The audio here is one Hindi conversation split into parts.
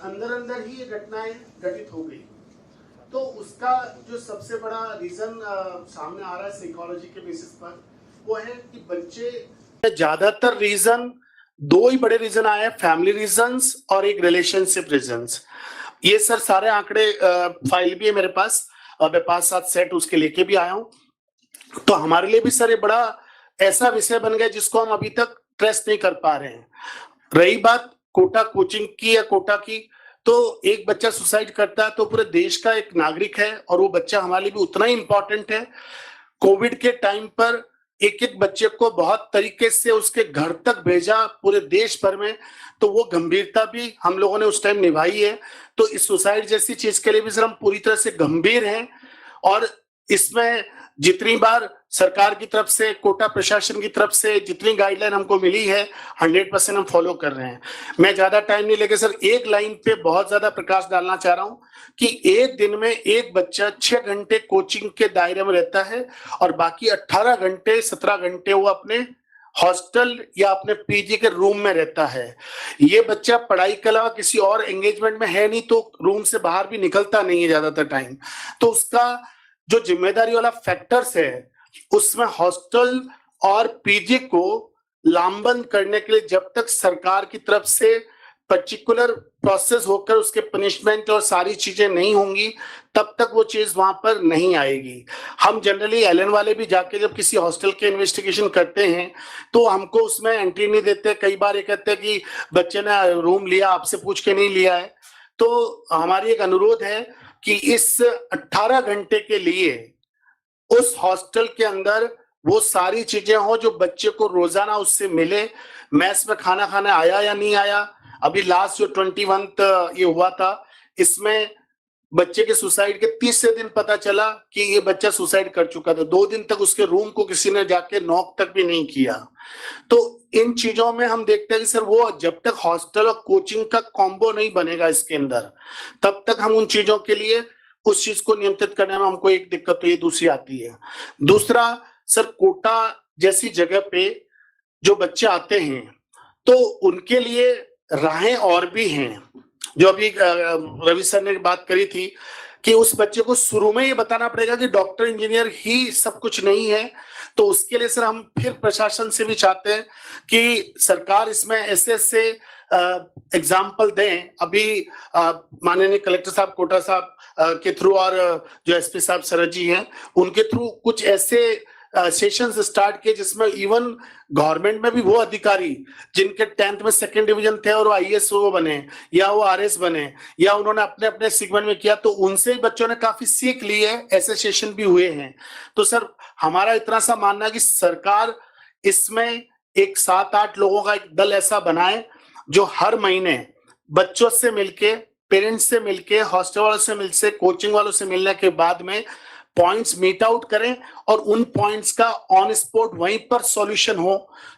अंदर अंदर ही ये घटनाएं घटित हो गई। तो उसका जो सबसे बड़ा रीजन सामने आ रहा है साइकोलॉजी के बेसिस पर, वो है कि बच्चे ज्यादातर रीजन, दो ही बड़े रीजन आए हैं, फैमिली रीजंस और एक रिलेशनशिप रीजंस। ये सर सारे आंकड़े फाइल भी है मेरे पास, और मैं 5-7 सेट उसके लेके भी आया हूं। तो हमारे लिए भी सर ये बड़ा ऐसा विषय बन गया जिसको हम अभी तक ट्रेस नहीं कर पा रहे हैं। रही बात कोटा कोचिंग की या कोटा की, तो एक बच्चा सुसाइड करता है तो पूरे देश का एक नागरिक है, और वो बच्चा हमारे लिए भी उतना ही इंपॉर्टेंट है। कोविड के टाइम पर एक एक बच्चे को बहुत तरीके से उसके घर तक भेजा पूरे देश भर में, तो वो गंभीरता भी हम लोगों ने उस टाइम निभाई है। तो इस सुसाइड जैसी चीज के लिए भी सर हम पूरी तरह से गंभीर हैं, और इसमें जितनी बार सरकार की तरफ से, कोटा प्रशासन की तरफ से जितनी गाइडलाइन हमको मिली है 100% हम फॉलो कर रहे हैं। मैं ज्यादा टाइम नहीं लेके सर एक लाइन पे बहुत ज्यादा प्रकाश डालना चाह रहा हूं कि एक दिन में एक बच्चा 6 घंटे कोचिंग के दायरे में रहता है, और बाकी 18 घंटे 17 घंटे वो अपने हॉस्टल या अपने पीजी के रूम में रहता है। ये बच्चा पढ़ाई के अलावा किसी और एंगेजमेंट में है नहीं, तो रूम से बाहर भी निकलता नहीं है ज्यादातर टाइम। तो उसका जो जिम्मेदारी वाला फैक्टर्स है, उसमें हॉस्टल और पीजी को लामबंद करने के लिए जब तक सरकार की तरफ से पर्टिकुलर प्रोसेस होकर उसके पनिशमेंट और सारी चीजें नहीं होंगी, तब तक वो चीज वहां पर नहीं आएगी। हम जनरली एलन वाले भी जाके जब किसी हॉस्टल के इन्वेस्टिगेशन करते हैं तो हमको उसमें एंट्री नहीं देते। कई बार ये कहते हैं कि बच्चे ने रूम लिया, आपसे पूछ के नहीं लिया है। तो हमारी एक अनुरोध है कि इस 18 घंटे के लिए उस हॉस्टल के अंदर वो सारी चीजें हो जो बच्चे को रोजाना उससे मिले। मैस में खाना खाने आया या नहीं आया, अभी लास्ट जो 21 ये हुआ था, इसमें बच्चे के सुसाइड के 30 दिन पता चला कि ये बच्चा सुसाइड कर चुका था। 2 दिन तक उसके रूम को किसी ने जाके नॉक तक भी नहीं किया। तो इन चीजों में हम देखते हैं कि सर वो जब तक हॉस्टल और कोचिंग का कॉम्बो नहीं बनेगा इसके अंदर, तब तक हम उन चीजों के लिए उस चीज को नियंत्रित करने में हमको एक दिक्कत तो ये दूसरी आती है। दूसरा सर, कोटा जैसी जगह पे जो बच्चे आते हैं तो उनके लिए राहें और भी हैं। जो अभी रवि सर ने बात करी थी कि उस बच्चे को शुरू में ये बताना पड़ेगा कि डॉक्टर इंजीनियर ही सब कुछ नहीं है। तो उसके लिए सर हम फिर प्रशासन से भी चाहते हैं कि सरकार इसमें ऐसे ऐसे एग्जाम्पल दें। अभी माननीय कलेक्टर साहब कोटा साहब के थ्रू और जो एसपी साहब सरज जी हैं उनके थ्रू कुछ ऐसे सेशंस स्टार्ट किए जिसमें इवन गवर्नमेंट में भी वो अधिकारी जिनके 10th में 2nd डिवीजन थे और वो ISO बने या वो RS बने या उन्होंने अपने अपने सेगमेंट में किया, तो उनसे बच्चों ने काफी सीख ली है। ऐसे सेशन भी हुए हैं। तो सर हमारा इतना सा मानना है कि सरकार इसमें एक 7-8 लोगों का एक दल ऐसा बनाए जो हर महीने बच्चों से मिलके, पेरेंट्स से मिलके, हॉस्टल वालों से मिलके, कोचिंग वालों से मिलने के बाद में पॉइंट्स मीट आउट करें और उन पॉइंट्स का ऑन स्पॉट वहीं पर सॉल्यूशन हो।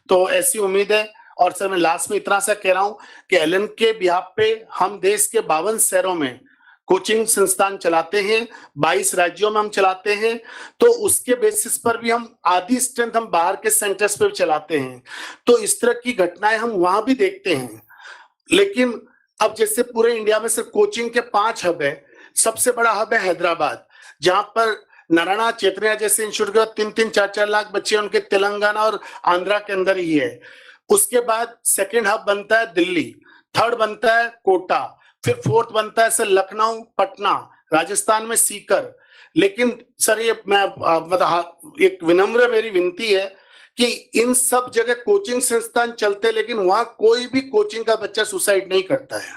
तो ऐसी उम्मीद है। और सर मैं लास्ट में इतना सा कह रहा हूं कि एलन के बिहाफ पे हम देश के 52 शहरों में कोचिंग संस्थान चलाते हैं, 22 राज्यों में हम चलाते हैं। तो उसके बेसिस पर भी हम आधी स्ट्रेंथ हम बाहर के सेंटर्स पे भी चलाते हैं। तो इस तरह की घटनाएं हम वहां भी देखते हैं। लेकिन अब जैसे पूरे इंडिया में सिर्फ कोचिंग के 5 हब है। सबसे बड़ा हब है हैदराबाद, जहां पर नारायणा चैतन्य जैसे इंस्टीट्यूट के 3-3, 4-4 लाख बच्चे उनके तेलंगाना और आंध्रा के अंदर ही है। उसके बाद 2nd हब बनता है दिल्ली, 3rd बनता है कोटा, फिर 4th बनता है सर लखनऊ, पटना, राजस्थान में सीकर। लेकिन सर ये मैं मतलब एक विनम्र मेरी विनती है कि इन सब जगह कोचिंग संस्थान चलते, लेकिन वहां कोई भी कोचिंग का बच्चा सुसाइड नहीं करता है।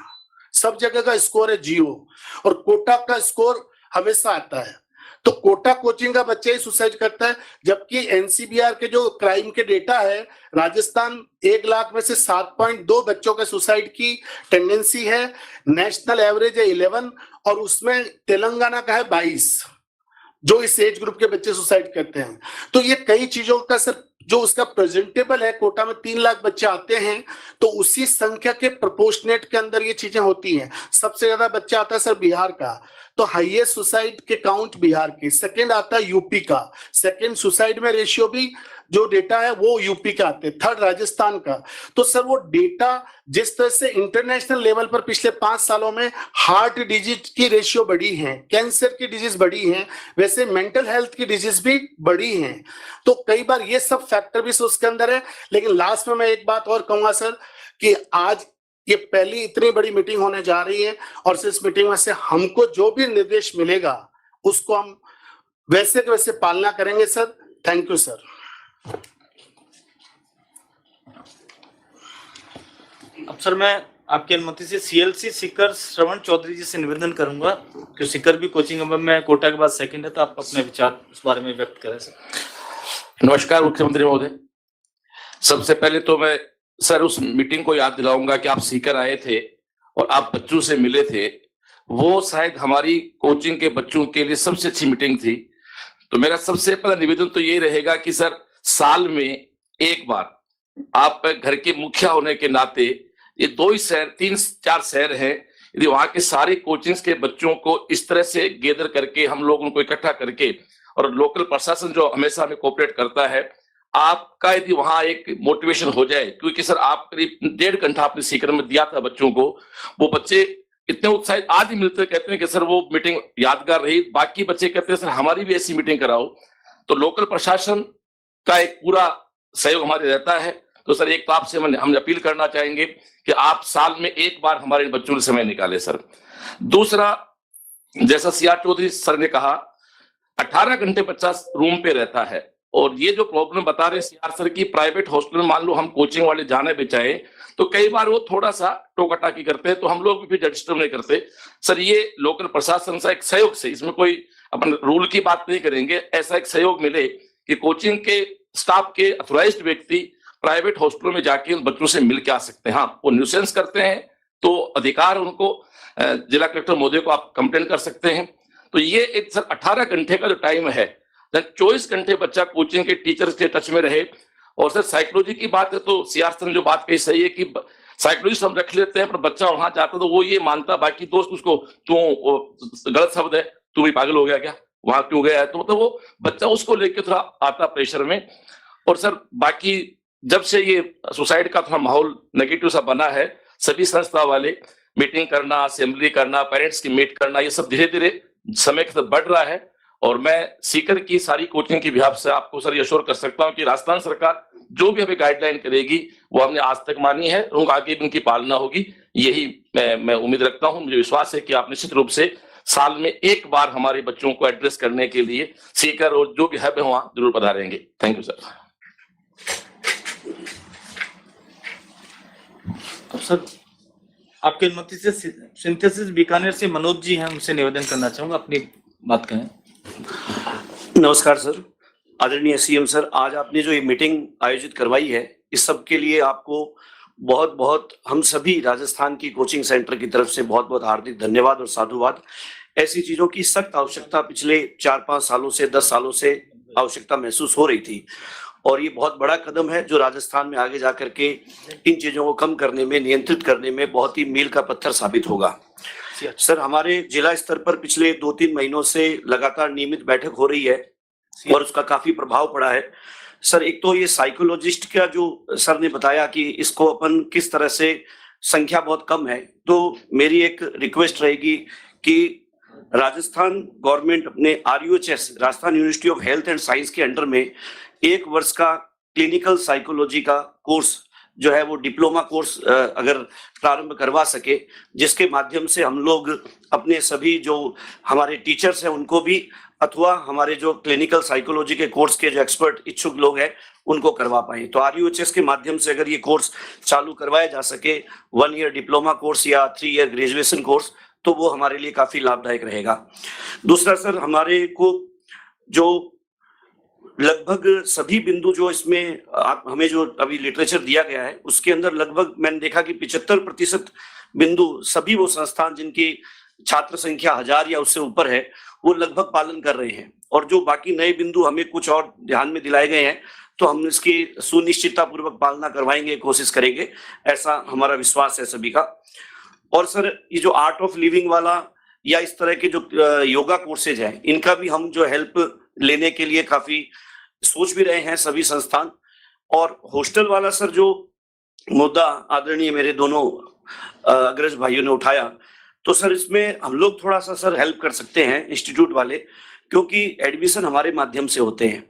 सब जगह का स्कोर है 0 और कोटा का स्कोर हमेशा आता है। तो कोटा कोचिंग का बच्चा ही सुसाइड करता है, जबकि NCBR के जो क्राइम के डेटा है, राजस्थान 1 लाख में से 7.2 बच्चों के सुसाइड की टेंडेंसी है। नेशनल एवरेज है 11 और उसमें तेलंगाना का है 22 जो इस एज ग्रुप के बच्चे सुसाइड करते हैं। तो ये कई चीजों का सर जो उसका प्रेजेंटेबल है, कोटा में 3 लाख बच्चे आते हैं तो उसी संख्या के प्रोपोर्शनेट के अंदर ये चीजें होती हैं। सबसे ज्यादा बच्चा आता है सर बिहार का, तो हाईएस्ट सुसाइड के काउंट बिहार की। 2nd आता है यूपी का, 2nd सुसाइड में रेशियो भी जो डेटा है वो यूपी का आते हैं, थर्ड राजस्थान का। तो सर वो डेटा जिस तरह से इंटरनेशनल लेवल पर पिछले 5 सालों में हार्ट डिजीज की रेशियो बढ़ी है, कैंसर की डिजीज बढ़ी है, वैसे मेंटल हेल्थ की डिजीज भी बढ़ी है। तो कई बार ये सब फैक्टर भी उसके अंदर है। लेकिन लास्ट में मैं एक बात और कहूंगा सर कि आज ये पहली इतनी बड़ी मीटिंग होने जा रही है और इस मीटिंग में से हमको जो भी निर्देश मिलेगा उसको हम वैसे के वैसे पालना करेंगे सर। Thank you sir. अब सर मैं आपकी अनुमति से सीएलसी सीकर श्रवण चौधरी जी से निवेदन करूंगा कि सीकर भी कोचिंग में कोटा के बाद सेकंड है, तो आप अपने विचार उस बारे में व्यक्त करें सर। नमस्कार मुख्यमंत्री महोदय। सबसे पहले तो मैं सर उस मीटिंग को याद दिलाऊंगा कि आप सीकर आए थे और आप बच्चों से मिले थे। वो शायद हमारी कोचिंग के बच्चों के लिए सबसे अच्छी मीटिंग थी। तो मेरा सबसे पहला निवेदन तो ये रहेगा कि सर साल में एक बार आप घर के मुखिया होने के नाते, ये 2 ही शहर 3-4 शहर हैं, यदि वहां के सारे कोचिंग्स के बच्चों को इस तरह से गेदर करके हम लोग उनको इकट्ठा करके, और लोकल प्रशासन जो हमेशा हमें कोऑपरेट करता है, आपका यदि वहां एक मोटिवेशन हो जाए, क्योंकि सर आप करीब 1.5 घंटा आपने सीकर में दिया था बच्चों को, वो बच्चे इतने उत्साहित आज ही मिलते कहते हैं कि सर वो मीटिंग यादगार रही। बाकी बच्चे कहते हैं सर हमारी भी ऐसी मीटिंग कराओ। तो लोकल प्रशासन का एक पूरा सहयोग हमारे रहता है। तो सर एक तो आपसे हम अपील करना चाहेंगे कि आप साल में एक बार हमारे बच्चों के समय निकालें सर। दूसरा, जैसा सीआर चौधरी सर ने कहा, 18 घंटे बच्चा रूम पे रहता है, और ये जो प्रॉब्लम बता रहे सीआर सर की, प्राइवेट हॉस्टल में मान लो हम कोचिंग वाले जाने भी चाहे तो कई बार वो थोड़ा सा टोकाटाकी करते हैं, तो हम लोग भी फिर डिस्टर्ब नहीं करते। सर ये लोकल प्रशासन से एक सहयोग से, इसमें कोई अपन रूल की बात नहीं करेंगे, ऐसा एक सहयोग मिले कि कोचिंग के स्टाफ के अथोराइज्ड व्यक्ति प्राइवेट हॉस्टलों में जाके उन बच्चों से मिल के आ सकते हैं। हाँ, वो न्यूसेंस करते हैं तो अधिकार उनको जिला कलेक्टर महोदय को आप कंप्लेन कर सकते हैं। तो ये एक सर 18 घंटे का जो टाइम है, 24 घंटे बच्चा कोचिंग के टीचर के टच में रहे। और सर साइकोलॉजी की बात है तो सीआर सर ने जो बात कही सही है कि साइकोलॉजिस्ट हम रख लेते हैं, पर बच्चा वहां जाता तो वो ये मानता, बाकी दोस्त उसको तू गलत शब्द है, तू भी पागल हो गया क्या, वहां क्यों गया है, तो मतलब वो बच्चा उसको लेके थोड़ा आता प्रेशर में। और सर बाकी जब से ये सुसाइड का थोड़ा माहौल नेगेटिव सा बना है, सभी संस्था वाले मीटिंग करना, असेंबली करना, पेरेंट्स की मीट करना, ये सब धीरे धीरे समय के साथ बढ़ रहा है। और मैं सीकर की सारी कोचिंग की बिहाफ से आपको सर अश्योर कर सकता हूं कि राजस्थान सरकार जो भी हमें गाइडलाइन करेगी वो हमने आज तक मानी है, और आगे भी उनकी पालना होगी, यही मैं उम्मीद रखता हूं। मुझे विश्वास है कि आप निश्चित रूप से साल में एक बार हमारे बच्चों को एड्रेस करने के लिए सीकर और जो भी हब है वहां जरूर पधारेंगे। Thank you sir. अब सर आपकी अनुमति से सिंथेसिस बीकानेर से मनोज जी हैं, उनसे निवेदन करना चाहूंगा, अपनी बात कहें। नमस्कार सर। आदरणीय सीएम सर, आज आपने जो ये मीटिंग आयोजित करवाई है, इस सब के लिए आपको बहुत बहुत हम सभी राजस्थान की कोचिंग सेंटर की तरफ से बहुत बहुत हार्दिक धन्यवाद और साधुवाद। ऐसी चीजों की सख्त आवश्यकता पिछले 4-5 सालों से 10 सालों से आवश्यकता महसूस हो रही थी, और ये बहुत बड़ा कदम है जो राजस्थान में आगे जाकर के इन चीजों को कम करने में, नियंत्रित करने में बहुत ही मील का पत्थर साबित होगा। सर हमारे जिला स्तर पर पिछले 2-3 महीनों से लगातार नियमित बैठक हो रही है और उसका काफी प्रभाव पड़ा है। सर एक तो ये साइकोलॉजिस्ट का जो सर ने बताया कि इसको अपन किस तरह से, संख्या बहुत कम है, तो मेरी एक रिक्वेस्ट रहेगी कि राजस्थान गवर्नमेंट अपने RUHS Rajasthan university of health and science के अंडर में 1 वर्ष का क्लिनिकल साइकोलॉजी का कोर्स जो है वो डिप्लोमा कोर्स अगर प्रारंभ करवा सके, जिसके माध्यम से हम लोग अपने सभी जो हमारे टीचर्स हैं उनको भी, अथवा हमारे जो क्लिनिकल साइकोलॉजी के कोर्स के जो एक्सपर्ट इच्छुक लोग हैं उनको करवा पाए। तो RUHS के माध्यम से अगर ये कोर्स चालू करवाया जा सके, 1 ईयर डिप्लोमा कोर्स या 3 ईयर ग्रेजुएशन कोर्स, तो वो हमारे लिए काफी लाभदायक रहेगा। दूसरा सर, हमारे को जो लगभग सभी बिंदु जो इसमें आप हमें जो अभी लिटरेचर दिया गया है उसके अंदर लगभग मैंने देखा कि 75% बिंदु सभी वो संस्थान जिनकी छात्र संख्या 1000 या उससे ऊपर है वो लगभग पालन कर रहे हैं, और जो बाकी नए बिंदु हमें कुछ और ध्यान में दिलाए गए हैं तो हम इसकी सुनिश्चितता पूर्वक पालना करवाएंगे, कोशिश करेंगे, ऐसा हमारा विश्वास है सभी का। और सर ये जो आर्ट ऑफ लिविंग वाला या इस तरह के जो योगा कोर्सेज है, इनका भी हम जो हेल्प लेने के लिए काफी सोच भी रहे हैं सभी संस्थान। और हॉस्टल वाला सर जो मुद्दा आदरणीय मेरे दोनों अग्रज भाइयों ने उठाया, तो सर इसमें हम लोग थोड़ा सा सर हेल्प कर सकते हैं इंस्टीट्यूट वाले, क्योंकि एडमिशन हमारे माध्यम से होते हैं।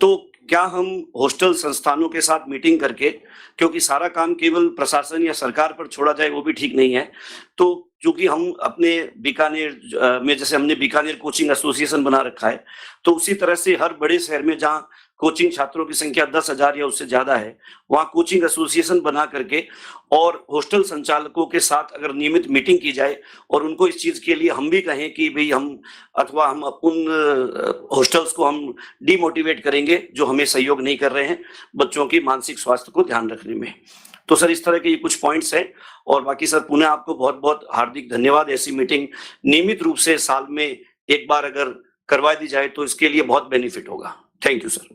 तो क्या हम हॉस्टल संस्थानों के साथ मीटिंग करके, क्योंकि सारा काम केवल प्रशासन या सरकार पर छोड़ा जाए वो भी ठीक नहीं है, तो क्योंकि हम अपने बीकानेर में, जैसे हमने बीकानेर कोचिंग एसोसिएशन बना रखा है, तो उसी तरह से हर बड़े शहर में जहाँ कोचिंग छात्रों की संख्या 10,000 या उससे ज्यादा है, वहाँ कोचिंग एसोसिएशन बना करके और हॉस्टल संचालकों के साथ अगर नियमित मीटिंग की जाए और उनको इस चीज के लिए हम भी कहें कि भाई हम उन हॉस्टल्स को हम डीमोटिवेट करेंगे जो हमें सहयोग नहीं कर रहे हैं बच्चों की मानसिक स्वास्थ्य को ध्यान रखने में। तो सर इस तरह के ये कुछ पॉइंट्स हैं। और बाकी सर पुनः आपको बहुत बहुत हार्दिक धन्यवाद। ऐसी मीटिंग नियमित रूप से साल में एक बार अगर करवा दी जाए तो इसके लिए बहुत बेनिफिट होगा। Thank you sir.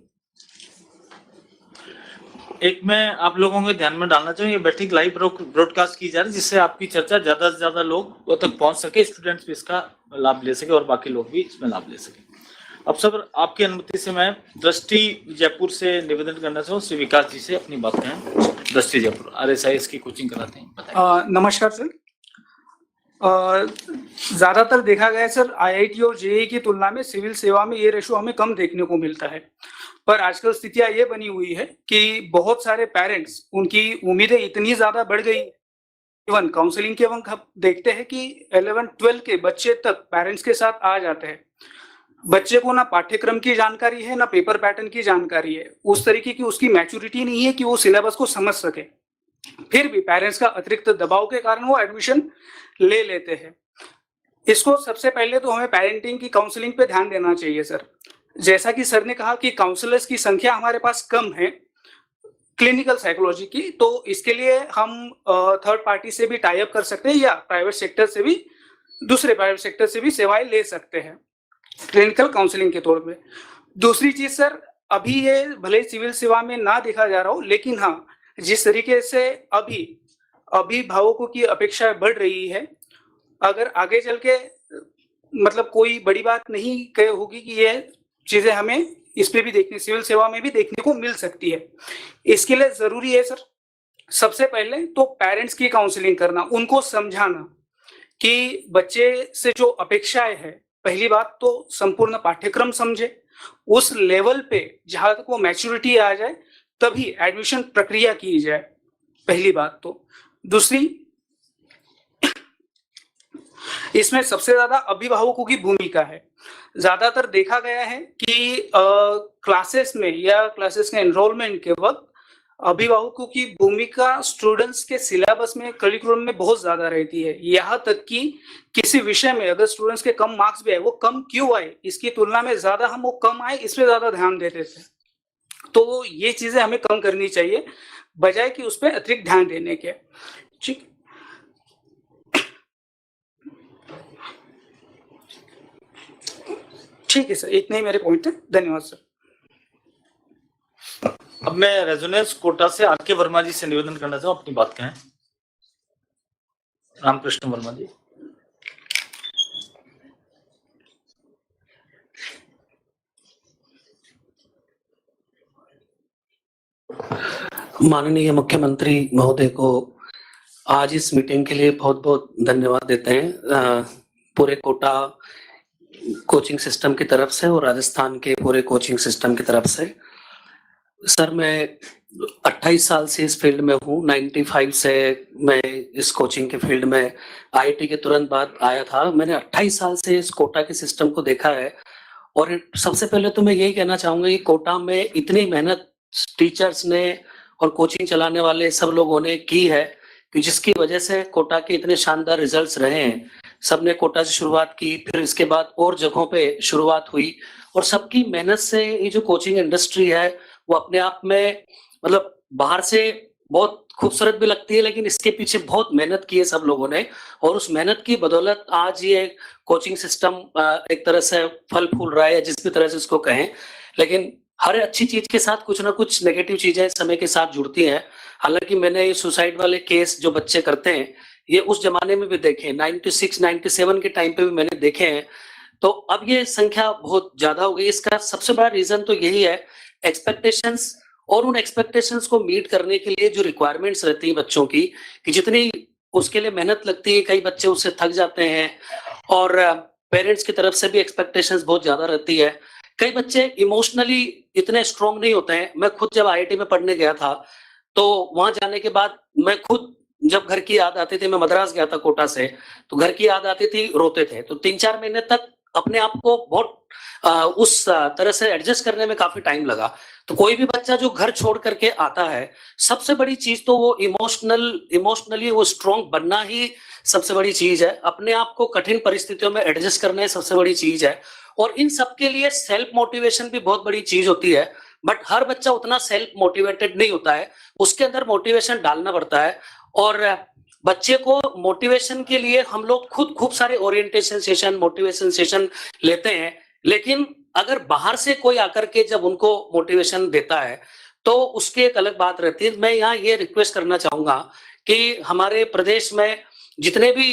एक मैं आप लोगों के ध्यान में डालना चाहूँ, ये बैठक लाइव ब्रॉडकास्ट की जा रही है, जिससे आपकी चर्चा ज्यादा से ज्यादा लोग तक पहुंच सके, स्टूडेंट्स भी इसका लाभ ले सके और बाकी लोग भी इसमें लाभ ले सके। अब सर आपकी अनुमति से मैं दृष्टि जयपुर से निवेदन करना चाहूँ, श्री विकास जी से अपनी बात कहें। दृष्टि जयपुर RSIS की कोचिंग कराते हैं। नमस्कार सर। ज्यादातर देखा गया है सर, IIT और JEE की तुलना में सिविल सेवा में ये रेशो हमें कम देखने को मिलता है। पर आजकल स्थितियां ये बनी हुई है कि बहुत सारे पेरेंट्स, उनकी उम्मीदें इतनी ज्यादा बढ़ गई, इवन काउंसलिंग के वक्त हम देखते हैं कि 11-12 के बच्चे तक पेरेंट्स के साथ आ जाते हैं। बच्चे को ना पाठ्यक्रम की जानकारी है, ना पेपर पैटर्न की जानकारी है, उस तरीके की उसकी मैच्योरिटी नहीं है कि वो सिलेबस को समझ सके। फिर भी पेरेंट्स का अतिरिक्त दबाव के कारण वो एडमिशन ले लेते हैं। इसको सबसे पहले तो हमें पेरेंटिंग की काउंसलिंग पे ध्यान देना चाहिए सर। जैसा कि सर ने कहा कि काउंसलर्स की संख्या हमारे पास कम है क्लिनिकल साइकोलॉजी की, तो इसके लिए हम थर्ड पार्टी से भी टाई अप कर सकते हैं या प्राइवेट सेक्टर से भी, दूसरे प्राइवेट सेक्टर से भी सेवाएं ले सकते हैं क्लिनिकल काउंसलिंग के तौर पे। दूसरी चीज सर, अभी ये भले सिविल सेवा में ना देखा जा रहा हो, लेकिन हाँ जिस तरीके से अभी अभिभावकों की अपेक्षाएं बढ़ रही है, अगर आगे चल के मतलब कोई बड़ी बात नहीं कही होगी कि ये चीजें हमें इस पे भी देखने, सिविल सेवा में भी देखने को मिल सकती है। इसके लिए जरूरी है सर सबसे पहले तो पेरेंट्स की काउंसलिंग करना, उनको समझाना कि बच्चे से जो अपेक्षाएं है, पहली बात तो संपूर्ण पाठ्यक्रम समझे, उस लेवल पे जहां तक वो मैच्योरिटी आ जाए तभी एडमिशन प्रक्रिया की जाए, पहली बात तो। दूसरी, इसमें सबसे ज्यादा अभिभावकों की भूमिका है। ज्यादातर देखा गया है कि क्लासेस में या क्लासेस के एनरोलमेंट के वक्त अभिभावकों की भूमिका स्टूडेंट्स के सिलेबस में, करिकुलम में बहुत ज्यादा रहती है। यहाँ तक कि किसी विषय में अगर स्टूडेंट्स के कम मार्क्स भी आए, वो कम क्यों आए इसकी तुलना में ज्यादा हम वो कम आए इस पे ज्यादा ध्यान देते थे। तो ये चीजें हमें कम करनी चाहिए बजाय कि उस पर अतिरिक्त ध्यान देने के। ठीक है सर, इतने ही मेरे पॉइंट है। धन्यवाद सर। अब मैं रेजोनेंस कोटा से RK वर्मा जी से निवेदन करना चाहूँ, अपनी बात कहें। रामकृष्ण वर्मा जी। माननीय मुख्यमंत्री महोदय को आज इस मीटिंग के लिए बहुत बहुत धन्यवाद देते हैं पूरे कोटा कोचिंग सिस्टम की तरफ से और राजस्थान के पूरे कोचिंग सिस्टम की तरफ से। सर मैं 28 साल से इस फील्ड में हूँ। 95 से मैं इस कोचिंग के फील्ड में IIT के तुरंत बाद आया था। मैंने 28 साल से इस कोटा के सिस्टम को देखा है और सबसे पहले तो मैं यही कहना चाहूंगा कि कोटा में इतनी मेहनत टीचर्स ने और कोचिंग चलाने वाले सब लोगों ने की है कि जिसकी वजह से कोटा के इतने शानदार रिजल्ट्स रहे हैं। सबने कोटा से शुरुआत की, फिर इसके बाद और जगहों पे शुरुआत हुई और सबकी मेहनत से ये जो कोचिंग इंडस्ट्री है वो अपने आप में मतलब बाहर से बहुत खूबसूरत भी लगती है, लेकिन इसके पीछे बहुत मेहनत की है सब लोगों ने और उस मेहनत की बदौलत आज ये कोचिंग सिस्टम एक तरह से फल फूल रहा है, जिस भी तरह से इसको कहें। लेकिन हर अच्छी चीज के साथ कुछ ना कुछ नेगेटिव चीजें समय के साथ जुड़ती हैं। हालांकि मैंने ये सुसाइड वाले केस जो बच्चे करते हैं ये उस जमाने में भी देखे, 96, 97 के टाइम पे भी मैंने देखे हैं। तो अब ये संख्या बहुत ज्यादा हो गई। इसका सबसे बड़ा रीजन तो यही है एक्सपेक्टेशंस और उन एक्सपेक्टेशंस को मीट करने के लिए जो रिक्वायरमेंट्स रहती है बच्चों की, कि जितनी उसके लिए मेहनत लगती है, कई बच्चे उससे थक जाते हैं और पेरेंट्स की तरफ से भी एक्सपेक्टेशंस बहुत ज्यादा रहती है। कई बच्चे इमोशनली इतने स्ट्रांग नहीं होते हैं। मैं खुद जब आईआईटी में पढ़ने गया था तो वहां जाने के बाद मैं खुद जब घर की याद आती थी, मैं मद्रास गया था कोटा से, तो घर की याद आती थी, रोते थे। तो 3-4 महीने तक अपने आप को बहुत उस तरह से एडजस्ट करने में काफी टाइम लगा। तो कोई भी बच्चा जो घर छोड़ करके आता है, सबसे बड़ी चीज तो वो इमोशनली वो स्ट्रांग बनना ही सबसे बड़ी चीज है। अपने आप को कठिन परिस्थितियों में एडजस्ट करना ही सबसे बड़ी चीज है। और इन सबके लिए सेल्फ मोटिवेशन भी बहुत बड़ी चीज होती है, बट हर बच्चा उतना सेल्फ मोटिवेटेड नहीं होता है, उसके अंदर मोटिवेशन डालना पड़ता है। और बच्चे को मोटिवेशन के लिए हम लोग खुद खूब सारे ओरिएंटेशन सेशन, मोटिवेशन सेशन लेते हैं, लेकिन अगर बाहर से कोई आकर के जब उनको मोटिवेशन देता है तो उसकी एक अलग बात रहती है। मैं यहाँ ये रिक्वेस्ट करना चाहूंगा कि हमारे प्रदेश में जितने भी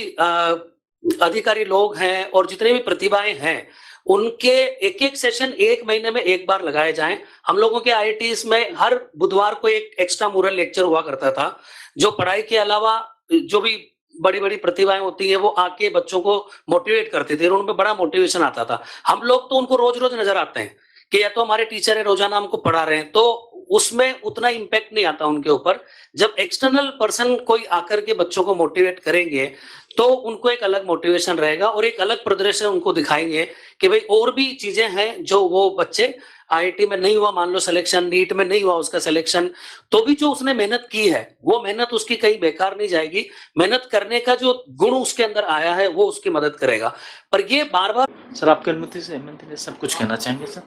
अधिकारी लोग हैं और जितने भी प्रतिभाएं हैं, उनके एक एक सेशन 1 महीने में एक बार लगाए जाएं। हम लोगों के आईआईटीज में हर बुधवार को एक एक्स्ट्रा मुरल लेक्चर हुआ करता था, जो पढ़ाई के अलावा जो भी बड़ी बड़ी प्रतिभाएं होती हैं वो आके बच्चों को मोटिवेट करते थे और उनमें बड़ा मोटिवेशन आता था। हम लोग तो उनको रोज रोज नजर आते हैं कि या तो हमारे टीचर है रोजाना हमको पढ़ा रहे हैं, तो उसमें उतना इम्पैक्ट नहीं आता उनके ऊपर। जब एक्सटर्नल पर्सन कोई आकर के बच्चों को मोटिवेट करेंगे तो उनको एक अलग मोटिवेशन रहेगा और एक अलग प्रदर्शन उनको दिखाएंगे कि भाई और भी चीजें हैं जो वो बच्चे, आईआईटी में नहीं हुआ मान लो सिलेक्शन, नीट में नहीं हुआ उसका सिलेक्शन, तो भी जो उसने मेहनत की है वो मेहनत उसकी कहीं बेकार नहीं जाएगी। मेहनत करने का जो गुण उसके अंदर आया है वो उसकी मदद करेगा। पर ये बार बार सर आपकी अनुमति से हेमंत दिनेश सब कुछ कहना चाहेंगे sir?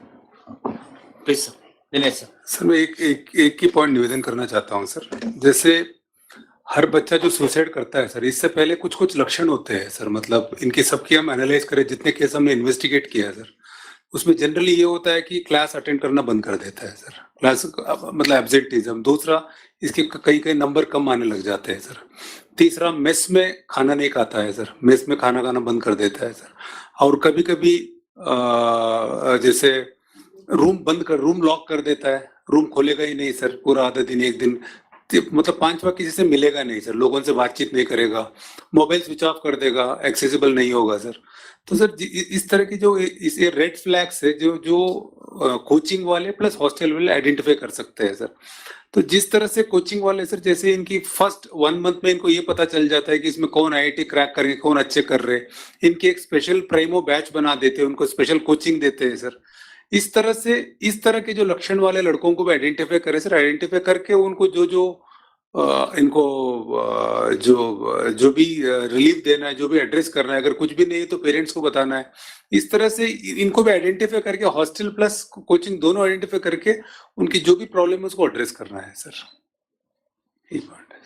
Please sir. Dinesh sir. Sir मैं एक ही पॉइंट निवेदन करना चाहता हूँ सर। जैसे हर बच्चा जो सुसाइड करता है सर, इससे पहले कुछ कुछ लक्षण होते हैं सर, मतलब इनकी सबकी हम एनालाइज करें, जितने केस हमने इन्वेस्टिगेट किया है सर, उसमें जनरली ये होता है कि क्लास अटेंड करना बंद कर देता है सर, क्लास मतलब एब्सेंटिज्म। दूसरा, इसके कई कई नंबर कम आने लग जाते हैं सर। तीसरा, मेस में खाना नहीं खाता है सर, मेस में खाना खाना बंद कर देता है सर। और कभी कभी जैसे रूम लॉक कर देता है, रूम खोलेगा ही नहीं सर पूरा आधा दिन, एक दिन मतलब 5 बार किसी से मिलेगा नहीं सर, लोगों से बातचीत नहीं करेगा, मोबाइल स्विच ऑफ कर देगा, एक्सेसिबल नहीं होगा सर। तो सर इस तरह की जो इस रेड फ्लैग्स है जो कोचिंग वाले प्लस हॉस्टल वाले आइडेंटिफाई कर सकते हैं सर। तो जिस तरह से कोचिंग वाले सर, जैसे इनकी फर्स्ट 1 मंथ में इनको ये पता चल जाता है कि इसमें कौन आईआईटी क्रैक करेंगे, कौन अच्छे कर रहे हैं, इनकी एक स्पेशल प्राइमो बैच बना देते हैं, उनको स्पेशल कोचिंग देते हैं सर। इस तरह के जो लक्षण वाले लड़कों को भी आइडेंटिफाई करें सर, आइडेंटिफाई करके उनको इनको जो भी रिलीफ देना है, जो भी एड्रेस करना है, अगर कुछ भी नहीं है तो पेरेंट्स को बताना है। इस तरह से इनको भी आइडेंटिफाई करके हॉस्टल प्लस कोचिंग दोनों आइडेंटिफाई करके उनकी जो भी प्रॉब्लम है उसको एड्रेस करना है सर। यही पॉइंट है।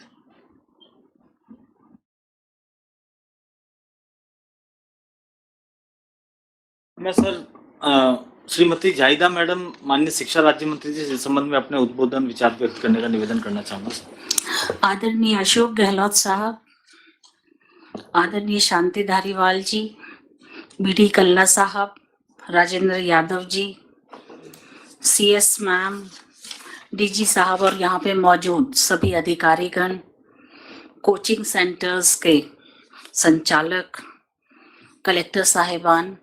मैं सर श्रीमती जाहिदा मैडम माननीय शिक्षा राज्य मंत्री जी इस संबंध में अपने उद्बोधन विचार व्यक्त करने का निवेदन करना चाहूंगा। आदरणीय अशोक गहलोत साहब, आदरणीय शांति धारीवाल जी, बीडी कल्ला साहब, Rajendra Yadav ji, CS ma'am, DG साहब और यहाँ पे मौजूद सभी अधिकारीगण, कोचिंग सेंटर्स के संचालक, कलेक्टर साहिबान,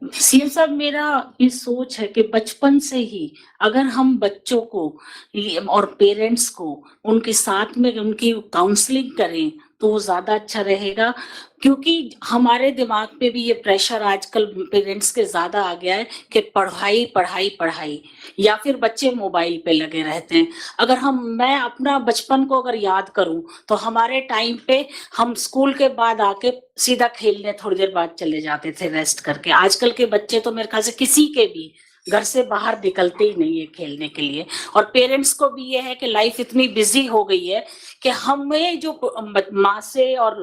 सीएम साहब, मेरा ये सोच है कि बचपन से ही अगर हम बच्चों को और पेरेंट्स को उनके साथ में उनकी काउंसलिंग करें तो वो ज्यादा अच्छा रहेगा, क्योंकि हमारे दिमाग पे भी ये प्रेशर आजकल पेरेंट्स के ज्यादा आ गया है कि पढ़ाई पढ़ाई पढ़ाई, या फिर बच्चे मोबाइल पे लगे रहते हैं। अगर मैं अपना बचपन को अगर याद करूं तो हमारे टाइम पे हम स्कूल के बाद आके सीधा खेलने थोड़ी देर बाद चले जाते थे रेस्ट करके। आजकल के बच्चे तो मेरे ख्याल से किसी के भी घर से बाहर निकलते ही नहीं है खेलने के लिए। और पेरेंट्स को भी ये है कि लाइफ इतनी बिजी हो गई है कि हमें जो माँ से और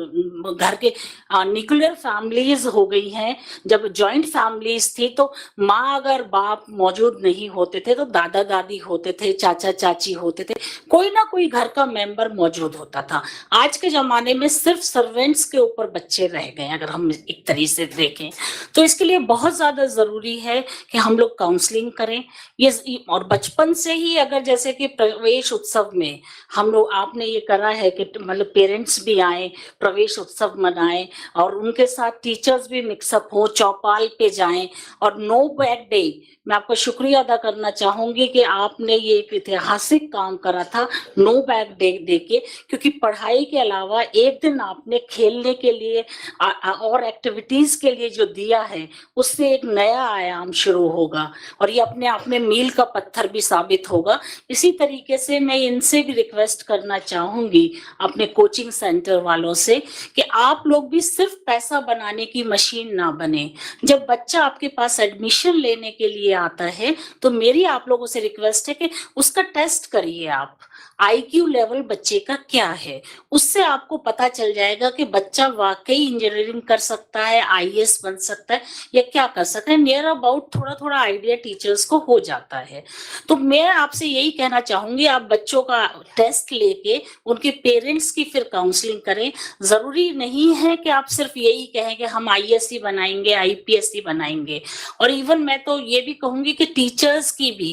घर के न्यूक्लियर फैमिलीज हो गई हैं, जब जॉइंट फैमिलीज थी तो माँ अगर बाप मौजूद नहीं होते थे तो दादा दादी होते थे, चाचा चाची होते थे, कोई ना कोई घर का मेंबर मौजूद होता था। आज के जमाने में सिर्फ सर्वेंट्स के ऊपर बच्चे रह गए अगर हम एक तरीके से देखें तो। इसके लिए बहुत ज्यादा जरूरी है कि हम लोग काउंसलिंग करें। ये और बचपन से ही अगर जैसे कि प्रवेश उत्सव में हम लोग आपने ये करा है कि मतलब पेरेंट्स भी आए, प्रवेश उत्सव मनाएं और उनके साथ टीचर्स भी मिक्सअप हो, चौपाल पे जाएं और नो बैग डे। मैं आपका शुक्रिया अदा करना चाहूंगी कि आपने ये एक ऐतिहासिक काम करा था नो बैग डे देके, क्योंकि पढ़ाई के अलावा एक दिन आपने खेलने के लिए और एक्टिविटीज के लिए जो दिया है उससे एक नया आयाम शुरू होगा और ये अपने आप में मील का पत्थर भी साबित होगा। इसी तरीके से मैं इनसे भी रिक्वेस्ट करना चाहूंगी अपने कोचिंग सेंटर वालों से कि आप लोग भी सिर्फ पैसा बनाने की मशीन ना बने। जब बच्चा आपके पास एडमिशन लेने के लिए आता है तो मेरी आप लोगों से रिक्वेस्ट है कि उसका टेस्ट करिए आप, IQ लेवल बच्चे का क्या है, उससे आपको पता चल जाएगा कि बच्चा वाकई इंजीनियरिंग कर सकता है, IAS बन सकता है या क्या कर सकता है। नियर अबाउट थोड़ा थोड़ा आइडिया टीचर्स को हो जाता है। तो मैं आपसे यही कहना चाहूंगी, आप बच्चों का टेस्ट लेके उनके पेरेंट्स की फिर काउंसलिंग करें। जरूरी नहीं है कि आप सिर्फ यही कहें कि हम IAS बनाएंगे, IPS बनाएंगे। और इवन मैं तो ये भी कहूंगी कि टीचर्स की भी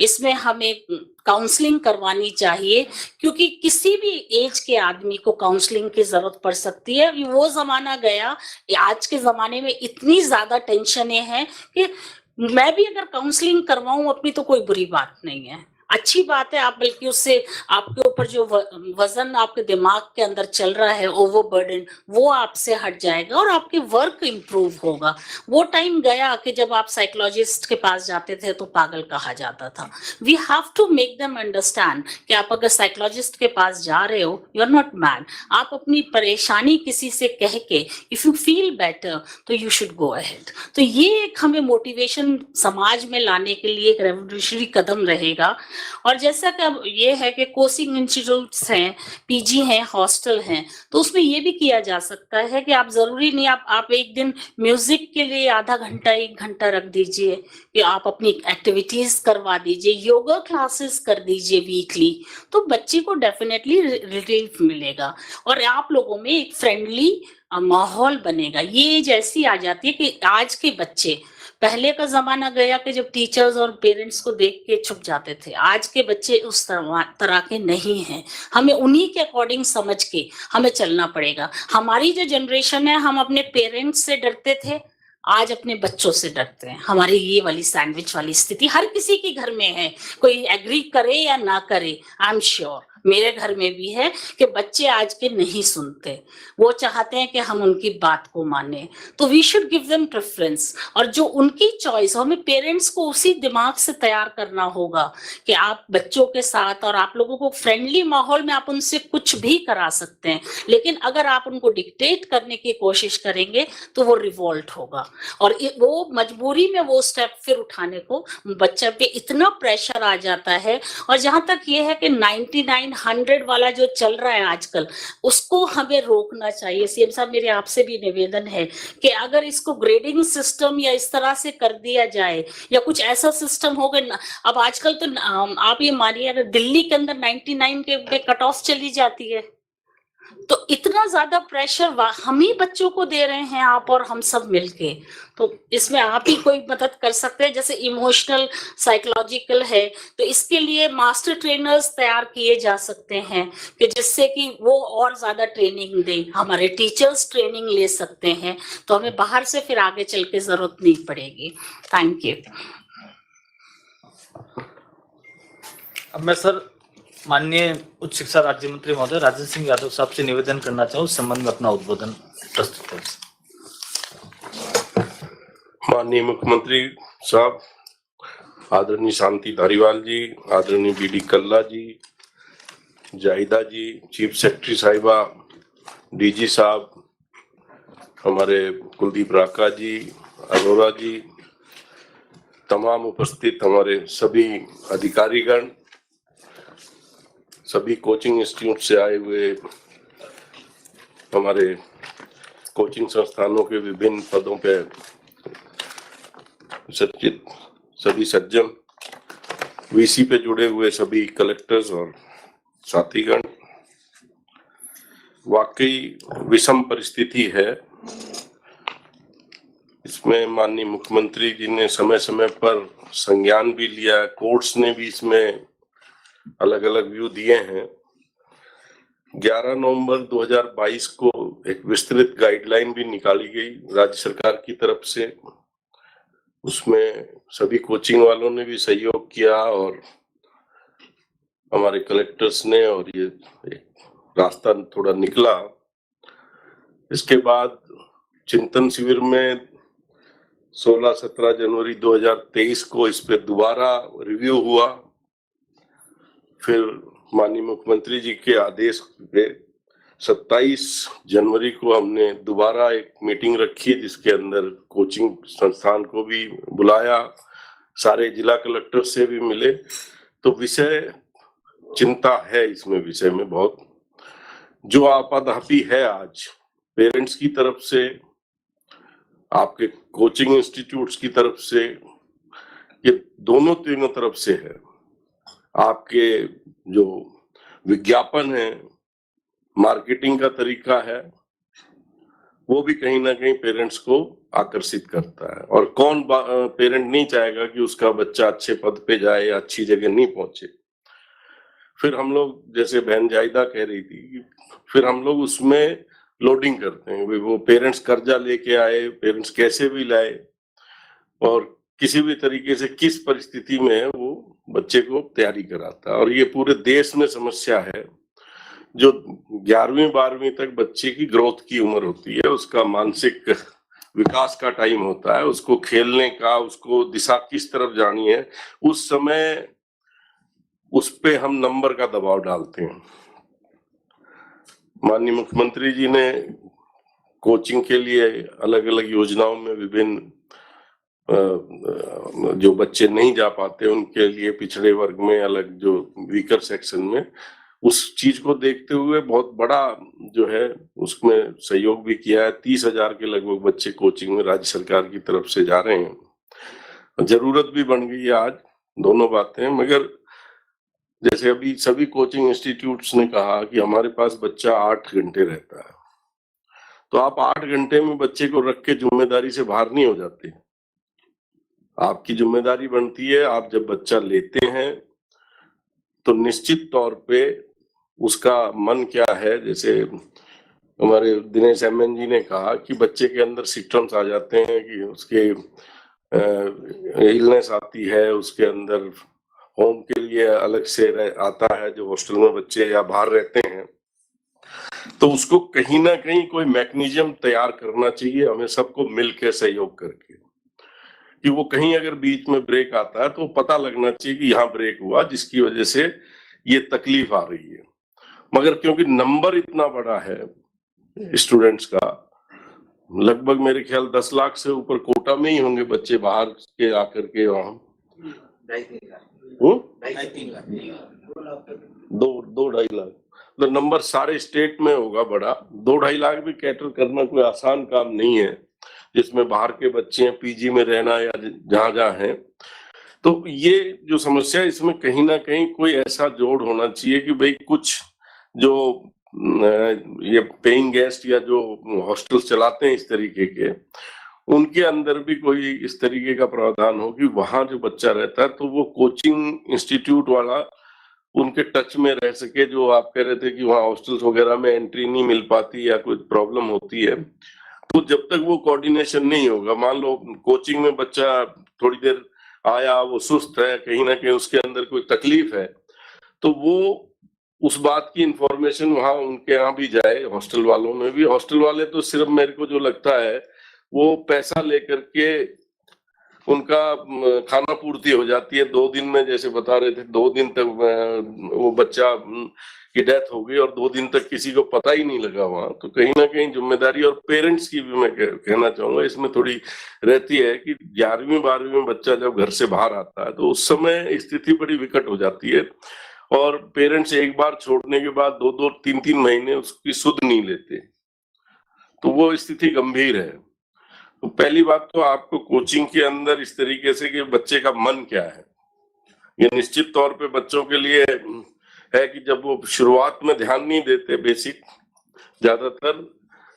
इसमें हमें काउंसलिंग करवानी चाहिए, क्योंकि किसी भी एज के आदमी को काउंसलिंग की जरूरत पड़ सकती है। वो जमाना गया, आज के जमाने में इतनी ज्यादा टेंशनें हैं कि मैं भी अगर काउंसलिंग करवाऊं अपनी तो कोई बुरी बात नहीं है, अच्छी बात है। आप बल्कि उससे आपके ऊपर जो वजन आपके दिमाग के अंदर चल रहा है, ओवरबर्डन, वो आपसे हट जाएगा और आपके वर्क इंप्रूव होगा। वो टाइम गया कि जब आप साइकोलॉजिस्ट के पास जाते थे तो पागल कहा जाता था। We have to make them understand कि आप अगर साइकोलॉजिस्ट के पास जा रहे हो, यू आर नॉट मैड। आप अपनी परेशानी किसी से कह के इफ यू फील बेटर तो यू शुड गो अहेड। तो ये एक हमें मोटिवेशन समाज में लाने के लिए एक रेवोल्यूशनरी कदम रहेगा। और जैसा कि अब ये है कि कोचिंग इंस्टीट्यूट्स हैं, PG हैं, हॉस्टल हैं, तो उसमें ये भी किया जा सकता है कि आप जरूरी नहीं आप एक दिन म्यूजिक के लिए आधा घंटा 1 घंटा रख दीजिए, कि आप अपनी एक्टिविटीज करवा दीजिए, योगा क्लासेस कर दीजिए वीकली, तो बच्चे को डेफिनेटली रिलीफ मिलेगा और आप लोगों में एक फ्रेंडली माहौल बनेगा। ये जैसी आ जाती है कि आज के बच्चे, पहले का जमाना गया कि जब टीचर्स और पेरेंट्स को देख के छुप जाते थे, आज के बच्चे उस तरह के नहीं हैं। हमें उन्हीं के अकॉर्डिंग समझ के हमें चलना पड़ेगा। हमारी जो जनरेशन है, हम अपने पेरेंट्स से डरते थे, आज अपने बच्चों से डरते हैं। हमारी ये वाली सैंडविच वाली स्थिति हर किसी के घर में है, कोई एग्री करे या ना करे। आई एम श्योर मेरे घर में भी है कि बच्चे आज के नहीं सुनते, वो चाहते हैं कि हम उनकी बात को माने। तो we should give them preference, और जो उनकी चॉइस, हमें पेरेंट्स को उसी दिमाग से तैयार करना होगा कि आप बच्चों के साथ और आप लोगों को फ्रेंडली माहौल में आप उनसे कुछ भी करा सकते हैं, लेकिन अगर आप उनको डिक्टेट करने की कोशिश करेंगे तो वो रिवोल्ट होगा और वो मजबूरी में वो स्टेप फिर उठाने को बच्चे पे इतना प्रेशर आ जाता है। और जहां तक ये है कि 99-100 वाला जो चल रहा है आजकल, उसको हमें रोकना चाहिए। CM साहब, मेरे आपसे भी निवेदन है कि अगर इसको ग्रेडिंग सिस्टम या इस तरह से कर दिया जाए या कुछ ऐसा सिस्टम हो गया। अब आजकल तो आप ये मानिए, अगर दिल्ली के अंदर 99 के कट ऑफ चली जाती है तो इतना ज्यादा प्रेशर हम ही बच्चों को दे रहे हैं, आप और हम सब मिलके। तो इसमें आप ही कोई मदद कर सकते हैं, जैसे इमोशनल साइकोलॉजिकल है, तो इसके लिए मास्टर ट्रेनर्स तैयार किए जा सकते हैं कि जिससे कि वो और ज्यादा ट्रेनिंग दें। हमारे टीचर्स ट्रेनिंग ले सकते हैं, तो हमें बाहर से फिर आगे चल के जरूरत नहीं पड़ेगी। Thank you. अब मैं सर माननीय उच्च शिक्षा राज्य मंत्री महोदय राजेंद्र सिंह यादव साहब से निवेदन करना चाहूँ, इस संबंध में अपना उद्बोधन प्रस्तुत करें। माननीय मुख्यमंत्री साहब, आदरणीय शांति धारीवाल जी, आदरणीय BD कल्ला जी, जाहिदा जी, चीफ सेक्रेटरी साहिबा, DG साहब, हमारे कुलदीप राका जी, अरोरा जी, तमाम उपस्थित हमारे सभी अधिकारीगण, सभी कोचिंग इंस्टीट्यूट से आए हुए हमारे कोचिंग संस्थानों के विभिन्न पदों पे सचित सभी सज्जन, VC पे जुड़े हुए सभी कलेक्टर्स और साथीगण, वाकई विषम परिस्थिति है इसमें माननीय मुख्यमंत्री जी ने समय समय पर संज्ञान भी लिया, कोर्ट्स ने भी इसमें अलग अलग व्यू दिए हैं। 11 नवंबर 2022 को एक विस्तृत गाइडलाइन भी निकाली गई राज्य सरकार की तरफ से। उसमें सभी कोचिंग वालों ने भी सहयोग किया और हमारे कलेक्टर्स ने, और ये एक रास्ता थोड़ा निकला। इसके बाद चिंतन शिविर में 16-17 जनवरी 2023 को इस पे दोबारा रिव्यू हुआ। फिर माननीय मुख्यमंत्री जी के आदेश पे 27 जनवरी को हमने दोबारा एक मीटिंग रखी, जिसके अंदर कोचिंग संस्थान को भी बुलाया, सारे जिला कलेक्टर से भी मिले। तो विषय चिंता है इसमें, विषय में बहुत जो आपाधापी है आज पेरेंट्स की तरफ से, आपके कोचिंग इंस्टीट्यूट्स की तरफ से, ये दोनों तीनों तरफ से है। आपके जो विज्ञापन है, मार्केटिंग का तरीका है, वो भी कहीं ना कहीं पेरेंट्स को आकर्षित करता है। और कौन पेरेंट नहीं चाहेगा कि उसका बच्चा अच्छे पद पे जाए या अच्छी जगह नहीं पहुंचे। फिर हम लोग, जैसे बहन जायदा कह रही थी, फिर हम लोग उसमें लोडिंग करते हैं। वो पेरेंट्स कर्जा लेके आए, पेरेंट्स कैसे भी लाए, और किसी भी तरीके से किस परिस्थिति में है वो बच्चे को तैयारी कराता है। और ये पूरे देश में समस्या है। जो 11वीं 12वीं तक बच्चे की ग्रोथ की उम्र होती है, उसका मानसिक विकास का टाइम होता है, उसको खेलने का, उसको दिशा किस तरफ जानी है, उस समय उस पे हम नंबर का दबाव डालते हैं। माननीय मुख्यमंत्री जी ने कोचिंग के लिए अलग अलग योजनाओं में विभिन्न जो बच्चे नहीं जा पाते उनके लिए पिछड़े वर्ग में अलग, जो वीकर सेक्शन में, उस चीज को देखते हुए बहुत बड़ा जो है उसमें सहयोग भी किया है। 30,000 के लगभग बच्चे कोचिंग में राज्य सरकार की तरफ से जा रहे हैं। जरूरत भी बन गई है आज, दोनों बातें। मगर जैसे अभी सभी कोचिंग इंस्टीट्यूट्स ने कहा कि हमारे पास बच्चा 8 घंटे रहता है, तो आप 8 घंटे में बच्चे को रख के जिम्मेदारी से बाहर नहीं हो जाते। आपकी जिम्मेदारी बनती है, आप जब बच्चा लेते हैं तो निश्चित तौर पे उसका मन क्या है, जैसे हमारे दिनेश एमएन जी ने कहा कि बच्चे के अंदर सिम्टम्स आ जाते हैं कि उसके इलनेस आती है, उसके अंदर होम के लिए अलग से आता है, जो हॉस्टल में बच्चे या बाहर रहते हैं, तो उसको कहीं ना कहीं कोई मैकेनिज्म तैयार करना चाहिए हमें सबको मिलकर सहयोग करके, कि वो कहीं अगर बीच में ब्रेक आता है तो पता लगना चाहिए कि यहाँ ब्रेक हुआ, जिसकी वजह से ये तकलीफ आ रही है। मगर क्योंकि नंबर इतना बड़ा है स्टूडेंट्स का, लगभग मेरे ख्याल 10 लाख से ऊपर कोटा में ही होंगे बच्चे बाहर के आकर के वहां, 2-2.5 लाख, तो नंबर सारे स्टेट में होगा बड़ा। 2-2.5 लाख भी कैटर करना कोई आसान काम नहीं है, जिसमें बाहर के बच्चे हैं, पीजी में रहना या जहां हैं। तो ये जो समस्या है, इसमें कहीं ना कहीं कोई ऐसा जोड़ होना चाहिए कि भाई कुछ जो ये पेइंग गेस्ट या जो हॉस्टल्स चलाते हैं इस तरीके के, उनके अंदर भी कोई इस तरीके का प्रावधान हो कि वहां जो बच्चा रहता है तो वो कोचिंग इंस्टीट्यूट वाला उनके टच में रह सके। जो आप कह रहे थे कि वहाँ हॉस्टल्स वगैरह में एंट्री नहीं मिल पाती या कोई प्रॉब्लम होती है, तो जब तक वो कोऑर्डिनेशन नहीं होगा, मान लो कोचिंग में बच्चा थोड़ी देर आया, वो सुस्त है, कहीं ना कहीं उसके अंदर कोई तकलीफ है, तो वो उस बात की इंफॉर्मेशन वहां उनके यहाँ भी जाए, हॉस्टल वालों में भी। हॉस्टल वाले तो सिर्फ मेरे को जो लगता है वो पैसा लेकर के उनका खाना पूर्ति हो जाती है। 2 दिन में, जैसे बता रहे थे, 2 दिन तक वो बच्चा की डेथ हो गई और 2 दिन तक किसी को पता ही नहीं लगा वहां। तो कहीं ना कहीं जिम्मेदारी और पेरेंट्स की भी मैं कहना चाहूंगा इसमें थोड़ी रहती है कि 11वीं 12वीं में बच्चा जब घर से बाहर आता है तो उस समय स्थिति बड़ी विकट हो जाती है, और पेरेंट्स एक बार छोड़ने के बाद 2-2, 3-3 महीने उसकी सुध नहीं लेते, तो वो स्थिति गंभीर है। तो पहली बात तो आपको कोचिंग के अंदर इस तरीके से कि बच्चे का मन क्या है, ये निश्चित तौर पे बच्चों के लिए है कि जब वो शुरुआत में ध्यान नहीं देते, बेसिक ज्यादातर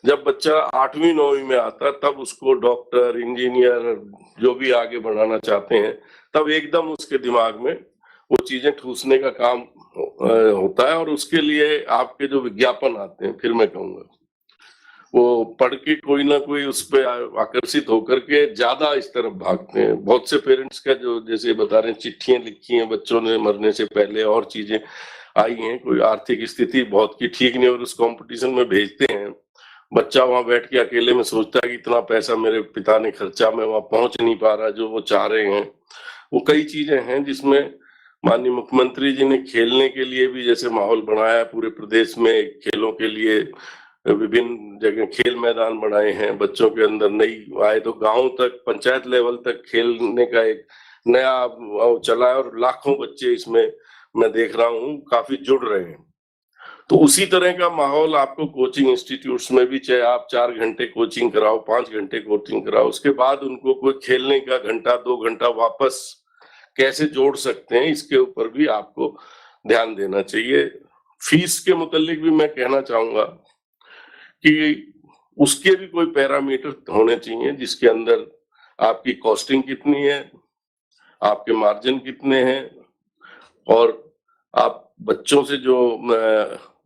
जब बच्चा 8वीं 9वीं में आता तब उसको डॉक्टर, इंजीनियर जो भी आगे बढ़ाना चाहते हैं, तब एकदम उसके दिमाग में वो चीजें ठूसने का काम होता है और उसके लिए आपके जो विज्ञापन आते हैं, फिर मैं कहूंगा वो पढ़ के कोई ना कोई उस पे आकर्षित होकर के ज्यादा इस तरफ भागते हैं। बहुत से पेरेंट्स का जो जैसे बता रहे हैं चिट्ठियां लिखी हैं बच्चों ने मरने से पहले और चीजें आई हैं, कोई आर्थिक स्थिति बहुत की ठीक नहीं और उस कंपटीशन में भेजते हैं। बच्चा वहां बैठ के अकेले में सोचता है कि इतना पैसा मेरे पिता ने खर्चा, मैं वहां पहुंच नहीं पा रहा जो वो चाह रहे हैं। वो कई चीजें हैं जिसमें माननीय मुख्यमंत्री जी ने खेलने के लिए भी जैसे माहौल बनाया है, पूरे प्रदेश में खेलों के लिए विभिन्न जगह खेल मैदान बनाए हैं, बच्चों के अंदर नई आए तो गांव तक, पंचायत लेवल तक खेलने का एक नया चला है और लाखों बच्चे इसमें मैं देख रहा हूँ काफी जुड़ रहे हैं। तो उसी तरह का माहौल आपको कोचिंग इंस्टीट्यूट्स में भी, चाहे आप 4 घंटे कोचिंग कराओ, 5 घंटे कोचिंग कराओ, उसके बाद उनको कोई खेलने का घंटा 2 घंटा वापस कैसे जोड़ सकते हैं, इसके ऊपर भी आपको ध्यान देना चाहिए। फीस के मुतालिक भी मैं कहना चाहूंगा कि उसके भी कोई पैरामीटर होने चाहिए जिसके अंदर आपकी कॉस्टिंग कितनी है, आपके मार्जिन कितने हैं और आप बच्चों से जो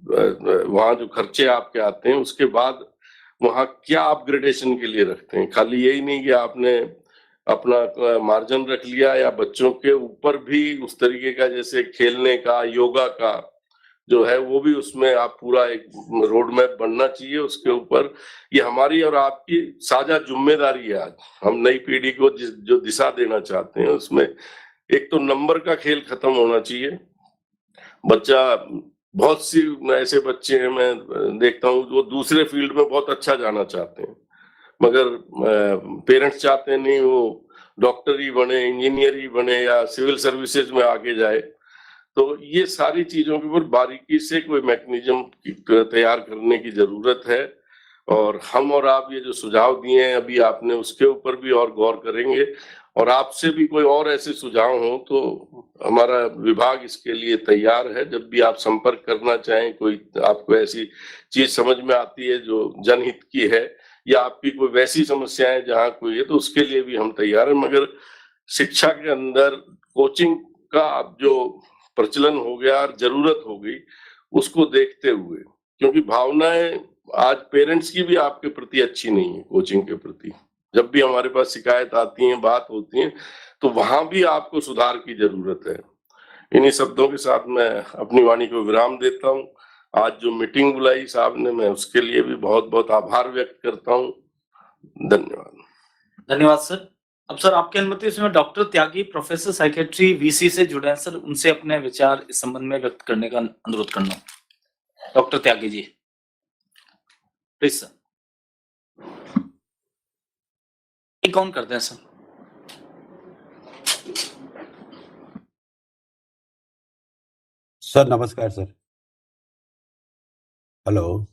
वहां जो खर्चे आपके आते हैं उसके बाद वहां क्या अपग्रेडेशन के लिए रखते हैं। खाली यही नहीं कि आपने अपना मार्जिन रख लिया या बच्चों के ऊपर भी उस तरीके का जैसे खेलने का, योगा का जो है वो भी उसमें आप पूरा एक रोड मैप बनना चाहिए उसके ऊपर। ये हमारी और आपकी साझा जिम्मेदारी है। आज हम नई पीढ़ी को जो दिशा देना चाहते हैं उसमें एक तो नंबर का खेल खत्म होना चाहिए। बच्चा, बहुत सी ऐसे बच्चे हैं मैं देखता हूँ जो दूसरे फील्ड में बहुत अच्छा जाना चाहते हैं मगर पेरेंट्स चाहते नहीं वो डॉक्टर ही बने, इंजीनियर ही बने या सिविल सर्विसेज में आगे जाए। तो ये सारी चीजों के ऊपर बारीकी से कोई मैकेनिज्म तैयार करने की जरूरत है और हम और आप ये जो सुझाव दिए हैं अभी आपने, उसके ऊपर भी और गौर करेंगे और आपसे भी कोई और ऐसे सुझाव हो तो हमारा विभाग इसके लिए तैयार है। जब भी आप संपर्क करना चाहें, कोई आपको ऐसी चीज समझ में आती है जो जनहित की है या आपकी कोई वैसी समस्याएं जहां कोई है, तो उसके लिए भी हम तैयार हैं। मगर शिक्षा के अंदर कोचिंग का अब जो प्रचलन हो गया, जरूरत हो गई, उसको देखते हुए, क्योंकि भावनाएं आज पेरेंट्स की भी आपके प्रति अच्छी नहीं है कोचिंग के प्रति। जब भी हमारे पास शिकायत आती है, बात होती है, तो वहां भी आपको सुधार की जरूरत है। इन्हीं शब्दों के साथ मैं अपनी वाणी को विराम देता हूं। आज जो मीटिंग बुलाई साहब ने, मैं उसके लिए भी बहुत बहुत आभार व्यक्त करता हूं। धन्यवाद। धन्यवाद सर। अब सर आपकी अनुमति से मैं डॉक्टर त्यागी, प्रोफेसर साइकेट्री, वीसी से जुड़े हैं सर, उनसे अपने विचार इस संबंध में व्यक्त करने का अनुरोध करना। Doctor Tyagi ji, please sir. कौन करते हैं सर? सर नमस्कार सर। हेलो,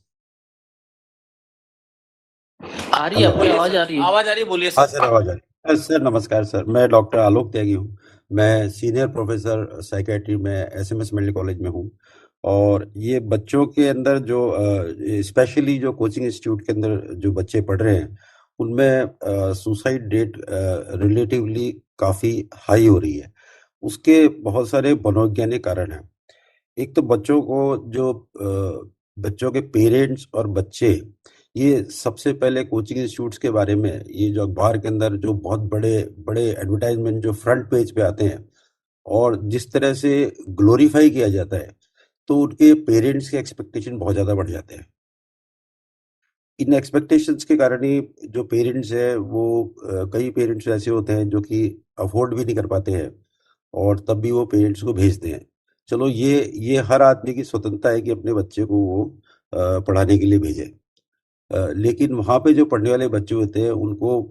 आ रही है आपकी आवाज? आ रही है, आवाज आ रही है, बोलिए हाँ सर आवाज आ रही है। सर नमस्कार सर, मैं डॉक्टर आलोक त्यागी हूँ। मैं सीनियर प्रोफेसर साइकेट्री में एसएमएस मेडिकल कॉलेज में हूँ और ये बच्चों के अंदर जो स्पेशली जो कोचिंग इंस्टीट्यूट के अंदर जो बच्चे पढ़ रहे हैं उनमें सुसाइड रेट रिलेटिवली काफ़ी हाई हो रही है। उसके बहुत सारे मनोवैज्ञानिक कारण हैं। एक तो बच्चों को जो बच्चों के पेरेंट्स और बच्चे ये सबसे पहले कोचिंग इंस्टीट्यूट्स के बारे में, ये जो अखबार के अंदर जो बहुत बड़े बड़े एडवर्टाइजमेंट जो फ्रंट पेज पे आते हैं और जिस तरह से ग्लोरीफाई किया जाता है, तो उनके पेरेंट्स के एक्सपेक्टेशन बहुत ज़्यादा बढ़ जाते हैं। इन एक्सपेक्टेशंस के कारण ही जो पेरेंट्स है वो कई पेरेंट्स ऐसे होते हैं जो कि अफोर्ड भी नहीं कर पाते हैं और तब भी वो पेरेंट्स को भेजते हैं। चलो ये हर आदमी की स्वतंत्रता है कि अपने बच्चे को वो पढ़ाने के लिए भेजे, लेकिन वहाँ पे जो पढ़ने वाले बच्चे होते हैं उनको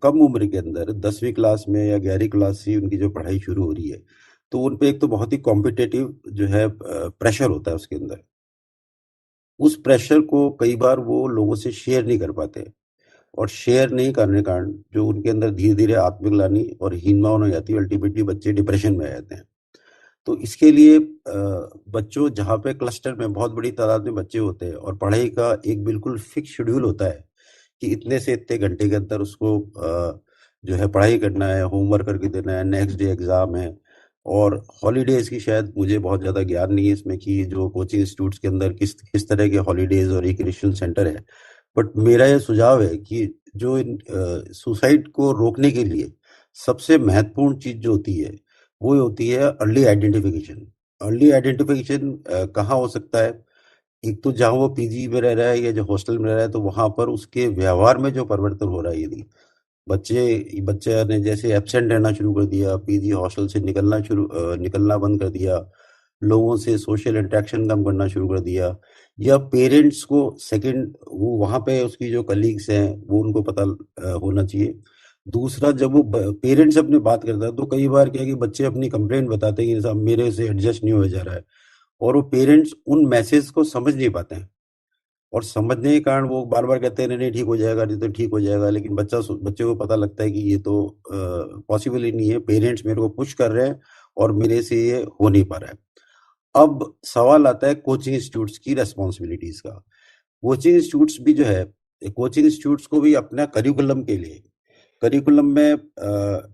कम उम्र के अंदर 10वीं क्लास में या 11वीं क्लास से उनकी जो पढ़ाई शुरू हो रही है, तो उन पे एक तो बहुत ही कॉम्पिटिटिव जो है प्रेशर होता है उसके अंदर। उस प्रेशर को कई बार वो लोगों से शेयर नहीं कर पाते और शेयर नहीं करने के कारण जो उनके अंदर धीरे धीरे आत्मग्लानि और हीन भावना हो जाती है, अल्टीमेटली बच्चे डिप्रेशन में आ जाते हैं। तो इसके लिए बच्चों जहाँ पे क्लस्टर में बहुत बड़ी तादाद में बच्चे होते हैं और पढ़ाई का एक बिल्कुल फिक्स शेड्यूल होता है कि इतने से इतने घंटे के अंदर उसको जो है पढ़ाई करना है, होमवर्क करके देना है, नेक्स्ट डे एग्जाम है। और हॉलीडेज की शायद मुझे बहुत ज़्यादा ज्ञान नहीं है इसमें कि जो कोचिंग इंस्टीट्यूट्स के अंदर किस तरह के हॉलीडेज और रिक्रिएशन सेंटर है। बट मेरा ये सुझाव है कि जो सुसाइड को रोकने के लिए सबसे महत्वपूर्ण चीज़ जो होती है वो होती है अर्ली आइडेंटिफिकेशन। अर्ली आइडेंटिफिकेशन कहाँ हो सकता है? एक तो जहाँ वो पीजी में रह रहा है या जो हॉस्टल में रह रहा है तो वहाँ पर उसके व्यवहार में जो परिवर्तन हो रहा है, यदि बच्चे ने जैसे एब्सेंट रहना शुरू कर दिया, पीजी हॉस्टल से निकलना बंद कर दिया, लोगों से सोशल इंटरेक्शन कम करना शुरू कर दिया, या पेरेंट्स को सेकंड वो वहाँ पे उसकी जो कलीग्स हैं वो उनको पता होना चाहिए। दूसरा, जब वो पेरेंट्स अपनी बात करता है तो कई बार क्या है कि बच्चे अपनी कंप्लेंट बताते हैं कि साहब मेरे से एडजस्ट नहीं हो जा रहा है, और वो पेरेंट्स उन मैसेज को समझ नहीं पाते हैं और समझने के कारण वो बार बार कहते हैं नहीं ठीक हो जाएगा, नहीं तो ठीक हो जाएगा। लेकिन बच्चे को पता लगता है कि ये तो पॉसिबल ही नहीं है, पेरेंट्स मेरे को पुश कर रहे हैं और मेरे से ये हो नहीं पा रहा है। अब सवाल आता है कोचिंग इंस्टीट्यूट्स की रेस्पॉन्सिबिलिटीज का। कोचिंग इंस्टीट्यूट्स भी जो है, कोचिंग इंस्टीट्यूट्स को भी अपना करिकुलम में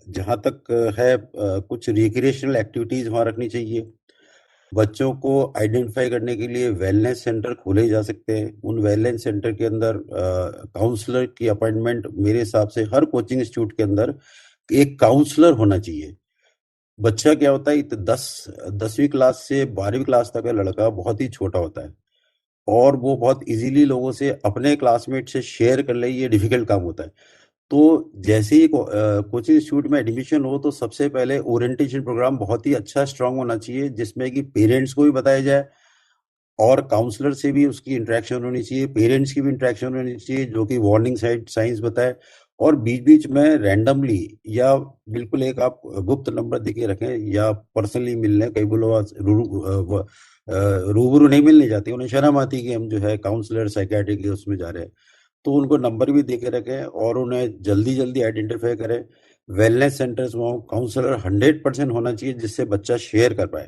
जहाँ तक है कुछ रिक्रिएशनल एक्टिविटीज वहाँ रखनी चाहिए। बच्चों को आइडेंटिफाई करने के लिए वेलनेस सेंटर खोले जा सकते हैं। उन वेलनेस सेंटर के अंदर काउंसलर की अपॉइंटमेंट, मेरे हिसाब से हर कोचिंग इंस्टीट्यूट के अंदर एक काउंसलर होना चाहिए। बच्चा क्या होता है, 10वीं क्लास से 12वीं क्लास तक का लड़का बहुत ही छोटा होता है और वो बहुत इजीली लोगों से अपने क्लासमेट से शेयर कर ले, ये डिफिकल्ट काम होता है। तो जैसे ही कोचिंग इंस्टीट्यूट में एडमिशन हो तो सबसे पहले ओरिएंटेशन प्रोग्राम बहुत ही अच्छा स्ट्रांग होना चाहिए, जिसमें कि पेरेंट्स को भी बताया जाए और काउंसलर से भी उसकी इंटरेक्शन होनी चाहिए, पेरेंट्स की भी इंटरेक्शन होनी चाहिए, जो कि वार्निंग साइंस बताए। और बीच बीच में रैंडमली या बिल्कुल एक आप गुप्त नंबर देके रखें या पर्सनली मिलने, कई लोग रूबरू नहीं मिलने जाते, उन्हें शर्म आती है कि हम जो है काउंसलर साइकियाट्रिक के उसमें जा रहे हैं, तो उनको नंबर भी दे के रखें और उन्हें जल्दी आइडेंटिफाई करें। वेलनेस सेंटर्स में काउंसलर 100% होना चाहिए जिससे बच्चा शेयर कर पाए।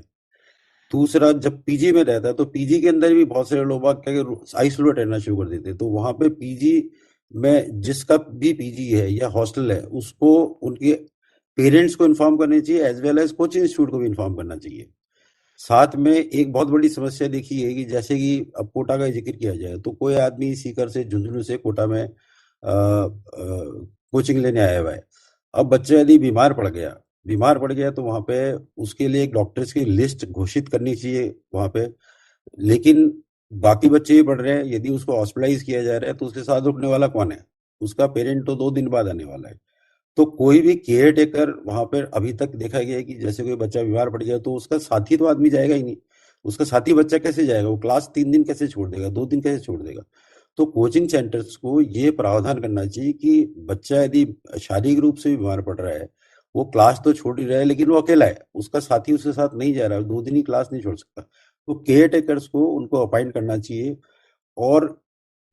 दूसरा, जब पीजी में रहता है तो पीजी के अंदर भी बहुत सारे लोग आइसोलेट रहना शुरू कर देते हैं, तो वहां पे पीजी में जिसका भी पीजी है या हॉस्टल है उसको उनके पेरेंट्स को इन्फॉर्म करना चाहिए, as well as coaching institute को भी इन्फॉर्म करना चाहिए। साथ में एक बहुत बड़ी समस्या देखी है कि जैसे कि अब कोटा का जिक्र किया जाए तो कोई आदमी सीकर से, झुंझुनू से कोटा में कोचिंग लेने आया हुआ है। अब बच्चा यदि बीमार पड़ गया तो वहाँ पे उसके लिए एक डॉक्टर्स की लिस्ट घोषित करनी चाहिए वहाँ पे। लेकिन बाकी बच्चे भी पढ़ रहे हैं, यदि उसको हॉस्पिटलाइज किया जा रहा है तो उसके साथ रुकने वाला कौन है? उसका पेरेंट तो 2 दिन बाद आने वाला है। तो कोई भी केयर टेकर वहां पर अभी तक देखा गया है कि जैसे कोई बच्चा बीमार पड़ जाए तो उसका साथी तो आदमी जाएगा ही नहीं, उसका साथी बच्चा कैसे जाएगा? वो क्लास 3 दिन कैसे छोड़ देगा, 2 दिन कैसे छोड़ देगा? तो कोचिंग सेंटर्स को ये प्रावधान करना चाहिए कि बच्चा यदि शारीरिक रूप से बीमार पड़ रहा है, वो क्लास तो छोड़ ही रहा है लेकिन वो अकेला है, उसका साथी उसके साथ नहीं जा रहा है, 2 दिन ही क्लास नहीं छोड़ सकता, तो केयर टेकर्स को उनको अपॉइंट करना चाहिए। और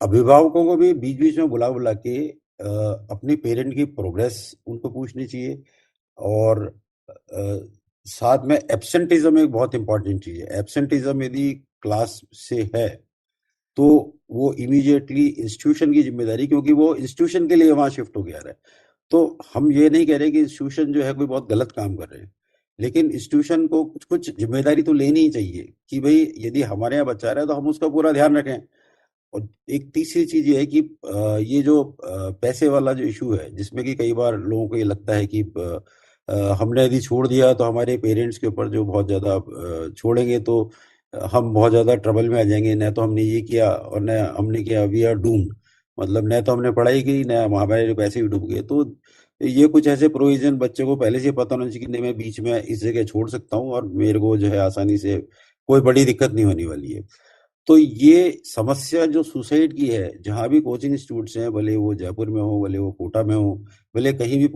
अभिभावकों को भी बीच बीच में बुला के अपनी पेरेंट की प्रोग्रेस उनको पूछनी चाहिए। और साथ में एब्सेंटिज्म एक बहुत इंपॉर्टेंट चीज है। एब्सेंटिज्म यदि क्लास से है तो वो इमीडिएटली इंस्टीट्यूशन की जिम्मेदारी, क्योंकि वो इंस्टीट्यूशन के लिए वहां शिफ्ट हो गया है। तो हम ये नहीं कह रहे कि इंस्टीट्यूशन जो है कोई बहुत गलत काम कर रहे हैं, लेकिन इंस्टीट्यूशन को कुछ जिम्मेदारी तो लेनी ही चाहिए कि भाई यदि हमारे यहाँ बच्चा रहा है तो हम उसका पूरा ध्यान रखें। और एक तीसरी चीज ये है कि ये जो पैसे वाला जो इशू है, जिसमें कि कई बार लोगों को ये लगता है कि हमने यदि छोड़ दिया तो हमारे पेरेंट्स के ऊपर जो बहुत ज्यादा छोड़ेंगे तो हम बहुत ज्यादा ट्रबल में आ जाएंगे, न तो हमने ये किया और न हमने किया, वी आर डूम्ड, मतलब न तो हमने पढ़ाई की न हमारे पैसे भी डूब गए। तो ये कुछ ऐसे प्रोविजन बच्चे को पहले से पता होना चाहिए कि नहीं, मैं बीच में इस जगह छोड़ सकता हूँ और मेरे को जो है आसानी से कोई बड़ी दिक्कत नहीं होने वाली है। तो ये समस्या जो सुसाइड की है, जहाँ भी कोचिंग इंस्टीट्यूट्स हैं, भले वो जयपुर में हो, भले वो कोटा में हो, भले कहीं भी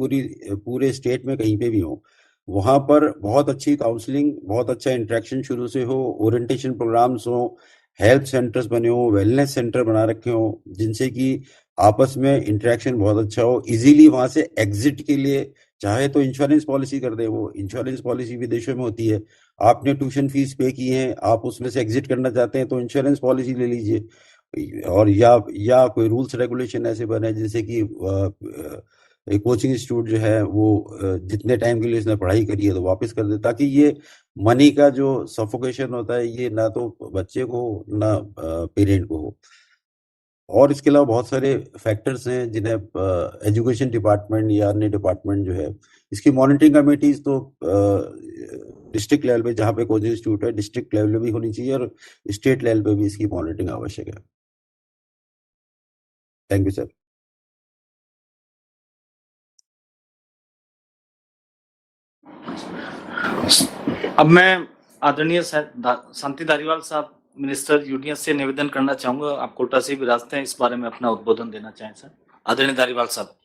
पूरे स्टेट में कहीं पे भी हो, वहाँ पर बहुत अच्छी काउंसलिंग, बहुत अच्छा इंटरेक्शन शुरू से हो, ओरिएंटेशन प्रोग्राम्स हो, हेल्थ सेंटर्स बने हो, वेलनेस सेंटर बना रखे हो, जिनसे कि आपस में इंटरेक्शन बहुत अच्छा हो। इजीली वहां से एग्जिट के लिए चाहे तो इंश्योरेंस पॉलिसी कर दे, वो इंश्योरेंस पॉलिसी विदेशों में होती है, आपने ट्यूशन फीस पे की है, आप उसमें से एग्जिट करना चाहते हैं तो इंश्योरेंस पॉलिसी ले लीजिए, और या कोई रूल्स रेगुलेशन ऐसे बने जैसे कि एक कोचिंग इंस्टीट्यूट जो है वो जितने टाइम के लिए इसने पढ़ाई करी है तो वापस कर दे, ताकि ये मनी का जो सफोकेशन होता है ये ना तो बच्चे को ना पेरेंट को हो। और इसके अलावा बहुत सारे फैक्टर्स हैं जिन्हें एजुकेशन डिपार्टमेंट या अन्य डिपार्टमेंट जो है इसकी मॉनिटरिंग कमेटीज तो डिस्ट्रिक्ट लेवल पे, जहाँ पे कोचिंग इंस्टीट्यूट है डिस्ट्रिक्ट लेवल पे भी होनी चाहिए और स्टेट लेवल पे भी इसकी मॉनिटरिंग आवश्यक है। Thank you sir. अब मैं आदरणीय शांति धारीवाल साहब मिनिस्टर यूडीएस से निवेदन करना चाहूंगा, आप कोटा से विरासत हैं, इस बारे में अपना उद्बोधन देना चाहें सर। आदरणीय धारीवाल साहब।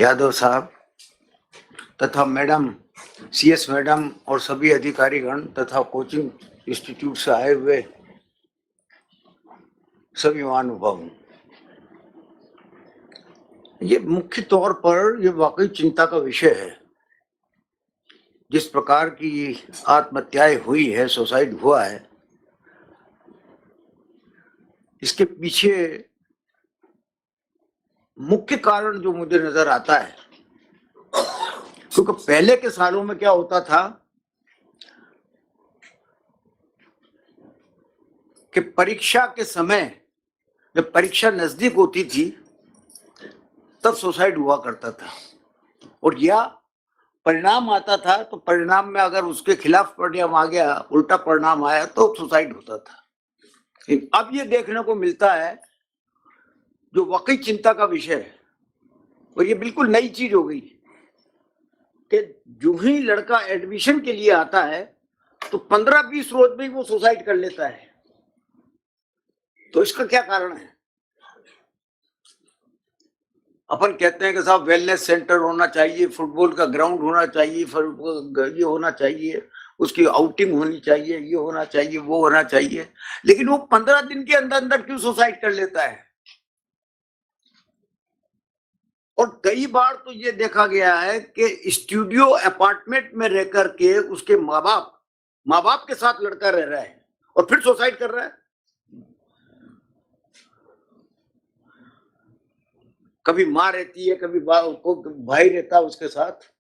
यादव साहब तथा मैडम, सीएस मैडम और सभी अधिकारीगण तथा कोचिंग इंस्टीट्यूट से आए हुए सभी महानुभाव, ये मुख्य तौर पर ये वाकई चिंता का विषय है। जिस प्रकार की आत्महत्याएं हुई है, सुसाइड हुआ है, इसके पीछे मुख्य कारण जो मुझे नजर आता है, क्योंकि पहले के सालों में क्या होता था कि परीक्षा के समय जब परीक्षा नजदीक होती थी तब सुसाइड हुआ करता था, और या परिणाम आता था तो परिणाम में अगर उसके खिलाफ परिणाम आ गया, उल्टा परिणाम आया तो सुसाइड होता था। अब ये देखने को मिलता है जो वाकई चिंता का विषय है, और ये बिल्कुल नई चीज हो गई कि जो ही लड़का एडमिशन के लिए आता है तो 15-20 रोज में ही वो सुसाइड कर लेता है। तो इसका क्या कारण है? अपन कहते हैं कि साहब वेलनेस सेंटर होना चाहिए, फुटबॉल का ग्राउंड होना चाहिए, ये होना चाहिए, उसकी आउटिंग होनी चाहिए, ये होना चाहिए, वो होना चाहिए, लेकिन वो 15 दिन के अंदर अंदर क्यों सुसाइड कर लेता है? और कई बार तो ये देखा गया है कि स्टूडियो अपार्टमेंट में रह करके उसके माँ बाप के साथ लड़का रह रहा है और फिर सुसाइड कर रहा है। कभी माँ रहती है, कभी भाई रहता है उसके साथ,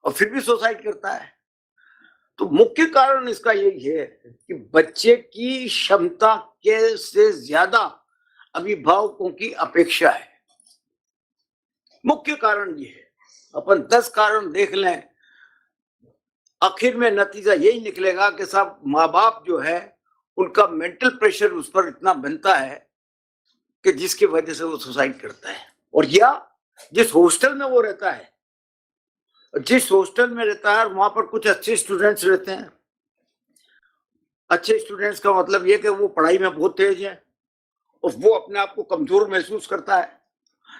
और फिर भी सुसाइड करता है। तो मुख्य कारण इसका यही है कि बच्चे की क्षमता के से ज्यादा अभिभावकों की अपेक्षा है। मुख्य कारण ये है। अपन 10 कारण देख लें, आखिर में नतीजा यही निकलेगा कि साहब माँ बाप जो है उनका मेंटल प्रेशर उस पर इतना बनता है कि जिसकी वजह से वो सुसाइड करता है। और या जिस हॉस्टल में वो रहता है, जिस हॉस्टल में रहता है वहां पर कुछ अच्छे स्टूडेंट्स रहते हैं। अच्छे स्टूडेंट्स का मतलब ये कि वो पढ़ाई में बहुत तेज है और वो अपने आप को कमजोर महसूस करता है।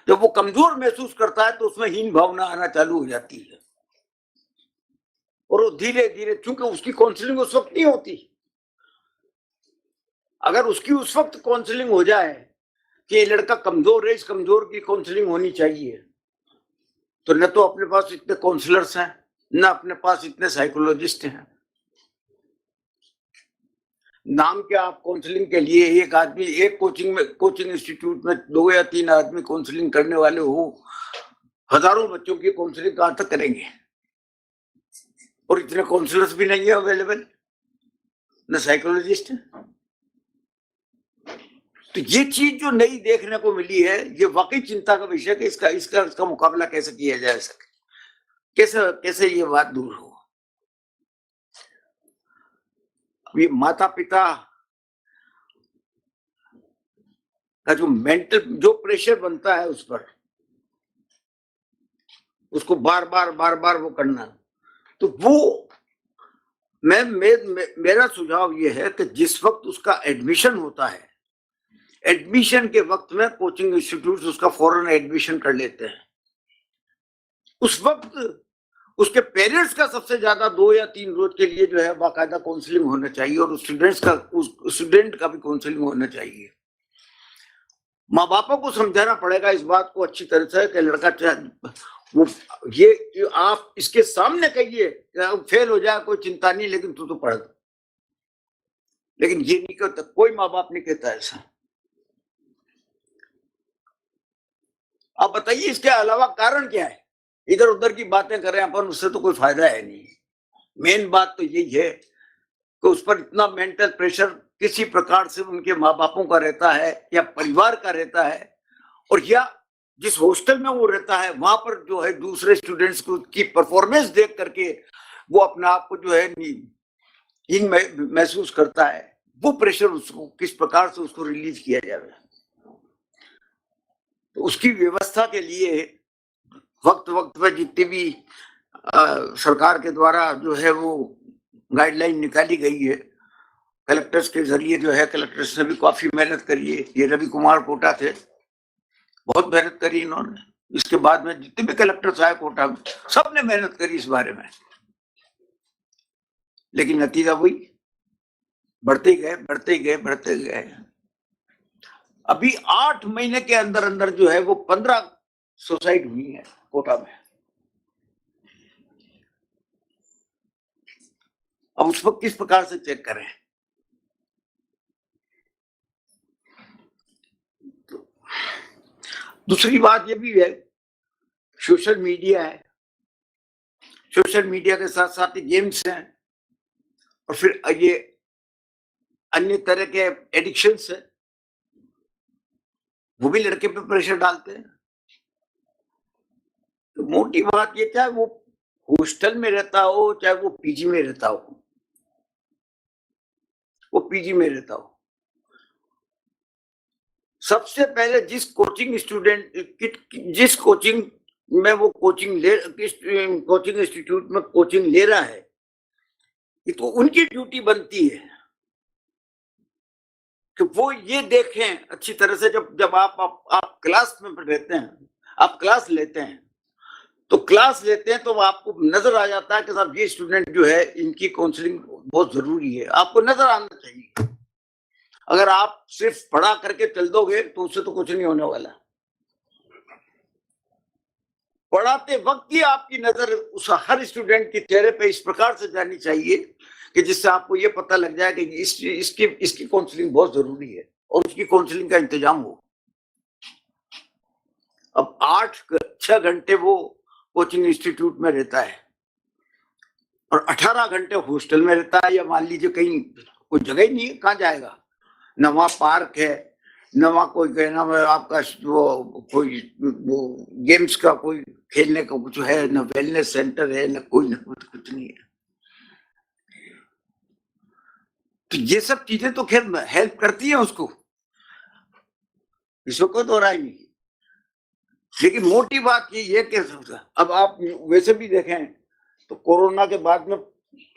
जब वो कमजोर महसूस करता है तो उसमें हीन भावना आना चालू हो जाती है, और वो धीरे धीरे, चूंकि उसकी काउंसलिंग उस वक्त नहीं होती, अगर उसकी उस वक्त काउंसलिंग हो जाए कि ये लड़का कमजोर है, इस कमजोर की काउंसलिंग होनी चाहिए, तो न तो अपने पास इतने काउंसलर्स हैं, न अपने पास इतने साइकोलॉजिस्ट हैं। नाम क्या, आप काउंसलिंग के लिए एक आदमी, एक कोचिंग इंस्टीट्यूट में 2 या 3 आदमी काउंसलिंग करने वाले हो, हजारों बच्चों की काउंसलिंग कहां तक करेंगे? और इतने काउंसलर्स भी नहीं है अवेलेबल, न साइकोलॉजिस्ट है। तो ये चीज जो नई देखने को मिली है, ये वाकई चिंता का विषय है कि इसका मुकाबला कैसे किया जा सके, कैसे ये बात दूर हो। ये माता पिता का जो मेंटल जो प्रेशर बनता है उस पर, उसको बार बार वो करना, तो वो मेरा सुझाव ये है कि जिस वक्त उसका एडमिशन होता है, एडमिशन के वक्त में कोचिंग इंस्टीट्यूट उसका फौरन एडमिशन कर लेते हैं। उस वक्त उसके पेरेंट्स का सबसे ज्यादा 2 या 3 रोज के लिए जो है बाकायदा काउंसलिंग होना चाहिए और स्टूडेंट का भी काउंसलिंग होना चाहिए। माँ बापों को समझाना पड़ेगा इस बात को अच्छी तरह से कि लड़का वो ये आप इसके सामने कहिए फेल हो जाए कोई चिंता नहीं, लेकिन तू तो पढ़। लेकिन ये नहीं कहता, कोई माँ बाप नहीं कहता ऐसा। आप बताइए इसके अलावा कारण क्या है? इधर उधर की बातें करें अपन, उससे तो कोई फायदा है नहीं। मेन बात तो यही है कि उस पर इतना मेंटल प्रेशर किसी प्रकार से उनके माँ बापों का रहता है या परिवार का रहता है, और या जिस हॉस्टल में वो रहता है वहां पर जो है दूसरे स्टूडेंट्स की परफॉर्मेंस देख करके वो अपने आप को जो है हीन महसूस करता है। वो प्रेशर उसको किस प्रकार से उसको रिलीज किया जाए, तो उसकी व्यवस्था के लिए वक्त वक्त पर जितनी भी सरकार के द्वारा जो है वो गाइडलाइन निकाली गई है, कलेक्टर्स के जरिए जो है, कलेक्टर्स ने भी काफी मेहनत करी है। ये रवि कुमार कोटा थे, बहुत मेहनत करी इन्होंने। इसके बाद में जितने भी कलेक्टर्स आए कोटा में, सबने मेहनत करी इस बारे में, लेकिन नतीजा वही, बढ़ते गए। अभी 8 महीने के अंदर अंदर जो है वो 15 सुसाइड हुई है कोटा में। अब उस पर किस प्रकार से चेक करें? दूसरी बात ये भी है, सोशल मीडिया है, सोशल मीडिया के साथ साथ गेम्स हैं, और फिर ये अन्य तरह के एडिक्शंस है, वो भी लड़के पे प्रेशर डालते हैं। तो मोटी बात ये, चाहे वो हॉस्टल में रहता हो चाहे वो पीजी में रहता हो, सबसे पहले जिस कोचिंग में वो कोचिंग इंस्टीट्यूट में कोचिंग ले रहा है, ये तो उनकी ड्यूटी बनती है कि वो ये देखें अच्छी तरह से। जब आप क्लास में रहते हैं, आप क्लास लेते हैं, तो आपको नजर आ जाता है कि साहब ये स्टूडेंट जो है इनकी काउंसलिंग बहुत जरूरी है, आपको नजर आना चाहिए। अगर आप सिर्फ पढ़ा करके चल दोगे तो उससे तो कुछ नहीं होने वाला। पढ़ाते वक्त ही आपकी नजर उस हर स्टूडेंट के चेहरे पे इस प्रकार से जानी चाहिए कि जिससे आपको ये पता लग जाए कि इसकी काउंसलिंग बहुत जरूरी है और उसकी काउंसलिंग का इंतजाम हो। अब 8-6 घंटे वो कोचिंग इंस्टीट्यूट में रहता है और 18 घंटे हॉस्टल में रहता है, या मान लीजिए कहीं कोई जगह ही नहीं है, कहाँ जाएगा? न वहाँ पार्क है, न वहाँ कोई कहना में आपका कोई गेम्स का कोई खेलने का कुछ है, न वेलनेस सेंटर है, न कुछ नहीं है। तो ये सब चीजें तो खैर हेल्प करती है उसको, इसको कोई दो राय नहीं। लेकिन मोटी बात ये है कि अब आप वैसे भी देखें तो कोरोना के बाद में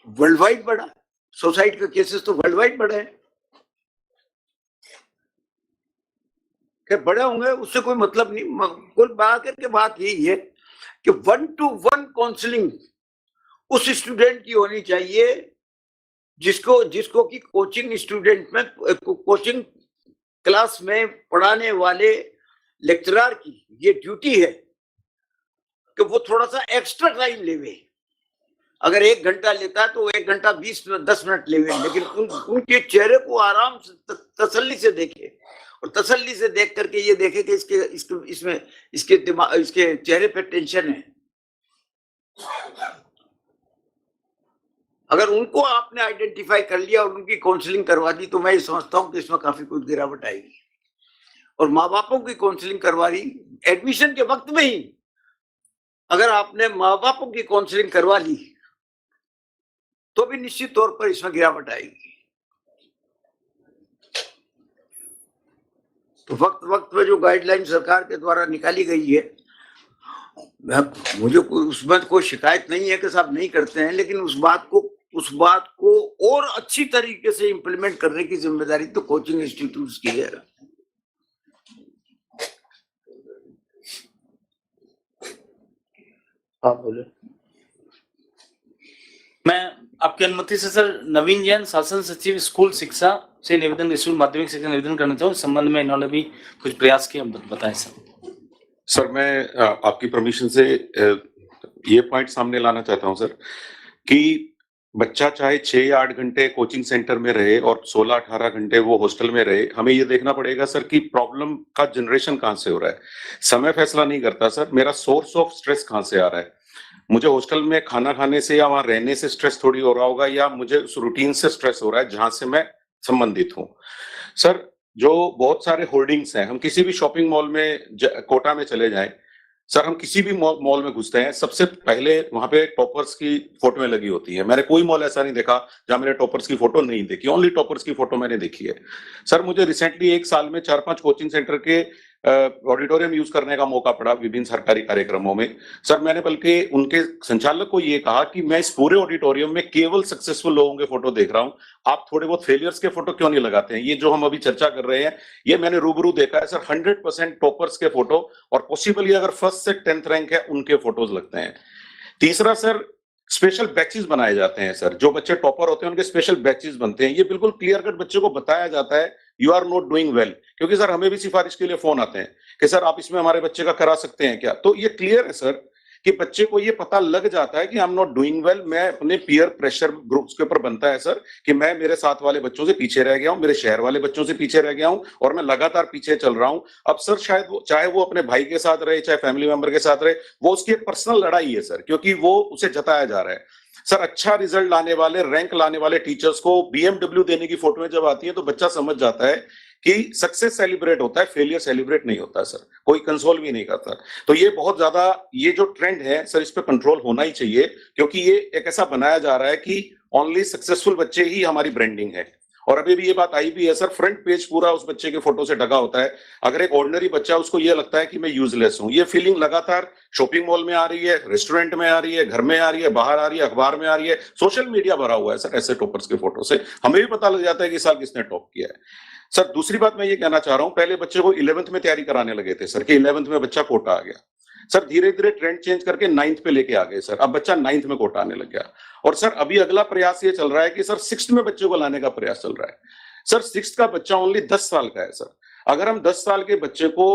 वर्ल्ड वाइड बढ़ा, सुसाइड के केसेस तो वर्ल्ड वाइड बढ़े हैं। क्या बड़े होंगे उससे कोई मतलब नहीं। कुल बात के बात यही है कि 1-to-1 काउंसलिंग उस स्टूडेंट की होनी चाहिए जिसको कि कोचिंग क्लास में पढ़ाने वाले लेक्चरर की ये ड्यूटी है कि वो थोड़ा सा एक्स्ट्रा टाइम लेवे। अगर 1 घंटा लेता है तो 1 घंटा 10 मिनट लेवे, लेकिन उनके चेहरे को आराम से तसल्ली से देखे और तसल्ली से देख करके ये देखे कि इसके चेहरे पे टेंशन है। अगर उनको आपने आइडेंटिफाई कर लिया और उनकी काउंसलिंग करवा दी तो मैं ये समझता हूँ कि इसमें काफी कुछ गिरावट आएगी। और माँ बापों की काउंसलिंग करवा दी एडमिशन के वक्त में ही, अगर आपने माँ बापों की काउंसलिंग करवा ली तो भी निश्चित तौर पर इसमें गिरावट आएगी। तो वक्त पे जो गाइडलाइन सरकार के द्वारा निकाली गई है, मुझे उसमें कोई शिकायत नहीं है कि साहब नहीं करते हैं, लेकिन उस बात को और अच्छी तरीके से इम्प्लीमेंट करने की जिम्मेदारी तो कोचिंग इंस्टीट्यूट्स की है। आप बोले। मैं आपकी अनुमति से सर नवीन जैन, शासन सचिव स्कूल शिक्षा से निवेदन, स्कूल माध्यमिक शिक्षा निवेदन करना चाहूँ। इस संबंध में इन्होंने भी कुछ प्रयास किए, बताएं सर। सर मैं आपकी परमिशन से ये पॉइंट सामने लाना चाहता हूं सर कि बच्चा चाहे 6 या 8 घंटे कोचिंग सेंटर में रहे और 16-18 घंटे वो हॉस्टल में रहे, हमें ये देखना पड़ेगा सर कि प्रॉब्लम का जनरेशन कहाँ से हो रहा है। समय फैसला नहीं करता सर, मेरा सोर्स ऑफ स्ट्रेस कहाँ से आ रहा है। मुझे हॉस्टल में खाना खाने से या वहां रहने से स्ट्रेस थोड़ी हो रहा होगा, या मुझे उस रूटीन से स्ट्रेस हो रहा है जहां से मैं संबंधित हूँ। सर जो बहुत सारे होर्डिंग्स हैं, हम किसी भी शॉपिंग मॉल में कोटा में चले जाएं सर, हम किसी भी मॉल में घुसते हैं, सबसे पहले वहां पे टॉपर्स की फोटोएं लगी होती है। मैंने कोई मॉल ऐसा नहीं देखा जहां मैंने टॉपर्स की फोटो नहीं देखी, ओनली टॉपर्स की फोटो मैंने देखी है। सर मुझे रिसेंटली 1 साल में 4-5 कोचिंग सेंटर के ऑडिटोरियम यूज करने का मौका पड़ा विभिन्न सरकारी कार्यक्रमों में। सर मैंने बल्कि उनके संचालक को ये कहा कि मैं इस पूरे ऑडिटोरियम में केवल सक्सेसफुल लोगों के फोटो देख रहा हूं, आप थोड़े बहुत फेलियर्स के फोटो क्यों नहीं लगाते हैं। ये जो हम अभी चर्चा कर रहे हैं ये मैंने रूबरू देखा है सर, 100% टॉपर्स के फोटो और पॉसिबली अगर 1st से 10th रैंक है उनके फोटोज लगते हैं। तीसरा सर स्पेशल बैचेस बनाए जाते हैं सर, जो बच्चे टॉपर होते हैं उनके स्पेशल बैचेस बनते हैं। ये बिल्कुल क्लियर कट बच्चे को बताया जाता है you are not doing well, क्योंकि सर हमें भी सिफारिश के लिए फोन आते हैं कि सर आप इसमें हमारे बच्चे का करा सकते हैं क्या। तो ये क्लियर है सर कि बच्चे को ये पता लग जाता है कि I am not doing well. मैं अपने पीयर प्रेशर ग्रुप्स के ऊपर बनता है सर कि मैं मेरे साथ वाले बच्चों से पीछे रह गया हूं, मेरे शहर वाले बच्चों से पीछे रह गया हूं और मैं लगातार पीछे चल रहा हूं। अब सर शायद चाहे वो अपने भाई के साथ रहे, चाहे फैमिली मेंबर के साथ रहे, वो उसकी एक पर्सनल लड़ाई है सर, क्योंकि वो उसे जताया जा रहा है। सर अच्छा रिजल्ट लाने वाले, रैंक लाने वाले टीचर्स को BMW देने की फोटोएं जब आती है तो बच्चा समझ जाता है कि सक्सेस सेलिब्रेट होता है, फेलियर सेलिब्रेट नहीं होता सर, कोई कंसोल भी नहीं करता। तो ये बहुत ज्यादा, ये जो ट्रेंड है सर इस पे कंट्रोल होना ही चाहिए, क्योंकि ये एक ऐसा बनाया जा रहा है कि ओनली सक्सेसफुल बच्चे ही हमारी ब्रांडिंग है। और अभी भी ये बात आई भी है सर, फ्रंट पेज पूरा उस बच्चे के फोटो से ढका होता है। अगर एक ऑर्डिनरी बच्चा उसको ये लगता है कि मैं यूजलेस हूं, ये फीलिंग लगातार शॉपिंग मॉल में आ रही है, रेस्टोरेंट में आ रही है, घर में आ रही है, बाहर आ रही है, अखबार में आ रही है, सोशल मीडिया भरा हुआ है सर ऐसे टॉपर्स के फोटो से। हमें भी पता लग जाता है कि साल किसने टॉप किया है। सर दूसरी बात मैं ये कहना चाह रहा हूं, पहले बच्चे को 11th में तैयारी कराने लगे थे सर कि 11th में बच्चा कोटा आ गया। सर धीरे धीरे ट्रेंड चेंज करके 9th पे लेके आ गए सर, अब बच्चा 9th में कोटा आने लग गया। और सर अभी अगला प्रयास ये चल रहा है कि सर 6th में बच्चे को लाने का प्रयास चल रहा है। सर 6th का बच्चा ओनली 10 साल का है सर। अगर हम 10 साल के बच्चे को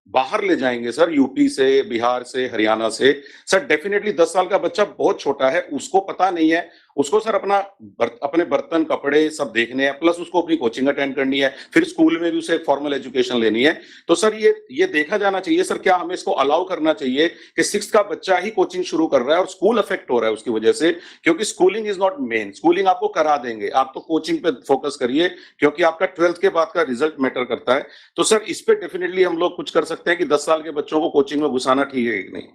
बाहर ले जाएंगे सर, यूपी से, बिहार से, हरियाणा से, सर डेफिनेटली 10 साल का बच्चा बहुत छोटा है, उसको पता नहीं है, उसको सर अपने बर्तन कपड़े सब देखने हैं, प्लस उसको अपनी कोचिंग अटेंड करनी है, फिर स्कूल में भी उसे फॉर्मल एजुकेशन लेनी है। तो सर ये देखा जाना चाहिए सर, क्या हमें इसको अलाउ करना चाहिए कि 6th का बच्चा ही कोचिंग शुरू कर रहा है और स्कूल अफेक्ट हो रहा है उसकी वजह से, क्योंकि schooling is not main, schooling आपको करा देंगे, आप तो कोचिंग पे फोकस करिए, क्योंकि आपका 12th के बाद का रिजल्ट मैटर करता है। तो सर इस पे डेफिनेटली हम लोग कुछ कर सकते हैं कि 10 साल के बच्चों को कोचिंग में घुसाना ठीक है कि नहीं।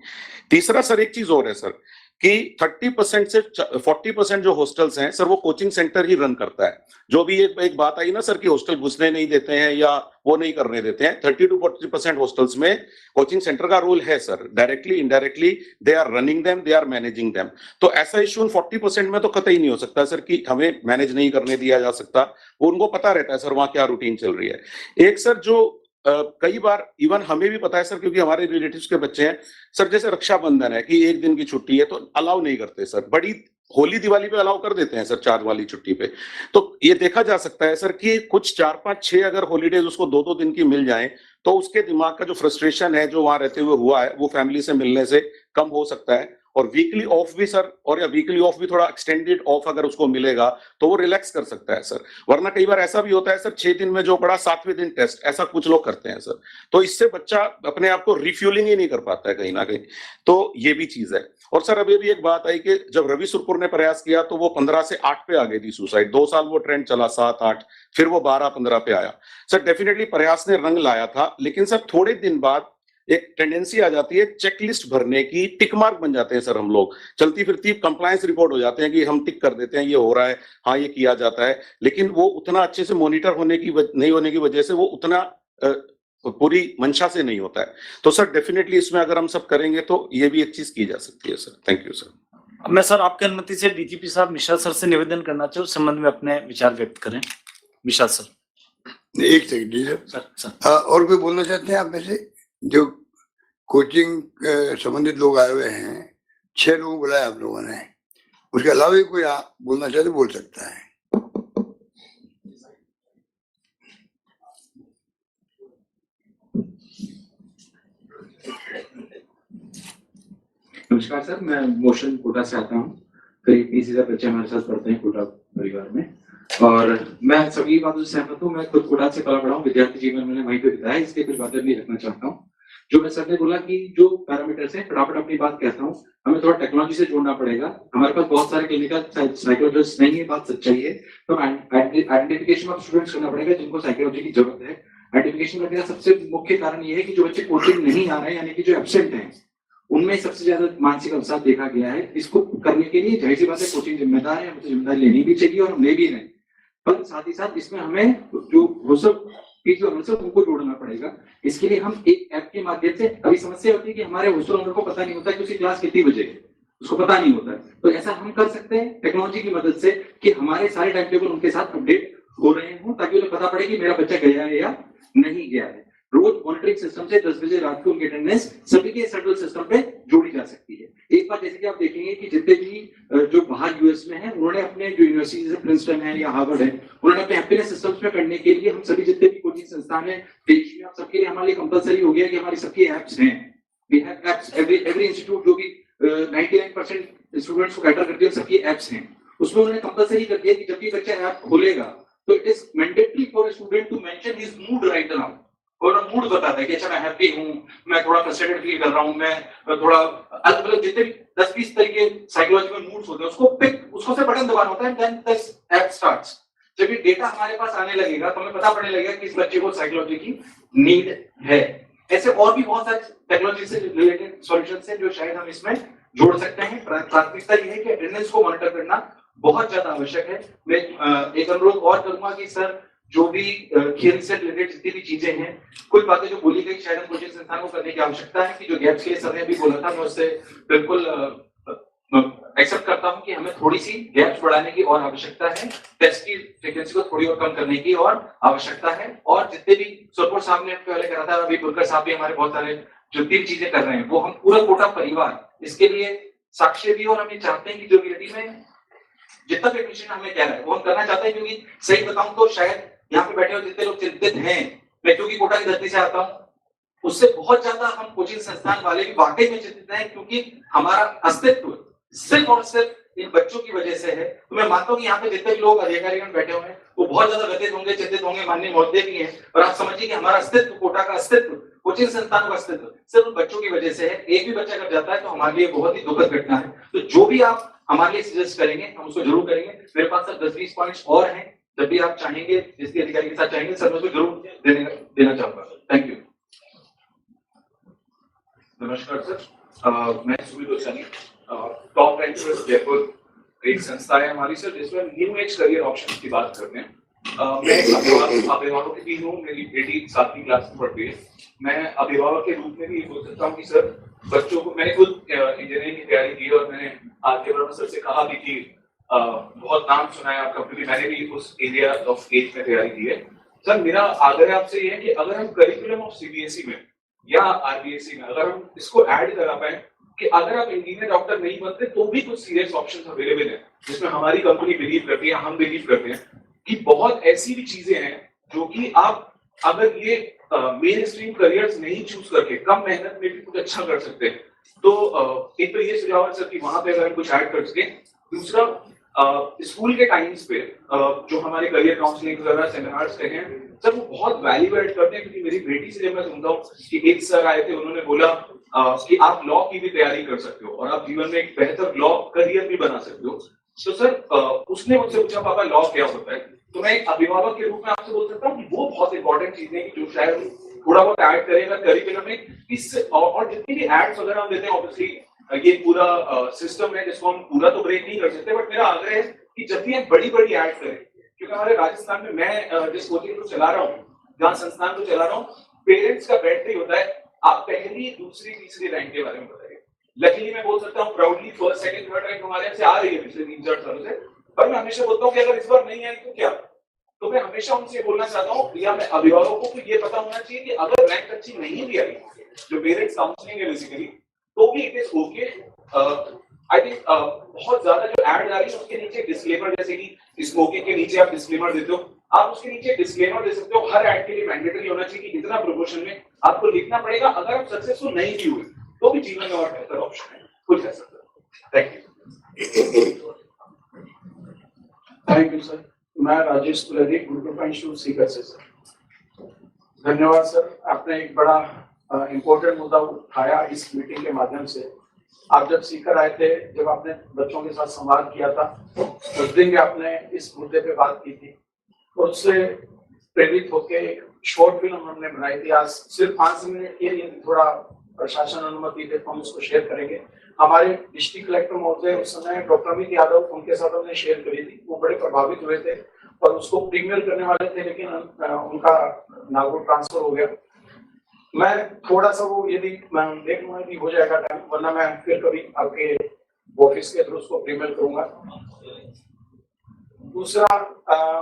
तीसरा सर एक चीज और है सर कि 30% से 40% जो हॉस्टल्स हैं सर वो कोचिंग सेंटर ही रन करता है। जो भी एक बात आई ना सर कि हॉस्टल घुसने नहीं देते हैं या वो नहीं करने देते हैं, 30 to 40% हॉस्टल्स में कोचिंग सेंटर का रोल है sir, directly indirectly they are running them, they are managing them. तो ऐसा इश्यू 40% में तो कतई नहीं हो सकता सर कि हमें मैनेज नहीं करने दिया जा सकता, वो उनको पता रहता है सर वहां क्या रूटीन चल रही है। एक सर जो कई बार इवन हमें भी पता है सर, क्योंकि हमारे रिलेटिव्स के बच्चे हैं सर, जैसे रक्षाबंधन है कि 1 दिन की छुट्टी है तो अलाउ नहीं करते सर, बड़ी होली दिवाली पे अलाउ कर देते हैं सर 4 वाली छुट्टी पे। तो ये देखा जा सकता है सर कि कुछ 4, 5, 6 अगर हॉलीडेज उसको 2-2 दिन की मिल जाएं तो उसके दिमाग का जो फ्रस्ट्रेशन है जो वहां रहते हुए हुआ है वो फैमिली से मिलने से कम हो सकता है। और वीकली ऑफ भी सर, और या वीकली ऑफ भी थोड़ा एक्सटेंडेड ऑफ अगर उसको मिलेगा तो वो रिलैक्स कर सकता है सर। वरना कई बार ऐसा भी होता है सर 6 दिन में जो पड़ा 7वें दिन टेस्ट, ऐसा कुछ लोग करते हैं सर, तो इससे बच्चा अपने आप को रिफ्यूलिंग ही नहीं कर पाता है कहीं ना कहीं, तो ये भी चीज है। और सर अभी भी एक बात आई कि जब रवि सुरपुर ने प्रयास किया तो वो 15 से 8 पे आ गई थी सुसाइड, 2 साल वो ट्रेंड चला, 7, 8, फिर वो 12, 15 पे आया। सर डेफिनेटली प्रयास ने रंग लाया था, लेकिन सर थोड़े दिन बाद एक टेंडेंसी आ जाती है चेकलिस्ट भरने की, टिक मार्क बन जाते हैं सर हम लोग, चलती फिरती कंप्लायंस रिपोर्ट हो जाते हैं कि हम टिक कर देते हैं ये हो रहा है, हाँ ये किया जाता है, लेकिन वो उतना अच्छे से मॉनिटर नहीं होने की वजह से वो उतना पूरी मंशा से नहीं होता है। तो सर डेफिनेटली इसमें अगर हम सब करेंगे तो ये भी एक चीज की जा सकती है सर। Thank you sir. मैं सर आपकी अनुमति से डीजीपी साहब मिश्रा सर से निवेदन करना चाहूँ, संबंध में अपने विचार व्यक्त करें। मिश्रा सर। एक सेकंड सर, और कोई बोलना चाहते हैं आप में से? जो कोचिंग संबंधित लोग आए हुए हैं, 6 लोग बुलाए आप लोगों ने, उसके अलावा भी कोई बोलना चाहे तो बोल सकता है। नमस्कार सर, मैं मोशन कोटा से आता हूँ। करीब 20,000 बच्चे हमारे साथ पढ़ते हैं कोटा परिवार में, और मैं सभी बातों से सहमत हूँ। मैं खुद कोटा से पला पड़ा हूँ, विद्यार्थी जीवन मैंने वहीं पे बिताया, इसलिए कुछ बातें नहीं रखना चाहता हूँ। जो मैं सर ने बोला कि जो पैरामीटर्स हैं, फटाफट अपनी बात कहता हूँ। हमें थोड़ा टेक्नोलॉजी से जोड़ना पड़ेगा। हमारे पास बहुत सारे क्लिनिकल साइकोलॉजिस्ट नहीं है, बात सच्चाई है। तो आइडेंटिफिकेशन ऑफ स्टूडेंट्स करना पड़ेगा जिनको साइकोलॉजी की जरूरत है। आइडेंटिफिकेशन करने का सबसे मुख्य कारण ये है कि जो बच्चे कोचिंग नहीं आ रहे हैं, यानी कि जो एब्सेंट हैं, उनमें सबसे ज्यादा मानसिक अवसाद देखा गया है। इसको करने के लिए जाहिर सी बात है कोचिंग जिम्मेदार है, हमें जिम्मेदारी लेनी भी चाहिए और हम ले भी रहे हैं। पर साथ ही साथ इसमें हमें जो उनको जोड़ना पड़ेगा। इसके लिए हम एक ऐप के माध्यम से, अभी समस्या होती है कि हमारे हॉस्टल ओनर को पता नहीं होता कि उसकी क्लास कितनी बजे है, उसको पता नहीं होता है। तो ऐसा हम कर सकते हैं टेक्नोलॉजी की मदद से कि हमारे सारे टाइम टेबल उनके साथ अपडेट हो रहे हों, ताकि उन्हें पता पड़े कि मेरा बच्चा गया है या नहीं गया है। रोज मॉनिटरिंग सिस्टम से 10 बजे रात को उनकी अटेंडेंस सभी के सेंट्रल सिस्टम पे जोड़ी जा सकती है। एक बात जैसे कि आप देखेंगे कि जितने भी जो बाहर यूएस में हैं, उन्होंने अपने जो यूनिवर्सिटीज है, प्रिंसटन है या हार्वर्ड है, उन्होंने अपने हैप्पीनेस सिस्टम्स में करने के लिए हम सभी जितने भी कोचिंग संस्थान है देश में, आप सबके लिए हमारे लिए कंपलसरी हो गया कि हमारी सबकी एप्स हैं। We have apps, every institute जो भी 99% स्टूडेंट्स को कैटर करती है, सबकी एप्स हैं। उसमें उन्होंने कंपलसरी कर दिया कि जब भी बच्चा ऐप खोलेगा तो it is mandatory for a student to mention his mood right now. और मूड बताता है कि अच्छा मैं हैप्पी हूँ, मैं थोड़ा फ्रस्ट्रेटेड फील कर रहा हूँ, मैं थोड़ा अलग अलग जितने भी 10-20 तरीके साइकोलॉजिकल मूड्स होते हैं, उसको से बटन दबाना होता है, देन दिस ऐप स्टार्ट्स। जब ये डेटा हमारे पास आने लगेगा तो हमें पता पड़ने लगेगा कि इस बच्चे को साइकोलॉजी की नीड है। ऐसे और भी बहुत सारे टेक्नोलॉजी से रिलेटेड सॉल्यूशंस हैं जो शायद हम इसमें जोड़ सकते हैं। प्राथमिकता ये है कि अटेंडेंस को मॉनिटर करना बहुत ज्यादा आवश्यक है। मैं एक अनुरोध और करूंगा कि सर जो भी खेल से रिलेटेड जितनी भी चीजें हैं, कुछ बातें जो बोली गई शायद कोचिंग संस्थान को करने की आवश्यकता है कि जो गैप्स के सर ने भी बोला था, मैं उससे बिल्कुल एक्सेप्ट करता हूं कि हमें थोड़ी सी गैप्स बढ़ाने की और आवश्यकता है। टेस्ट की फ्रीक्वेंसी को थोड़ी और कम करने की और आवश्यकता है। और जितने भी सुरपुर साहब ने पहले करा था, अभी पुरकर साहब भी हमारे बहुत सारे जो भी चीजें कर रहे हैं, वो हम पूरा कोटा परिवार इसके लिए साक्ष्य भी, और हम ये चाहते हैं कि जो रियलिटी में जितना भी एडमिशन हमें कह रहा है वो हम करना चाहते हैं। क्योंकि सही बताऊं तो शायद यहाँ पे बैठे हुए जितने लोग चिंतित हैं, मैं क्योंकि कोटा की धरती से आता हूँ, उससे बहुत ज्यादा हम कोचिंग संस्थान वाले भी वाकई में चिंतित हैं, क्योंकि हमारा अस्तित्व सिर्फ और सिर्फ इन बच्चों की वजह से है। तो मैं मानता हूँ कि यहाँ पे जितने भी लोग अधिकारीगण बैठे हुए हैं वो बहुत ज्यादा व्यथित होंगे, चिंतित होंगे, माननीय महोदय भी हैं। और आप समझिए कि हमारा अस्तित्व, कोटा का अस्तित्व, कोचिंग संस्थानों का अस्तित्व सिर्फ उन बच्चों की वजह से है। एक भी बच्चा अगर जाता है तो हमारे लिए बहुत ही दुखद घटना है। तो जो भी आप हमारे लिए सजेस्ट करेंगे हम उसको जरूर करेंगे। मेरे पास सर 10-20 पॉइंट्स और हैं, जब भी आप चाहेंगे, जिसके अधिकारी के साथ चाहेंगे सर, मैं उसको जरूर देना चाहूंगा। Thank you. नमस्कार सर, मैं सुमित ओसानी, टॉप रैंकर जयपुर एक संस्था है हमारी सर, जिसमें न्यू एज करियर ऑप्शन की बात करते हैं। मैं अभिभावक भी हूँ, मेरी बेटी 7वीं क्लास में पढ़ती है। मैं अभिभावक के रूप में भी बोल सकता हूँ कि सर बच्चों को, मैंने खुद इंजीनियरिंग की तैयारी की और मैंने आज के वर्मा सर से कहा भी कि बहुत नाम सुना है आपका, क्योंकि मैंने भी उस एरिया ऑफ एज में तैयारी की है। सर मेरा आग्रह आपसे ये है कि अगर हम करिकुलम ऑफ सीबीएसई में या आरबीएसई में अगर हम इसको ऐड करा पाए कि अगर आप इंजीनियर डॉक्टर नहीं बनते तो भी कुछ सीरियस ऑप्शंस अवेलेबल हैं, जिसमें हमारी कंपनी बिलीव करती है, हम बिलीव करते हैं कि बहुत ऐसी भी चीजें हैं जो कि आप अगर ये मेन स्ट्रीम करियर्स नहीं चूज करके कम मेहनत में भी कुछ अच्छा कर सकते हैं। तो एक तो ये सुझाव है सर कि वहां पे अगर हम कुछ ऐड कर सके। दूसरा, स्कूल के टाइम्स पे जो हमारे करियर काउंसलिंग वगैरह सेमिनार्स के हैं सर, वो बहुत वैल्यू एड करते हैं। क्योंकि मेरी बेटी से जब मैं सुनता हूँ कि एक सर आए थे, उन्होंने बोला कि आप लॉ की भी तैयारी कर सकते हो और आप जीवन में एक बेहतर लॉ करियर भी बना सकते हो। तो सर उसने मुझसे पूछा पापा लॉ क्या होता है, तो मैं एक अभिभावक के रूप में आपसे बोल सकता हूँ कि वो बहुत इंपॉर्टेंट चीज है कि जो शायद थोड़ा बहुत ऐड करेगा करिकुलम में। इस और जितनी भी एड्स वगैरह हम देते हैं, ऑब्वियसली ये पूरा सिस्टम है जिसको हम पूरा तो ब्रेक नहीं कर सकते, बट मेरा आग्रह है कि जब भी हम बड़ी बड़ी ऐड करें, क्योंकि हमारे राजस्थान में मैं जिस कोचिंग को चला रहा हूँ, जहाँ संस्थान को चला रहा हूँ, पेरेंट्स का बैटरी होता है आप पहली, दूसरी, तीसरी रैंक के बारे में बताइए। लकीली मैं बोल सकता हूँ proudly first, second, third rank हमारे यहाँ से आ रही है पिछले 3-4 सालों से। पर मैं हमेशा बोलता हूँ कि अगर इस बार नहीं आई तो क्या, तो मैं हमेशा उनसे बोलना चाहता हूँ, या मैं अभिभावकों को ये पता होना चाहिए कि अगर रैंक अच्छी नहीं भी आई, जो पेरेंट्स काउंसलिंग है बेसिकली, तो भी it is okay. I think बहुत ज्यादा जो एड आ रही है उसके नीचे डिस्क्लेमर, जैसे कि स्मोकिंग के नीचे आप डिस्क्लेमर देते हो, आप उसके नीचे डिस्क्लेमर दे सकते हो। हर एड के लिए मैंडेटरी होना चाहिए कि इतना प्रोपोर्शन में आपको लिखना पड़ेगा। अगर आप सक्सेसफुल नहीं भी हुए तो भी जीवन में और बेहतर ऑप्शन है, कुछ ऐसा सर। Thank you sir. मैं Rajesh Kulri, group of institute Sikar से सर। धन्यवाद सर, आपने एक बड़ा इम्पोर्टेंट मुद्दा उठाया इस मीटिंग के माध्यम से। आप जब सीकर आए थे, जब आपने बच्चों के साथ संवाद किया था, उस दिन भी आपने इस मुद्दे पे बात की थी, और उससे प्रेरित होकर एक शॉर्ट फिल्म हमने बनाई थी। आज सिर्फ 5 मिनट के लिए, थोड़ा प्रशासन अनुमति दे तो हम उसको शेयर करेंगे। हमारे डिस्ट्रिक्ट कलेक्टर महोदय उस समय डॉक्टर अमित यादव, उनके साथ हमने शेयर करी थी। वो बड़े प्रभावित हुए थे और उसको प्रीमियर करने वाले थे, लेकिन उनका नागौर ट्रांसफर हो गया। मैं थोड़ा सा वो, यदि मैं देख लूंगा कि हो जाएगा टाइम, वरना मैं फिर कभी आपके ऑफिस के थ्रू उसको प्रीमियर करूंगा। दूसरा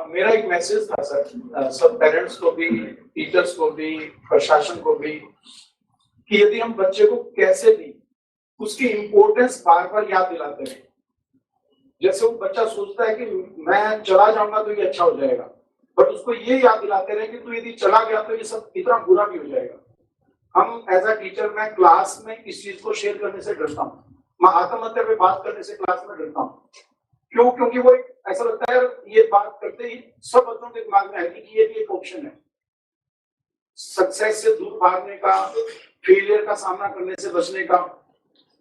मेरा एक मैसेज था सर, सब पेरेंट्स को भी, टीचर्स को भी, प्रशासन को भी, कि यदि हम बच्चे को कैसे भी उसकी इम्पोर्टेंस बार बार याद दिलाते हैं। जैसे वो बच्चा सोचता है कि मैं चला जाऊंगा तो ये अच्छा हो जाएगा, बट उसको ये याद दिलाते रहे कि तू यदि चला गया तो ये सब इतना बुरा भी हो जाएगा। हम एज अ टीचर, मैं क्लास में इस चीज को शेयर करने से डरता हूँ, मैं आत्महत्या पे बात करने से क्लास में डरता हूँ। क्यों? क्योंकि वो ऐसा लगता है ये बात करते ही सब बच्चों के दिमाग में है कि ये भी एक ऑप्शन है, सक्सेस से दूर भागने का, फेलियर का सामना करने से बचने का।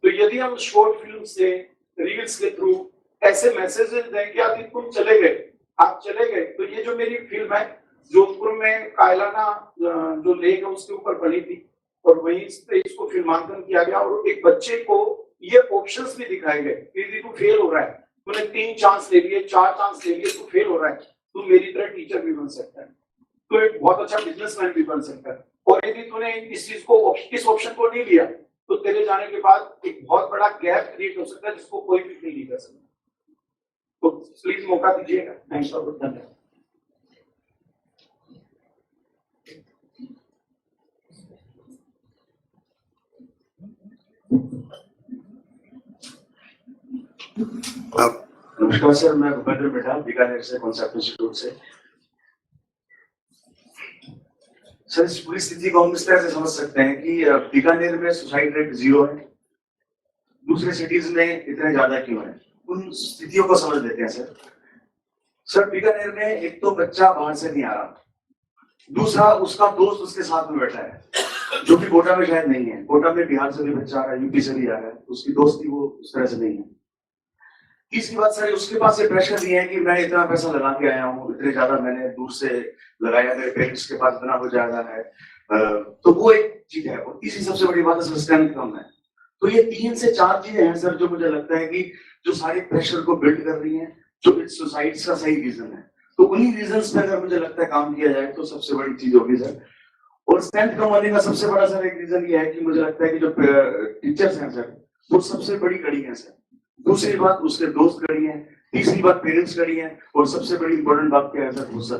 तो यदि हम शॉर्ट फिल्म से, रील्स के थ्रू ऐसे मैसेजेस दें कि आप तुम चले गए, आप चले गए, तो ये जो मेरी फिल्म है जोधपुर में कायलाना जो लेक है उसके ऊपर बनी थी, और वहीं से इसको फिल्मांकन किया गया, और एक बच्चे को ये ऑप्शंस भी दिखाए गए कि यदि तू फेल हो रहा है, तूने 3 चांस ले लिए, 4 चांस ले लिए, तू फेल हो रहा है, तू मेरी तरह टीचर भी बन सकता है, तो एक बहुत अच्छा बिजनेसमैन भी बन सकता है। और यदि तूने इस चीज को, इस ऑप्शन को नहीं लिया, तो तेरे जाने के बाद एक बहुत बड़ा गैप क्रिएट हो सकता है जिसको कोई भी फिल नहीं कर सकता। तो प्लीज मौका दीजिएगा। थैंक्स फॉर धन्यवाद। नमस्कार सर, मैं भूपेंद्र मिठा, बीकानेर से, कॉन्सेप्ट इंस्टीट्यूट से। सर, इस पूरी स्थिति को हम इस तरह से समझ सकते हैं कि बीकानेर में सुसाइड रेट 0 है, दूसरे सिटीज में इतने ज्यादा क्यों है, उन स्थितियों को समझ लेते हैं सर। सर, बीकानेर में एक तो बच्चा बाहर से नहीं आ रहा, दूसरा उसका दोस्त उसके साथ में बैठा है, जो कि कोटा में शायद नहीं है। कोटा में बिहार से भी बच्चा आ रहा है, यूपी से भी आ रहा है, उसकी दोस्ती वो उस तरह से नहीं है। तीसरी बात सर, उसके पास ये प्रेशर नहीं है कि मैं इतना पैसा लगा के आया हूँ, इतने ज्यादा मैंने दूर से लगाया, मेरे पेरेंट्स के पास इतना हो जा रहा है, तो वो एक चीज है। और तीसरी सबसे बड़ी बात है स्ट्रेंथ कम है। तो ये 3 से 4 चीजें हैं सर, जो मुझे लगता है कि जो सारे प्रेशर को बिल्ड कर रही है, जो सुसाइड का सही रीजन है। तो उन्हीं रीजन पे अगर मुझे लगता है काम किया जाए तो सबसे बड़ी चीज होगी सर। और स्ट्रेंथ कम होने का सबसे बड़ा सर एक रीजन ये है कि मुझे लगता है कि जो टीचर्स हैं सर, वो सबसे बड़ी कड़ी है सर। दूसरी बात उसके दोस्त कड़ी है, तीसरी बात पेरेंट्स कड़ी है, और सबसे बड़ी इंपॉर्टेंट बात क्या है सर, वो सर।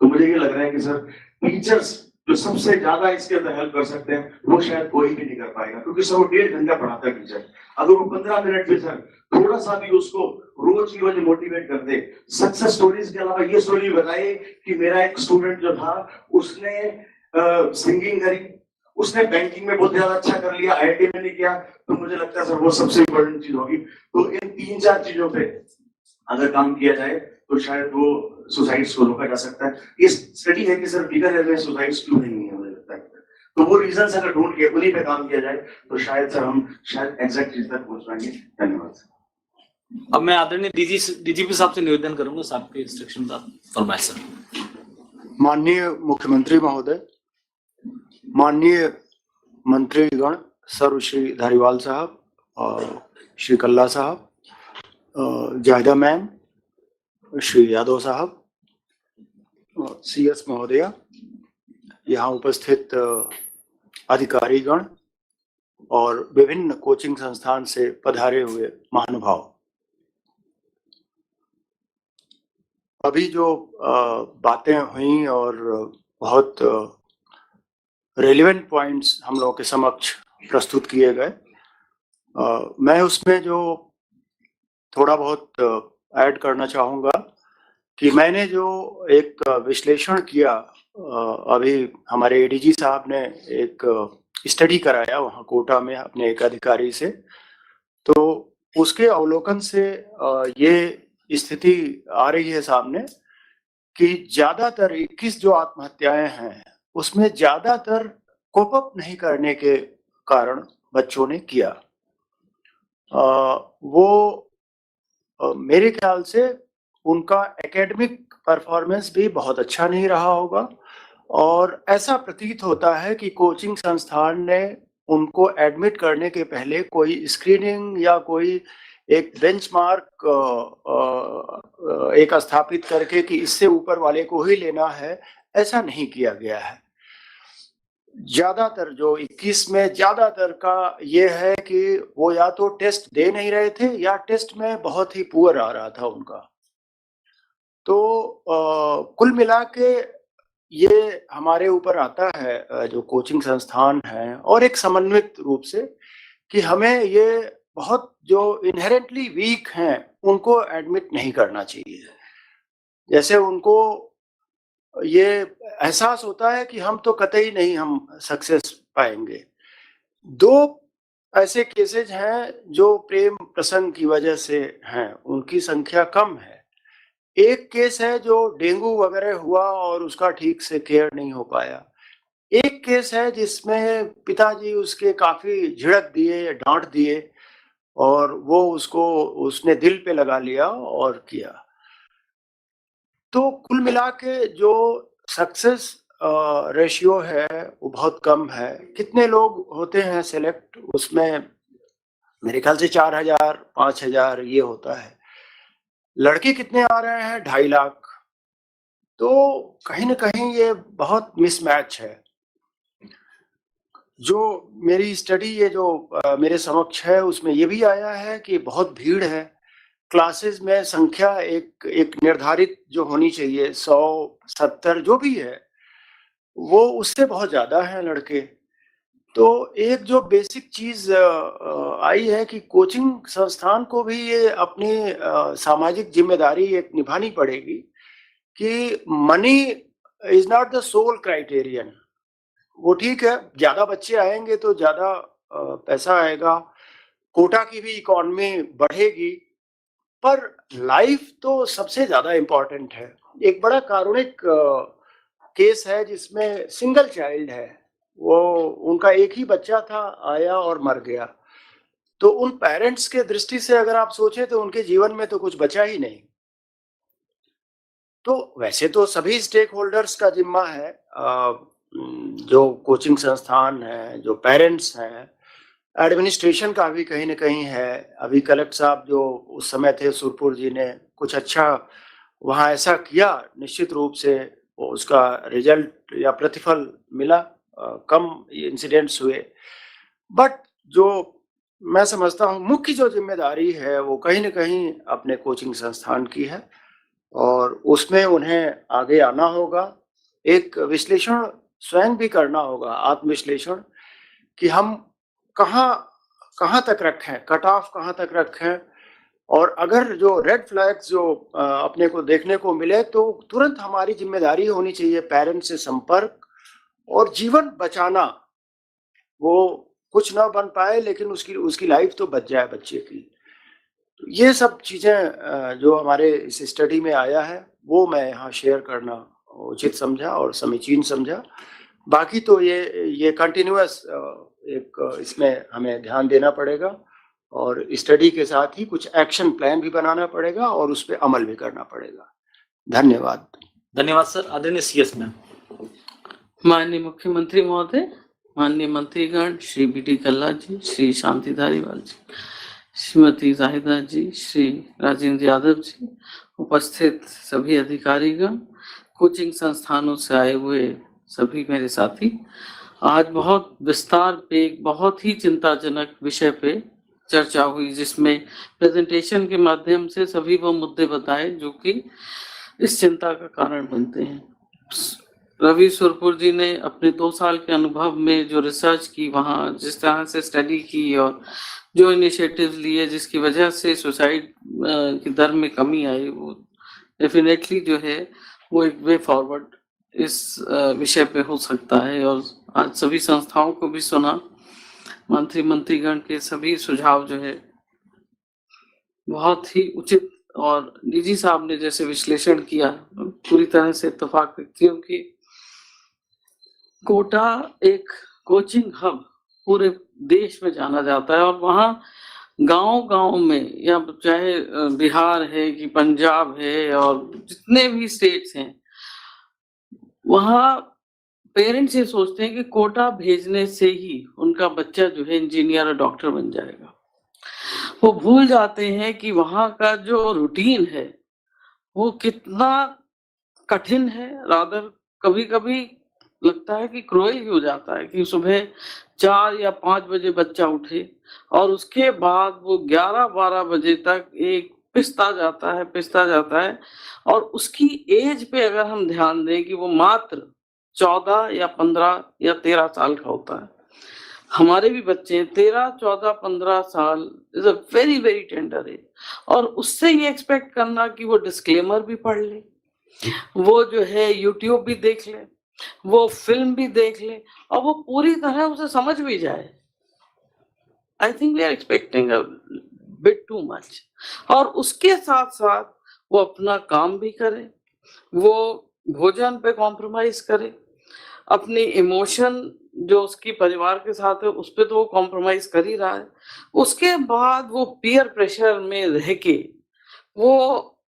तो मुझे ये लग रहा है कि सर टीचर्स जो सबसे ज्यादा इसके अंदर हेल्प कर सकते हैं, वो शायद कोई भी नहीं कर पाएगा, क्योंकि सर वो 1.5 घंटा पढ़ाता है टीचर। अगर वो 15 मिनट में सर थोड़ा सा भी उसको रोज की रोज मोटिवेट कर दे, सक्सेस स्टोरीज के अलावा ये स्टोरी बताए कि मेरा एक स्टूडेंट जो था उसने सिंगिंग करी, उसने बैंकिंग में बहुत ज्यादा अच्छा कर लिया, IIT में नहीं किया, तो मुझे लगता है सर वो सबसे इम्पोर्टेंट चीज होगी। तो इन 3-4 चीजों पे अगर काम किया जाए तो शायद वो सुसाइड्स को रोका जा सकता है। ये स्टडी है कि सर बीकानेर में सुसाइड्स क्यों नहीं है, मुझे लगता है। तो वो रीजन अगर ढूंढ के उन्हीं पे काम किया जाए तो शायद सर हम शायद एग्जैक्ट चीज तक पहुंच पाएंगे। धन्यवाद। अब मैं आदरणीय डीजीपी साहब से निवेदन करूंगा, साहब के इंस्ट्रक्शन फरमाइए सर। माननीय मुख्यमंत्री महोदय, माननीय मंत्रीगण, सर्व श्री धारीवाल साहब और श्री कल्ला साहब, जायदा मैम, श्री यादव साहब, CS महोदया, यहाँ उपस्थित अधिकारीगण और विभिन्न कोचिंग संस्थान से पधारे हुए महानुभाव। अभी जो बातें हुई और बहुत रेलेवेंट पॉइंट्स हम लोगों के समक्ष प्रस्तुत किए गए, मैं उसमें जो थोड़ा बहुत ऐड करना चाहूँगा कि मैंने जो एक विश्लेषण किया, अभी हमारे एडीजी साहब ने एक स्टडी कराया वहाँ कोटा में अपने एक अधिकारी से, तो उसके अवलोकन से ये स्थिति आ रही है सामने कि ज्यादातर 21 जो आत्महत्याएं हैं उसमें ज्यादातर कोप अप नहीं करने के कारण बच्चों ने किया। मेरे ख्याल से उनका एकेडमिक परफॉर्मेंस भी बहुत अच्छा नहीं रहा होगा और ऐसा प्रतीत होता है कि कोचिंग संस्थान ने उनको एडमिट करने के पहले कोई स्क्रीनिंग या कोई एक बेंचमार्क एक स्थापित करके कि इससे ऊपर वाले को ही लेना है, ऐसा नहीं किया गया है। ज्यादातर जो 21 में ज्यादातर का ये है कि वो या तो टेस्ट दे नहीं रहे थे या टेस्ट में बहुत ही पुअर आ रहा था उनका। तो कुल मिला के ये हमारे ऊपर आता है जो कोचिंग संस्थान है और एक समन्वित रूप से कि हमें ये बहुत जो इनहेरेंटली वीक हैं उनको एडमिट नहीं करना चाहिए। जैसे उनको ये एहसास होता है कि हम तो कतई नहीं हम सक्सेस पाएंगे। 2 ऐसे केसेज हैं जो प्रेम प्रसंग की वजह से हैं, उनकी संख्या कम है। एक केस है जो डेंगू वगैरह हुआ और उसका ठीक से केयर नहीं हो पाया। एक केस है जिसमें पिताजी उसके काफी झिड़क दिए, डांट दिए और वो उसने दिल पे लगा लिया और किया। तो कुल मिला के जो सक्सेस रेशियो है वो बहुत कम है। कितने लोग होते हैं सेलेक्ट, उसमें मेरे ख्याल से 4000 5000 ये होता है। लड़के कितने आ रहे हैं? 2.5 लाख। तो कहीं ना कहीं ये बहुत मिसमैच है। जो मेरी स्टडी ये जो मेरे समक्ष है उसमें ये भी आया है कि बहुत भीड़ है क्लासेस में। संख्या एक निर्धारित जो होनी चाहिए 100-70 जो भी है वो उससे बहुत ज्यादा है लड़के। तो एक जो बेसिक चीज आई है कि कोचिंग संस्थान को भी ये अपनी सामाजिक जिम्मेदारी एक निभानी पड़ेगी कि money is not the sole criterion. वो ठीक है, ज्यादा बच्चे आएंगे तो ज्यादा पैसा आएगा, कोटा की भी इकोनॉमी बढ़ेगी, पर लाइफ तो सबसे ज्यादा इम्पोर्टेंट है। एक बड़ा कारुणिक केस है जिसमें सिंगल चाइल्ड है, वो उनका एक ही बच्चा था, आया और मर गया। तो उन पेरेंट्स के दृष्टि से अगर आप सोचें तो उनके जीवन में तो कुछ बचा ही नहीं। तो वैसे तो सभी स्टेक होल्डर्स का जिम्मा है, जो कोचिंग संस्थान है, जो पेरेंट्स हैं, एडमिनिस्ट्रेशन का भी कहीं ना कहीं है। अभी कलेक्टर साहब जो उस समय थे सुरपुर जी ने कुछ अच्छा वहाँ ऐसा किया, निश्चित रूप से उसका रिजल्ट या प्रतिफल मिला, कम इंसिडेंट्स हुए। बट जो मैं समझता हूँ मुख्य जो जिम्मेदारी है वो कहीं ना कहीं अपने कोचिंग संस्थान की है और उसमें उन्हें आगे आना होगा। एक विश्लेषण स्वयं भी करना होगा, आत्मविश्लेषण, कि हम कहाँ तक रखें, कट ऑफ कहाँ तक रखें, और अगर जो रेड फ्लैग्स जो अपने को देखने को मिले तो तुरंत हमारी जिम्मेदारी होनी चाहिए पेरेंट्स से संपर्क और जीवन बचाना। वो कुछ ना बन पाए लेकिन उसकी लाइफ तो बच जाए बच्चे की। तो ये सब चीजें जो हमारे इस स्टडी में आया है वो मैं यहाँ शेयर करना उचित समझा और समीचीन समझा। बाकी तो ये कंटिन्यूअस एक इसमें हमें ध्यान देना पड़ेगा और स्टडी के साथ ही कुछ एक्शन प्लान भी बनाना पड़ेगा और उस पर अमल भी करना पड़ेगा। धन्यवाद। धन्यवाद सर। आदरणीय सीएस मैम। माननीय मुख्यमंत्री महोदय, माननीय मंत्रीगण, श्री बीडी कल्ला जी, श्री शांति धारीवाल जी, श्रीमती जाहिदा जी, श्री राजेंद्र यादव जी, उपस्थित सभी अधिकारीगण, कोचिंग संस्थानों से आए हुए सभी मेरे साथी, आज बहुत विस्तार पे एक बहुत ही चिंताजनक विषय पे चर्चा हुई जिसमें प्रेजेंटेशन के माध्यम से सभी वो मुद्दे बताए जो कि इस चिंता का कारण बनते हैं। रवि सुरपुर जी ने अपने 2 साल के अनुभव में जो रिसर्च की, वहाँ जिस तरह से स्टडी की और जो इनिशिएटिव लिए जिसकी वजह से सुसाइड की दर में कमी आई, वो डेफिनेटली जो है वो एक वे फॉरवर्ड इस विषय पे हो सकता है। और आज सभी संस्थाओं को भी सुना, मंत्रीगण के सभी सुझाव जो है बहुत ही उचित, और डीजी साहब ने जैसे विश्लेषण किया पूरी तरह से इत्तेफाक रखती हूँ कि कोटा एक कोचिंग हब पूरे देश में जाना जाता है, और वहाँ गांव-गांव में, या चाहे बिहार है कि पंजाब है और जितने भी स्टेट्स हैं, वहाँ पेरेंट्स ये सोचते हैं कि कोटा भेजने से ही उनका बच्चा जो है इंजीनियर और डॉक्टर बन जाएगा। वो भूल जाते हैं कि वहाँ का जो रूटीन है वो कितना कठिन है, रादर कभी-कभी लगता है कि क्रूएल ही हो जाता है कि सुबह 4 या 5 बजे बच्चा उठे और उसके बाद वो 11-12 बजे तक एक पिसता जाता है और उसकी एज पे अगर हम ध्यान दें कि वो मात्र 14 या 15 या 13 साल का होता है। हमारे भी बच्चे 13, 14, 15 साल is a very very tender as, और उससे ये एक्सपेक्ट करना कि वो डिस्क्लेमर भी पढ़ ले, वो जो है यूट्यूब भी देख ले, वो फिल्म भी देख ले और वो पूरी तरह उसे समझ भी जाए, I think we are expecting a bit too much. और उसके साथ साथ वो अपना काम भी करे, वो भोजन पे कॉम्प्रोमाइज करे, अपनी इमोशन जो उसकी परिवार के साथ है उस पे तो वो कॉम्प्रोमाइज कर ही रहा है। उसके बाद वो पीयर प्रेशर में रह के वो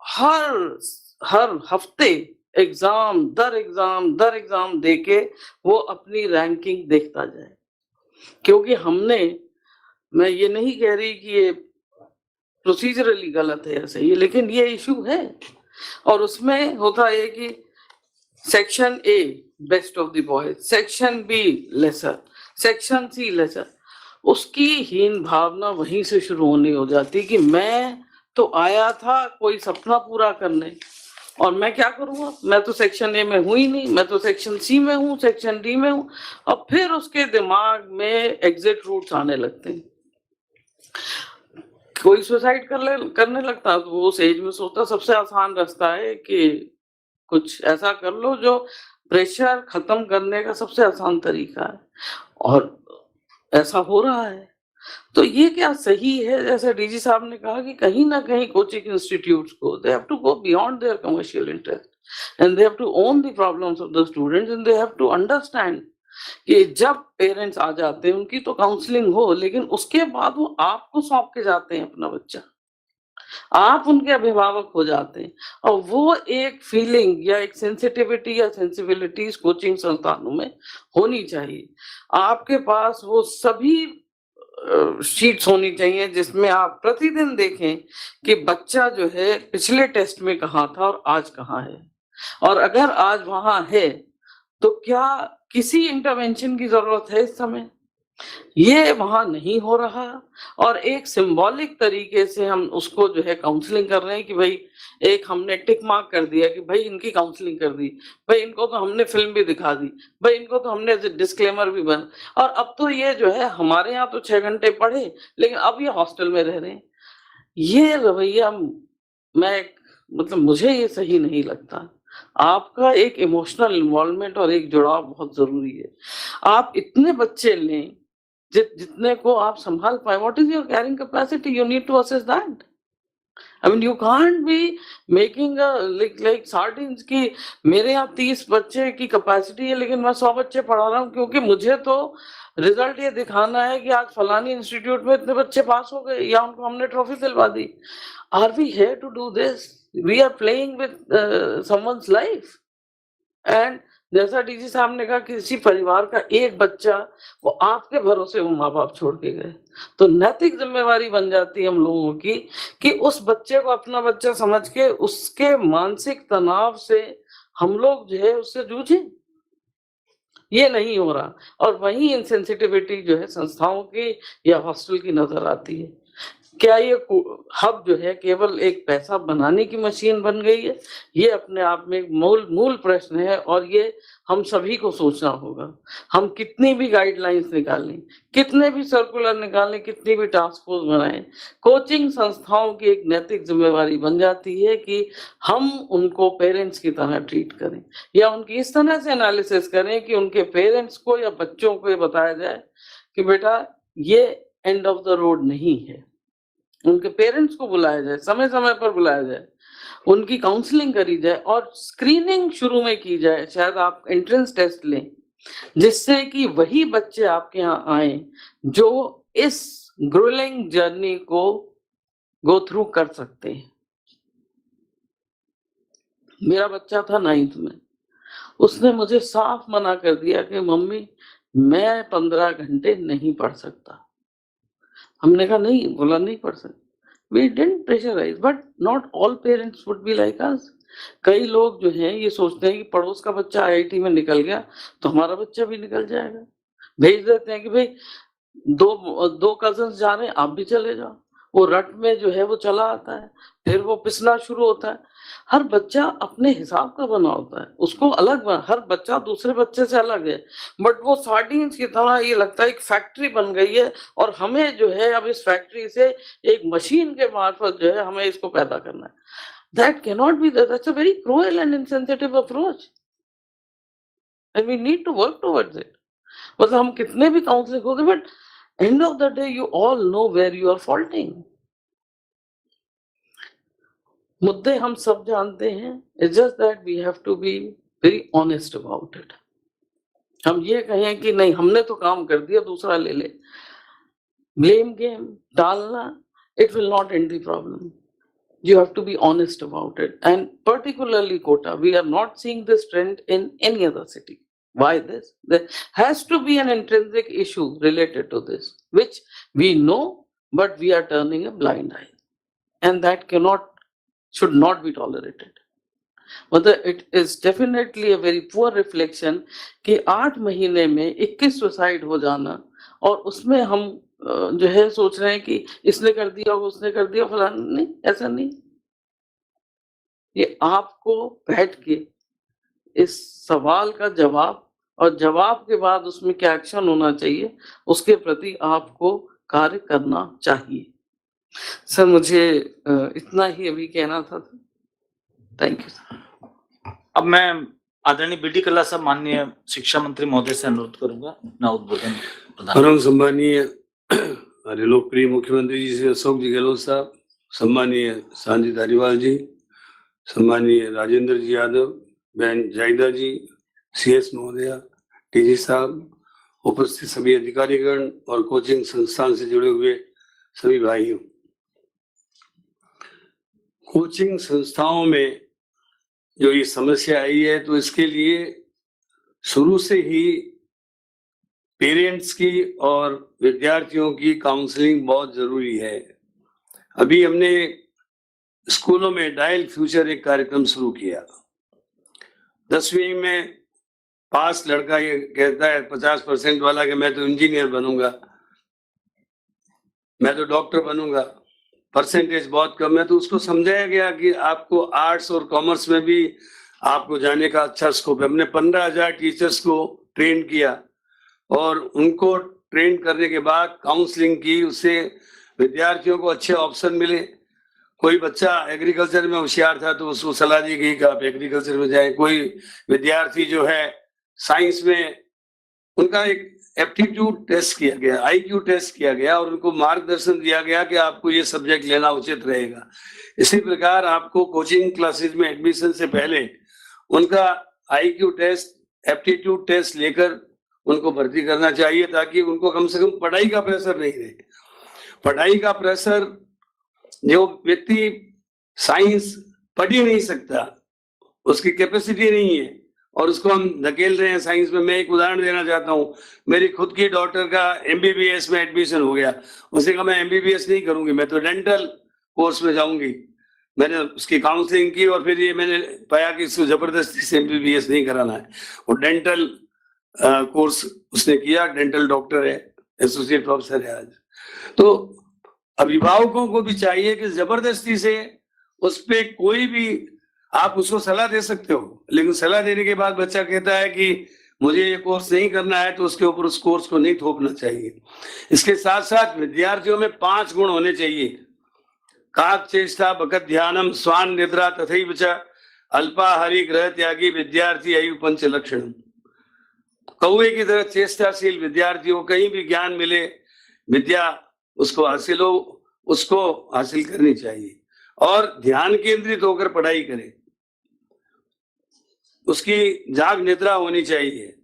हर हफ्ते एग्जाम दर एग्जाम दे के वो अपनी रैंकिंग देखता जाए। क्योंकि मैं ये नहीं कह रही कि ये प्रोसीजरली गलत है ऐसे ही, लेकिन ये इशू है। और उसमें होता है कि section A best of the boys, section B lesser, section C lesser. उसकी हीन भावना वहीं से शुरू होनी हो जाती कि मैं तो आया था कोई सपना पूरा करने और मैं क्या करूँगा, मैं तो सेक्शन ए में हूँ ही नहीं, मैं तो सेक्शन सी में हूँ, सेक्शन डी में हूँ। और फिर उसके दिमाग में एग्जिट रूट्स आने लगते हैं। कोई सुसाइड करने लगता है तो वो उस एज में सोचता सबसे आसान रास्ता है कि कुछ ऐसा कर लो जो प्रेशर खत्म करने का सबसे आसान तरीका है, और ऐसा हो रहा है। तो ये क्या सही है? जैसे डीजी साहब ने कहा कि कहीं ना कहीं कोचिंग इंस्टीट्यूट्स को they have to go beyond their commercial interest and they have to own the problems of the students and they have to understand कि जब पेरेंट्स आ जाते हैं उनकी तो काउंसलिंग हो, लेकिन उसके बाद वो आपको सौंप के जाते हैं अपना बच्चा, आप उनके अभिभावक हो जाते हैं, और वो एक फीलिंग या एक सेंसिटिविटी या सेंसिबिलिटीज कोचिंग संस्थानों में होनी चाहिए। आपके पास वो सभी शीट्स होनी चाहिए जिसमें आप प्रतिदिन देखें कि बच्चा जो है पिछले टेस्ट में कहाँ था और आज कहाँ है, और अगर आज वहां है तो क्या किसी इंटरवेंशन की जरूरत है इस समय। ये वहां नहीं हो रहा, और एक सिंबॉलिक तरीके से हम उसको जो है काउंसलिंग कर रहे हैं कि भाई एक हमने टिक मार्क कर दिया कि भाई इनकी काउंसलिंग कर दी, भाई इनको तो हमने फिल्म भी दिखा दी, भाई इनको तो हमने डिस्क्लेमर भी बन। और अब तो ये जो है हमारे यहाँ तो 6 घंटे पढ़े, लेकिन अब ये हॉस्टल में रह रहे हैं। ये रवैया मुझे ये सही नहीं लगता। आपका एक इमोशनल इन्वॉल्वमेंट और एक जुड़ाव बहुत जरूरी है। आप इतने बच्चे लें जितने को आप संभाल पाए। What is your caring capacity? You need to assess that. I mean, you can't be making a like sardines की मेरे यहाँ 30 बच्चे की कैपेसिटी है लेकिन मैं 100 बच्चे पढ़ा रहा हूँ क्योंकि मुझे तो रिजल्ट ये दिखाना है कि आज फलानी इंस्टीट्यूट में इतने बच्चे पास हो गए या उनको हमने ट्रॉफी दिलवा दी। Are we here to do this? We are playing with someone's life. And जैसा डीजी साहब ने कहा किसी परिवार का एक बच्चा, वो आपके भरोसे वो माँ बाप छोड़ के गए, तो नैतिक जिम्मेवारी बन जाती है हम लोगों की कि उस बच्चे को अपना बच्चा समझ के उसके मानसिक तनाव से हम लोग जो है उससे जूझे। ये नहीं हो रहा, और वही इनसेंसिटिविटी जो है संस्थाओं की या हॉस्टल की नजर आती है। क्या ये हब जो है केवल एक पैसा बनाने की मशीन बन गई है? ये अपने आप में एक मूल प्रश्न है और ये हम सभी को सोचना होगा। हम कितनी भी गाइडलाइंस निकालें, कितने भी सर्कुलर निकालें, कितनी भी टास्क फोर्स बनाएं, कोचिंग संस्थाओं की एक नैतिक जिम्मेवारी बन जाती है कि हम उनको पेरेंट्स की तरह ट्रीट करें या उनकी इस तरह से एनालिसिस करें कि उनके पेरेंट्स को या बच्चों को ये बताया जाए कि बेटा ये एंड ऑफ द रोड नहीं है। उनके पेरेंट्स को बुलाया जाए, समय समय पर बुलाया जाए, उनकी काउंसलिंग करी जाए और स्क्रीनिंग शुरू में की जाए। शायद आप एंट्रेंस टेस्ट लें जिससे कि वही बच्चे आपके यहाँ आए जो इस ग्रोलिंग जर्नी को गो थ्रू कर सकते हैं। मेरा बच्चा था 9th में, उसने मुझे साफ मना कर दिया कि मम्मी मैं 15 घंटे नहीं पढ़ सकता। हमने कहा नहीं, बोला नहीं पढ़ सकते। We didn't pressurize, but not all parents would be like us. कई लोग जो हैं ये सोचते हैं कि पड़ोस का बच्चा IIT में निकल गया तो हमारा बच्चा भी निकल जाएगा। भेज देते हैं कि भाई दो कजन्स जा रहे हैं, आप भी चले जाओ। वो रट में जो है वो चला आता है, फिर वो पिसना शुरू होता है। हर बच्चा अपने हिसाब का बना होता है, उसको अलग बना, हर बच्चा दूसरे बच्चे से अलग है। बट वो सार्डिन्स की तरह ये लगता है एक फैक्ट्री बन गई है और हमें जो है अब इस फैक्ट्री से एक मशीन के मार्फत जो है हमें इसको पैदा करना है। That cannot be that. That's a very cruel and insensitive approach. And we need to work towards it. मतलब हम कितने भी काउंसलिंग होंगे, but end of the day you all know where you are faulting. मुद्दे हम सब जानते हैं, it's just that we have to be very honest about it. हम ये कहें कि नहीं हमने तो काम कर दिया, दूसरा ले ले, blame game डालना, it will not end the problem. You have to be honest about it. And particularly Kota, we are not seeing this trend in any other city. Why this? There has to be an intrinsic issue related to this, which we know, but we are turning a blind eye. And that should not be tolerated. But it is definitely a very poor reflection कि 8 महीने में 21 सुसाइड हो जाना और उसमें हम जो है सोच रहे हैं कि इसने कर दिया, उसने कर दिया, फलाना। नहीं, ऐसा नहीं। ये आपको बैठ के इस सवाल का जवाब और जवाब के बाद उसमें क्या एक्शन होना चाहिए उसके प्रति आपको कार्य करना चाहिए। सर मुझे इतना ही अभी कहना था। Thank you sir. अब मैं आदरणीय बीडी कल्ला साहब, माननीय शिक्षा मंत्री महोदय से अनुरोध करूंगा ना उद्बोधन परम सम्मानीय हमारे लोकप्रिय मुख्यमंत्री जी श्री अशोक जी गहलोत साहब, सम्मानीय सांजी धारीवाल जी, सम्मानीय राजेंद्र जी यादव, बहन जाहिदा जी, CS महोदया, TG साहब, उपस्थित सभी अधिकारीगण और कोचिंग संस्थान से जुड़े हुए सभी भाइयों। कोचिंग संस्थाओं में जो ये समस्या आई है तो इसके लिए शुरू से ही पेरेंट्स की और विद्यार्थियों की काउंसलिंग बहुत जरूरी है। अभी हमने स्कूलों में डायल फ्यूचर एक कार्यक्रम शुरू किया। 10वीं में पास लड़का ये कहता है 50% वाला कि मैं तो इंजीनियर बनूंगा, मैं तो डॉक्टर बनूंगा, परसेंटेज बहुत कम है। तो उसको समझाया गया कि आपको आर्ट्स और कॉमर्स में भी आपको जाने का अच्छा स्कोप है। हमने 15,000 टीचर्स को ट्रेन किया और उनको ट्रेन करने के बाद काउंसलिंग की, उससे विद्यार्थियों को अच्छे ऑप्शन मिले। कोई बच्चा एग्रीकल्चर में होशियार था तो उसको सलाह दी गई कि आप एग्रीकल्चर में जाएं। कोई विद्यार्थी जो है साइंस में, उनका एक एप्टीट्यूड टेस्ट किया गया, IQ टेस्ट किया गया और उनको मार्गदर्शन दिया गया कि आपको ये सब्जेक्ट लेना उचित रहेगा। इसी प्रकार आपको कोचिंग क्लासेज में एडमिशन से पहले उनका IQ टेस्ट, एप्टीट्यूड टेस्ट लेकर उनको भर्ती करना चाहिए ताकि उनको कम से कम पढ़ाई का प्रेशर नहीं रहे। पढ़ाई का प्रेशर, जो व्यक्ति साइंस पढ़ ही नहीं सकता, उसकी कैपेसिटी नहीं है और उसको हम धकेल रहे हैं साइंस में। मैं एक उदाहरण देना चाहता हूँ। मेरी खुद की डॉटर का MBBS में एडमिशन हो गया। उसने कहा मैं MBBS नहीं करूंगी, मैं तो डेंटल कोर्स में जाऊंगी। मैंने उसकी काउंसलिंग की और फिर ये मैंने पाया कि इसको जबरदस्ती से MBBS नहीं कराना है। वो डेंटल कोर्स उसने किया, डेंटल डॉक्टर है, एसोसिएट प्रोफेसर है आज। तो अभिभावकों को भी चाहिए कि जबरदस्ती से उस पे कोई भी आप उसको सलाह दे सकते हो, लेकिन सलाह देने के बाद बच्चा कहता है कि मुझे ये कोर्स नहीं करना है, तो उसके ऊपर उस कोर्स को नहीं थोपना चाहिए। इसके साथ साथ विद्यार्थियों में 5 गुण होने चाहिए। काक चेष्टा बकत ध्यानम स्वान निद्रा तथैव च अल्पाहारी ग्रह त्यागी विद्यार्थी आयु पंच लक्षण। कौवे की तरह चेष्टाशील विद्यार्थियों, कहीं भी ज्ञान मिले, विद्या उसको हासिल हो, उसको हासिल करनी चाहिए और ध्यान केंद्रित होकर पढ़ाई करे। उसकी जाग निद्रा होनी चाहिए,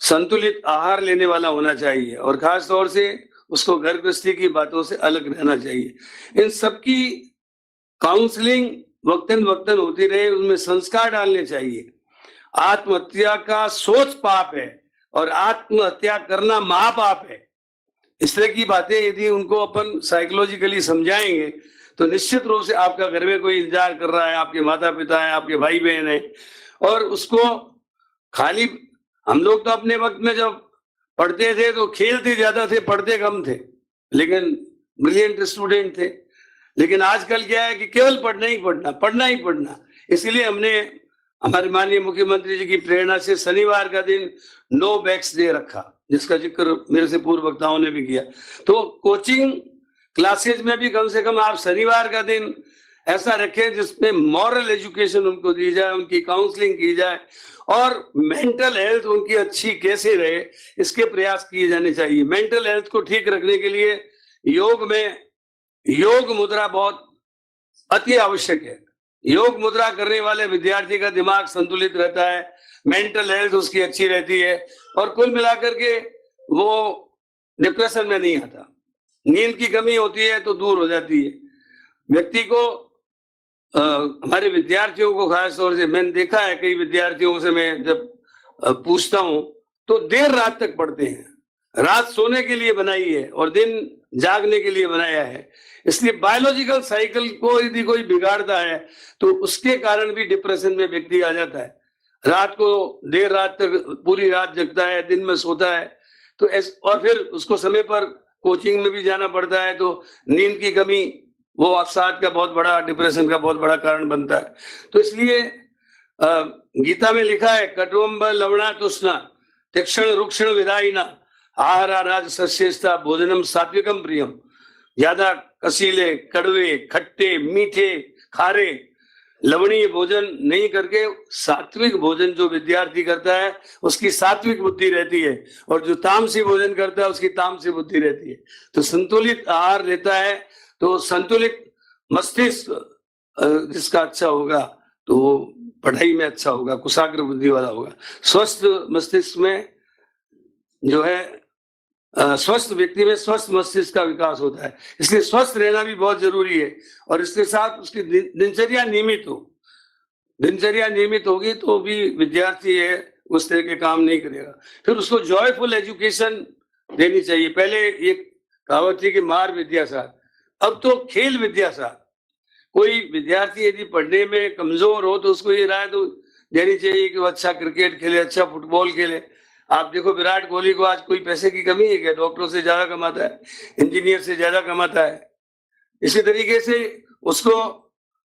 संतुलित आहार लेने वाला होना चाहिए और खास तौर से उसको घर गृहस्थी की बातों से अलग रहना चाहिए। इन सबकी काउंसलिंग वक्तन वक्तन होती रहे, उनमें संस्कार डालने चाहिए। आत्महत्या का सोच पाप है और आत्महत्या करना महापाप है। इस तरह की बातें यदि उनको अपन साइकोलॉजिकली समझाएंगे तो निश्चित रूप से आपका घर में कोई इंतजार कर रहा है, आपके माता पिता है, आपके भाई बहन है, और उसको खाली हम लोग तो अपने वक्त में जब पढ़ते थे तो खेलते ज्यादा थे, पढ़ते कम थे, लेकिन ब्रिलियंट स्टूडेंट थे। लेकिन आजकल क्या है कि केवल पढ़ना ही पढ़ना, पढ़ना ही पढ़ना। इसलिए हमने हमारे माननीय मुख्यमंत्री जी की प्रेरणा से शनिवार का दिन नो बैक्स डे रखा, जिसका जिक्र मेरे से पूर्व वक्ताओं ने भी किया। तो कोचिंग क्लासेज में भी कम से कम आप शनिवार का दिन ऐसा रखें जिसमें मॉरल एजुकेशन उनको दी जाए, उनकी काउंसलिंग की जाए और मेंटल हेल्थ उनकी अच्छी कैसे रहे, इसके प्रयास किए जाने चाहिए। मेंटल हेल्थ को ठीक रखने के लिए योग में योग मुद्रा बहुत अति आवश्यक है। योग मुद्रा करने वाले विद्यार्थी का दिमाग संतुलित रहता है, मेंटल हेल्थ उसकी अच्छी रहती है और कुल मिलाकर के वो डिप्रेशन में नहीं आता। नींद की कमी होती है तो दूर हो जाती है। व्यक्ति को हमारे विद्यार्थियों को खास तौर से मैंने देखा है, कई विद्यार्थियों से मैं जब पूछता हूं तो देर रात तक पढ़ते हैं। रात सोने के लिए बनाई है और दिन जागने के लिए बनाया है। इसलिए बायोलॉजिकल साइकिल को यदि कोई बिगाड़ता है तो उसके कारण भी डिप्रेशन में व्यक्ति आ जाता है। रात को देर रात तक पूरी रात जगता है, दिन में सोता है, तो और फिर उसको समय पर कोचिंग में भी जाना पड़ता है, तो नींद की कमी वो अवसाद का बहुत बड़ा, डिप्रेशन का बहुत बड़ा कारण बनता है। तो इसलिए गीता में लिखा है कटुम्ब लवणा तुष्णा तीक्ष्ण रुक्षण विदायिना आहारा राज सस्यस्ता भोजनम सात्विकम प्रियम। ज्यादा कसीले, कड़वे, खट्टे, मीठे, खारे, लवणीय भोजन नहीं करके सात्विक भोजन जो विद्यार्थी करता है उसकी सात्विक बुद्धि रहती है और जो तामसी भोजन करता है उसकी तामसी बुद्धि रहती है। तो संतुलित आहार लेता है तो संतुलित मस्तिष्क जिसका अच्छा होगा तो वो पढ़ाई में अच्छा होगा, कुशाग्र बुद्धि वाला होगा। स्वस्थ मस्तिष्क में जो है स्वस्थ व्यक्ति में स्वस्थ मस्तिष्क का विकास होता है। इसलिए स्वस्थ रहना भी बहुत जरूरी है और इसके साथ उसकी दिनचर्या नियमित हो। दिनचर्या नियमित होगी तो भी विद्यार्थी है उस तरह के काम नहीं करेगा। फिर उसको जॉयफुल एजुकेशन देनी चाहिए। पहले ये कहावत थी कि मार विद्यासार, अब तो खेल विद्यासार। कोई विद्यार्थी यदि पढ़ने में कमजोर हो तो उसको ये राय तो देनी चाहिए कि वो अच्छा क्रिकेट खेले, अच्छा फुटबॉल खेले। आप देखो विराट कोहली को आज कोई पैसे की कमी है क्या? डॉक्टरों से ज्यादा कमाता है, इंजीनियर से ज्यादा कमाता है। इसी तरीके से उसको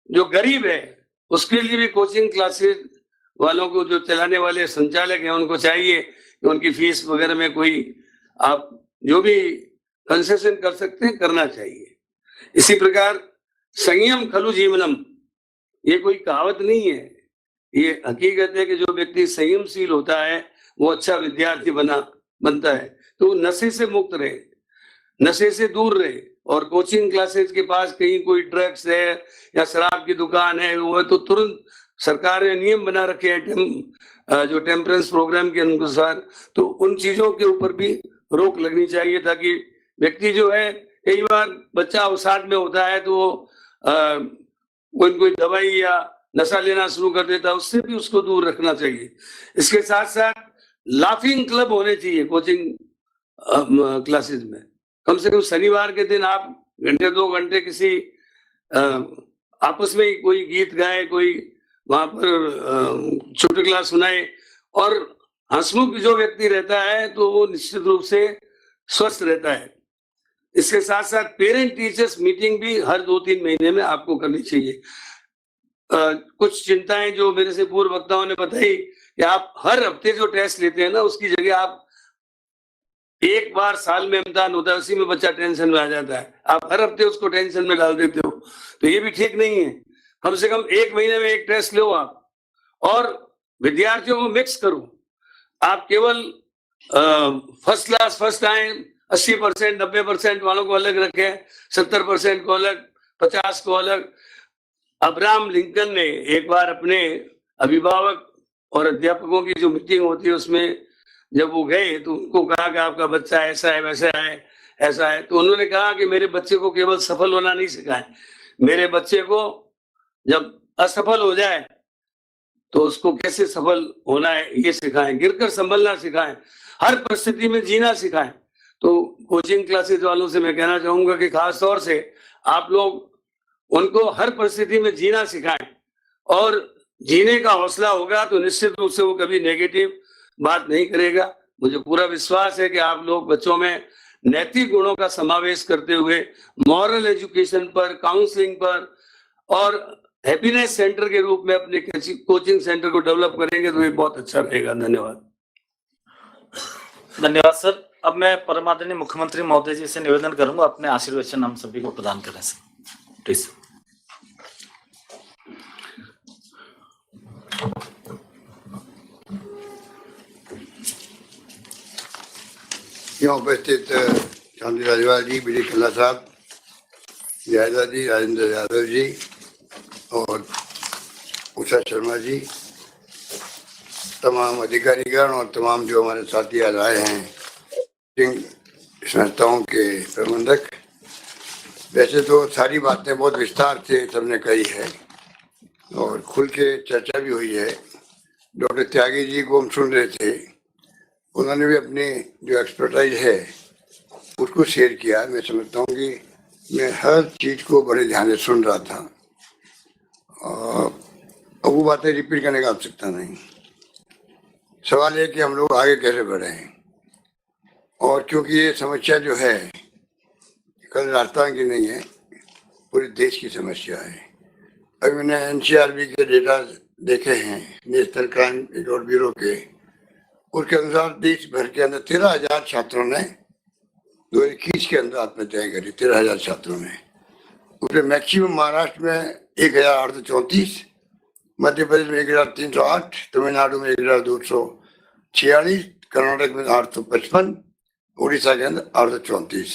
जो गरीब है उसके लिए भी कोचिंग क्लासेस वालों को जो चलाने वाले संचालक हैं उनको चाहिए कि उनकी फीस वगैरह में कोई आप जो भी कंसेशन कर सकते हैं करना चाहिए। इसी प्रकार संयम खलु जीवनम, ये कोई कहावत नहीं है, ये हकीकत है कि जो व्यक्ति संयमशील होता है वो अच्छा विद्यार्थी बनता है। तो नशे से मुक्त रहे, नशे से दूर रहे। और कोचिंग क्लासेस के पास कहीं कोई ड्रग्स है या शराब की दुकान है वो तो तुरंत सरकार ने नियम बना रखे हैं जो टेम्परेंस प्रोग्राम के अनुसार, तो उन चीजों के ऊपर भी रोक लगनी चाहिए ताकि व्यक्ति जो है, कई बार बच्चा अवसाद में होता है तो कोई दवाई या नशा लेना शुरू कर देता है, उससे भी उसको दूर रखना चाहिए। इसके साथ साथ लाफिंग क्लब होने चाहिए कोचिंग क्लासेस में। कम से कम शनिवार के दिन आप घंटे 2 घंटे किसी आपस में कोई गीत गाए, कोई वहां पर चुटकुला सुनाए और हंसमुख जो व्यक्ति रहता है तो वो निश्चित रूप से स्वस्थ रहता है। इसके साथ साथ पेरेंट टीचर्स मीटिंग भी हर 2-3 महीने में आपको करनी चाहिए। कुछ चिंताएं जो मेरे से पूर्व वक्ताओं ने बताई कि आप हर हफ्ते जो टेस्ट लेते हैं ना, उसकी जगह आप एक बार साल में इम्तिहान होता है, उसी में बच्चा टेंशन में आ जाता है, आप हर हफ्ते उसको टेंशन में डाल देते हो, तो ये भी ठीक नहीं है। कम से कम 1 महीने में एक टेस्ट लो आप, और विद्यार्थियों को मिक्स करो। आप केवल फर्स्ट क्लास फर्स्ट आए 80%, 90% वालों को अलग रखें, 70% को अलग, 50 को अलग। अब्राहम लिंकन ने एक बार अपने अभिभावक और अध्यापकों की जो मीटिंग होती है उसमें जब वो गए तो उनको कहा कि आपका बच्चा ऐसा है, वैसा है, ऐसा है, तो उन्होंने कहा कि मेरे बच्चे को केवल सफल होना नहीं सिखाएं, मेरे बच्चे को जब असफल हो जाए तो उसको कैसे सफल होना है ये सिखाएं, गिरकर संभलना सिखाएं, हर परिस्थिति में जीना सिखाएं। तो कोचिंग क्लासेस वालों से मैं कहना चाहूंगा कि खास तौर से आप लोग उनको हर परिस्थिति में जीना सिखाएं, और जीने का हौसला होगा तो निश्चित रूप से वो कभी नेगेटिव बात नहीं करेगा। मुझे पूरा विश्वास है कि आप लोग बच्चों में नैतिक गुणों का समावेश करते हुए मॉरल एजुकेशन पर, काउंसलिंग पर और हैप्पीनेस सेंटर के रूप में अपने कोचिंग सेंटर को डेवलप करेंगे तो ये बहुत अच्छा रहेगा। धन्यवाद। धन्यवाद सर। अब मैं परमादरणीय मुख्यमंत्री महोदय जी से निवेदन करूंगा अपने आशीर्वचन हम सभी को प्रदान करें सर, प्लीज। यहाँ उपस्थित शांति धारीवाल जी, बीडी कल्ला साहब, जायदा जी, राजेंद्र यादव जी और उषा शर्मा जी, तमाम अधिकारीगण और तमाम जो हमारे साथी आज आए हैं, संस्थाओं के प्रबंधक। वैसे तो सारी बातें बहुत विस्तार से सबने कही है और खुल के चर्चा भी हुई है। डॉक्टर त्यागी जी को हम सुन रहे थे, उन्होंने भी अपनी जो एक्सपर्टाइज है उसको शेयर किया। मैं समझता हूँ कि मैं हर चीज़ को बड़े ध्यान से सुन रहा था और वो बातें रिपीट करने का आवश्यकता नहीं। सवाल है कि हम लोग आगे कैसे बढ़ें, और क्योंकि ये समस्या जो है कल राजस्थान की नहीं है, पूरे देश की समस्या है। अभी मैंने एनसीआरबी के डेटा देखे हैं, नेशनल क्राइम रिकॉर्ड ब्यूरो के, उसके अनुसार देश भर के अंदर 13,000 छात्रों ने 2021 के अंदर आत्महत्या करी। 13,000 छात्रों ने, उसमें मैक्सिमम महाराष्ट्र में 1,834, मध्य प्रदेश में 1,308, तमिलनाडु में 1,246, कर्नाटक में 855, उड़ीसा के अंदर 834।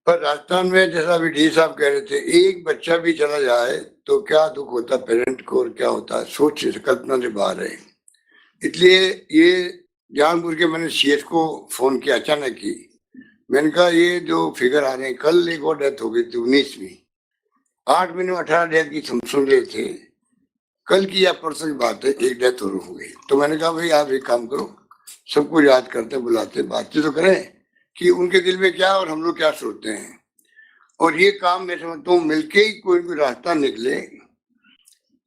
पर राजस्थान में जैसा अभी डी साहब कह रहे थे, एक बच्चा भी चला जाए तो क्या दुख होता पेरेंट को और क्या होता, सोच से कल्पना से बाहर है। इसलिए ये जानबूझ के मैंने सीएस को फोन किया अचानक ही। मैंने कहा ये जो फिगर आ रहे हैं, कल एक और डेथ हो गई थी 19वीं, 8 महीने में 18 डेथ की हम सुन रहे थे, कल की या परसों की बात है, एक डेथ और हो गई। तो मैंने कहा भाई आप एक काम करो, सबको याद करते बुलाते बातचीत तो करें कि उनके दिल में क्या और हम लोग क्या सोचते हैं, और ये काम मैं समझता हूँ मिलके ही कोई भी रास्ता निकले।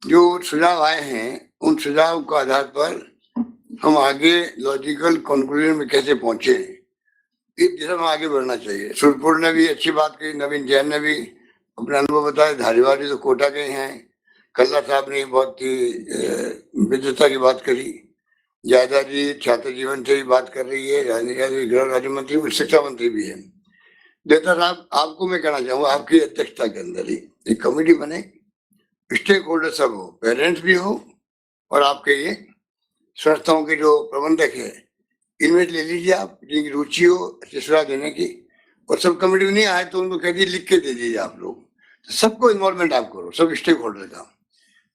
जो सुझाव आए हैं उन सुझाव के आधार पर हम आगे लॉजिकल कंक्लूजन में कैसे पहुंचे, इस दिशा में आगे बढ़ना चाहिए। सुरपुर ने भी अच्छी बात कही, नवीन जैन ने भी अपना अनुभव बताया, धारीवाल तो कोटा गए हैं, कल्ला साहब ने बहुत ही विद्वता की बात करी, जायदा जी छात्र जीवन से भी बात कर रही है, गृह राज्य मंत्री और शिक्षा मंत्री भी है। देता साहब आपको मैं कहना चाहूँगा, आपकी अध्यक्षता के अंदर ही एक कमेटी बने, स्टेक होल्डर सब हो, पेरेंट्स भी हो और आपके ये संस्थाओं के जो प्रबंधक है, इनमें ले लीजिए आप जिनकी रुचि हो अच्छी सलाह देने की, और सब कमेटी में नहीं आए तो उनको कह दीजिए लिख के दे दीजिए आप लोग, तो सबको इन्वॉल्वमेंट आप करो, सब स्टेक होल्डर का।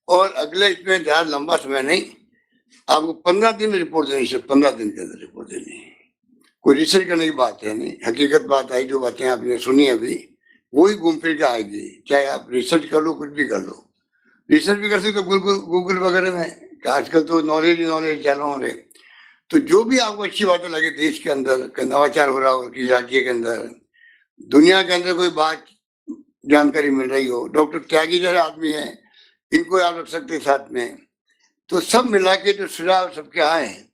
और अगले इसमें ज़्यादा लंबा समय नहीं, आपको 15 दिन में रिपोर्ट देनी है, 15 दिन के अंदर रिपोर्ट देनी है। कोई रिसर्च करने की बात है नहीं, हकीकत बात आई, जो बातें आपने सुनी अभी वही घूम फिर के आएगी। चाहे आप रिसर्च कर लो, कुछ भी कर लो, रिसर्च भी कर सकते हो गूगल वगैरह में, आजकल तो नॉलेज चैनल रहे। तो जो भी आपको अच्छी बातें लगे देश के अंदर नवाचार हो रहा हो, किसी राज्य के अंदर, दुनिया के अंदर कोई बात जानकारी मिल रही हो, डॉक्टर त्यागी जैसे आदमी है, इनको आप रख सकते हैं साथ में, तो सब मिला के जो सुझाव सबके आए हैं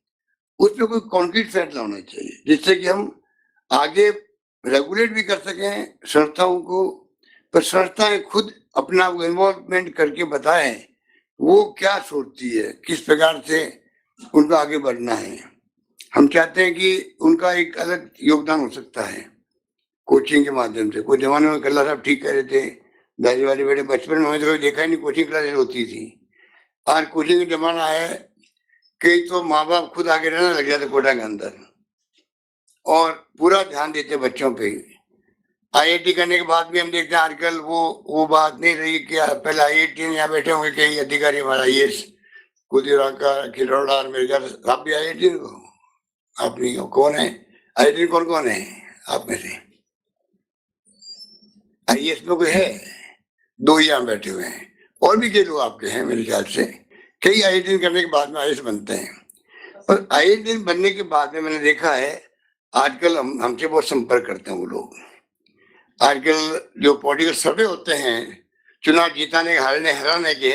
उसमें कोई कॉन्क्रीट फैसला होना चाहिए, जिससे कि हम आगे रेगुलेट भी कर सकें संस्थाओं को, पर संस्थाएं खुद अपना इन्वॉल्वमेंट करके बताएं वो क्या सोचती है, किस प्रकार से उनको आगे बढ़ना है। हम चाहते हैं कि उनका एक अलग योगदान हो सकता है कोचिंग के माध्यम से। कोई जमाने में कल्ला साहब ठीक कह रहे थे, दादी वाले बेटे बचपन में तो देखा ही नहीं कोचिंग क्लासेस होती थी। आज कोचिंग का जमाना है, कई तो माँ बाप खुद आगे रहने लग जाते कोटा के अंदर और पूरा ध्यान देते बच्चों पे। आईआईटी करने के बाद भी हम देखते हैं आजकल वो बात नहीं रही कि पहले आईआईटी में यहाँ बैठे होंगे कई अधिकारी, हमारा आईएएस कुलदीप का खिलौड़ा मेरे घर, आप भी आईआईटी हो, आप नहीं हो, कौन है आईआईटी, कौन कौन है आप में से? आईएएस में कोई है? 2 ही यहाँ बैठे हुए हैं, और भी कई लोग आपके हैं मेरे ख्याल से। कई आईआईटी करने के बाद में आईएएस बनते हैं। और आईआईटी बनने के बाद में मैंने देखा है आजकल हमसे बहुत संपर्क करते हैं वो लोग। आजकल जो पॉलिटिकल सर्वे होते हैं चुनाव जीताने हराने के,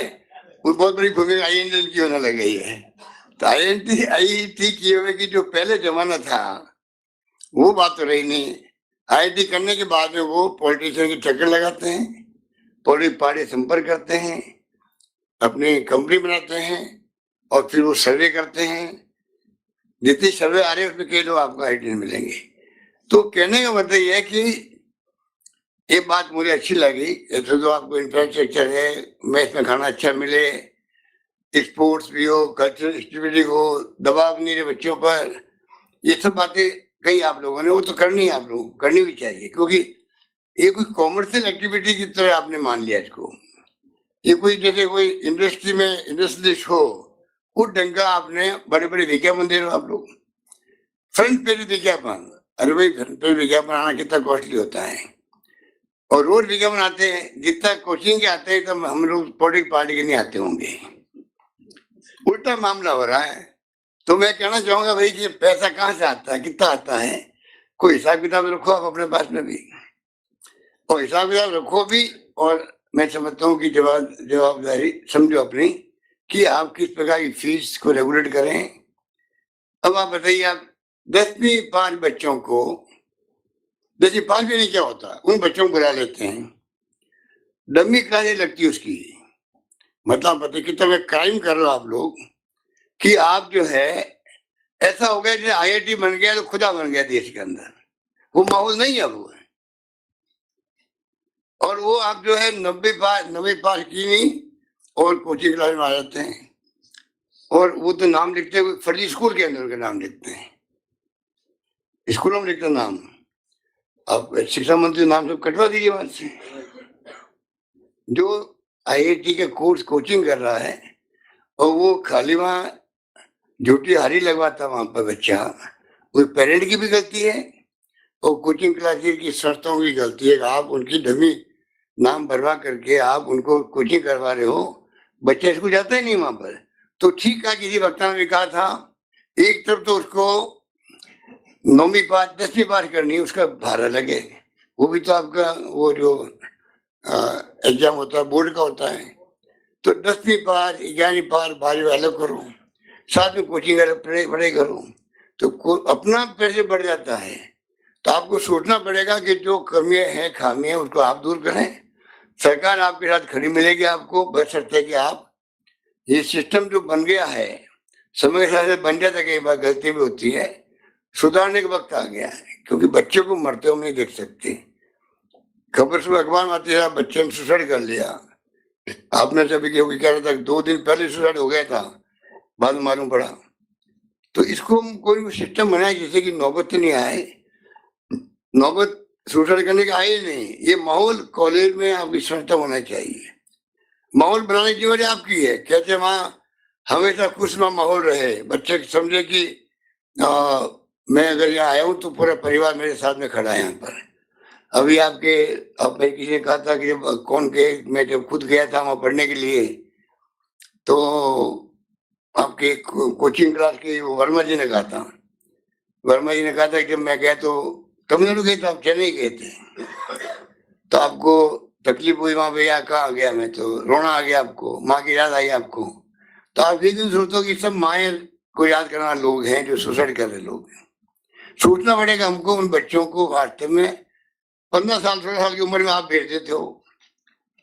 वो बहुत बड़ी भूमिका आईआईटी की होने लग गई है। तो आईआईटी की हुए की जो पहले जमाना था वो बात तो रही नहीं। आईआईटी करने के बाद में वो पॉलिटिशियन के चक्कर लगाते हैं, पॉलिटिकल पार्टी संपर्क करते हैं, अपनी कंपनी बनाते हैं और फिर वो सर्वे करते हैं। जितने सर्वे आ रहे हैं उसमें कई लोग आपको आईआईटी मिलेंगे। तो कहने का मतलब ये है कि ये बात मुझे अच्छी लगी। तो आपको इंफ्रास्ट्रक्चर है, मैथ में खाना अच्छा मिले, स्पोर्ट्स भी हो, कल्चरल एक्टिविटी हो, दबाव नहीं रहे बच्चों पर, ये सब बातें कही आप लोगों ने, वो तो करनी है, आप लोग करनी भी चाहिए। क्योंकि ये कोई कॉमर्शियल एक्टिविटी की तरह आपने मान लिया इसको। ये कोई जैसे कोई इंडस्ट्री में इंडस्ट्रियलिस्ट हो, उस ढंग का आपने बड़े बड़े विज्ञापन दे रहे हो आप लोग, फ्रंट पेज विज्ञापन। अरे भाई फ्रंट पेज विज्ञापन आना कितना कॉस्टली होता है, और रोज विज्ञापन आते हैं। जितना कोचिंग के आते हैं तब हम लोग पॉलिटिकल पार्टी के नहीं आते होंगे, उल्टा मामला हो रहा है। तो मैं कहना चाहूंगा भाई कि पैसा कहाँ से आता है, कितना आता है, कोई हिसाब किताब रखो आप अपने पास में भी, और हिसाब किताब रखो भी। और मैं समझता हूँ कि जवाबदारी समझो अपनी कि आप किस प्रकार की फीस को रेगुलेट करें। अब आप बताइए, आप 10वीं पास बच्चों को, 10वीं पास भी नहीं क्या होता, उन बच्चों को बुला लेते हैं, डमी क्लासेस लगती है उसकी। मतलब बताइए कितना मैं क्राइम कर रहा हूं आप लोग कि आप जो है ऐसा हो गया जैसे आईआईटी बन गया तो खुदा बन गया देश के अंदर। वो माहौल नहीं है वो। और वो आप जो है 90 पास की नहीं और कोचिंग क्लास में आ जाते हैं, और वो तो नाम लिखते हैं फर्जी स्कूल के अंदर उनका नाम लिखते हैं, स्कूलों में लिखते नाम। आप शिक्षा मंत्री नाम सब कटवा दीजिए वहां से। जो आईआईटी के कोर्स कोचिंग कर रहा है और वो खाली वहां झूठी हारी लगवाता वहां पर बच्चा, वो पेरेंट की भी गलती है और कोचिंग क्लासेस की संस्थाओं की गलती है। आप उनकी डमी नाम भरवा करके आप उनको कोचिंग करवा रहे हो, बच्चा स्कूल जाता ही नहीं वहां पर। तो ठीक है, किसी वक्ता ने कहा था एक तरफ तो उसको 9वीं पास 10वीं पास करनी है, उसका भाड़ा लगे, वो भी तो आपका वो जो एग्जाम होता है बोर्ड का होता है। तो 10वीं पास 11वीं पास 12वीं अलग करो, साथ में कोचिंग पढ़ाई करो, तो अपना पैसे बढ़ जाता है। तो आपको सोचना पड़ेगा कि जो कमियां हैं खामियां उसको आप दूर करें। सरकार आपके साथ खड़ी मिलेगी आपको, बशर्ते कि आप ये सिस्टम जो बन गया है समय के साथ बन जाता है, कई बार गलती भी होती है, सुधारने का वक्त आ गया है। क्योंकि बच्चों को मरते हुए नहीं देख सकते। खबर सुबह अखबार में आती है बच्चे ने सुसाइड कर लिया, आपने सभी कह रहा था 2 दिन पहले सुसाइड हो गया था, बाद में मालूम पड़ा। तो इसको कोई सिस्टम बनाए जिससे कि नौबत नहीं आए, नौबत सुसाइड करने का आए नहीं। ये माहौल कॉलेज में आपकी संस्था होना चाहिए, माहौल बनाने की वजह आपकी है। कहते वहाँ हमेशा खुशनुमा माहौल रहे, बच्चे समझे कि मैं अगर यहाँ आया हूँ तो पूरा परिवार मेरे साथ में खड़ा है यहाँ पर। अभी अब मैं किसी ने कहा था कि मैं जब खुद गया था वहाँ पढ़ने के लिए, तो आपके कोचिंग क्लास के वर्मा जी ने कहा था कि जब मैं गया तो तमिलनाडु गए थे, आप चेन्नई गए थे, तो आपको तकलीफ हुई वहां पे, यहाँ कहाँ गया मैं, तो रोना आ गया आपको, माँ की याद आई आपको। तो आप एक दिन सोचो कि सब माएँ को याद करना लोग हैं जो सुसाइड कर रहे लोग हैं। सोचना पड़ेगा हमको उन बच्चों को। वास्तव में 15 साल 16 साल की उम्र में आप भेज देते हो,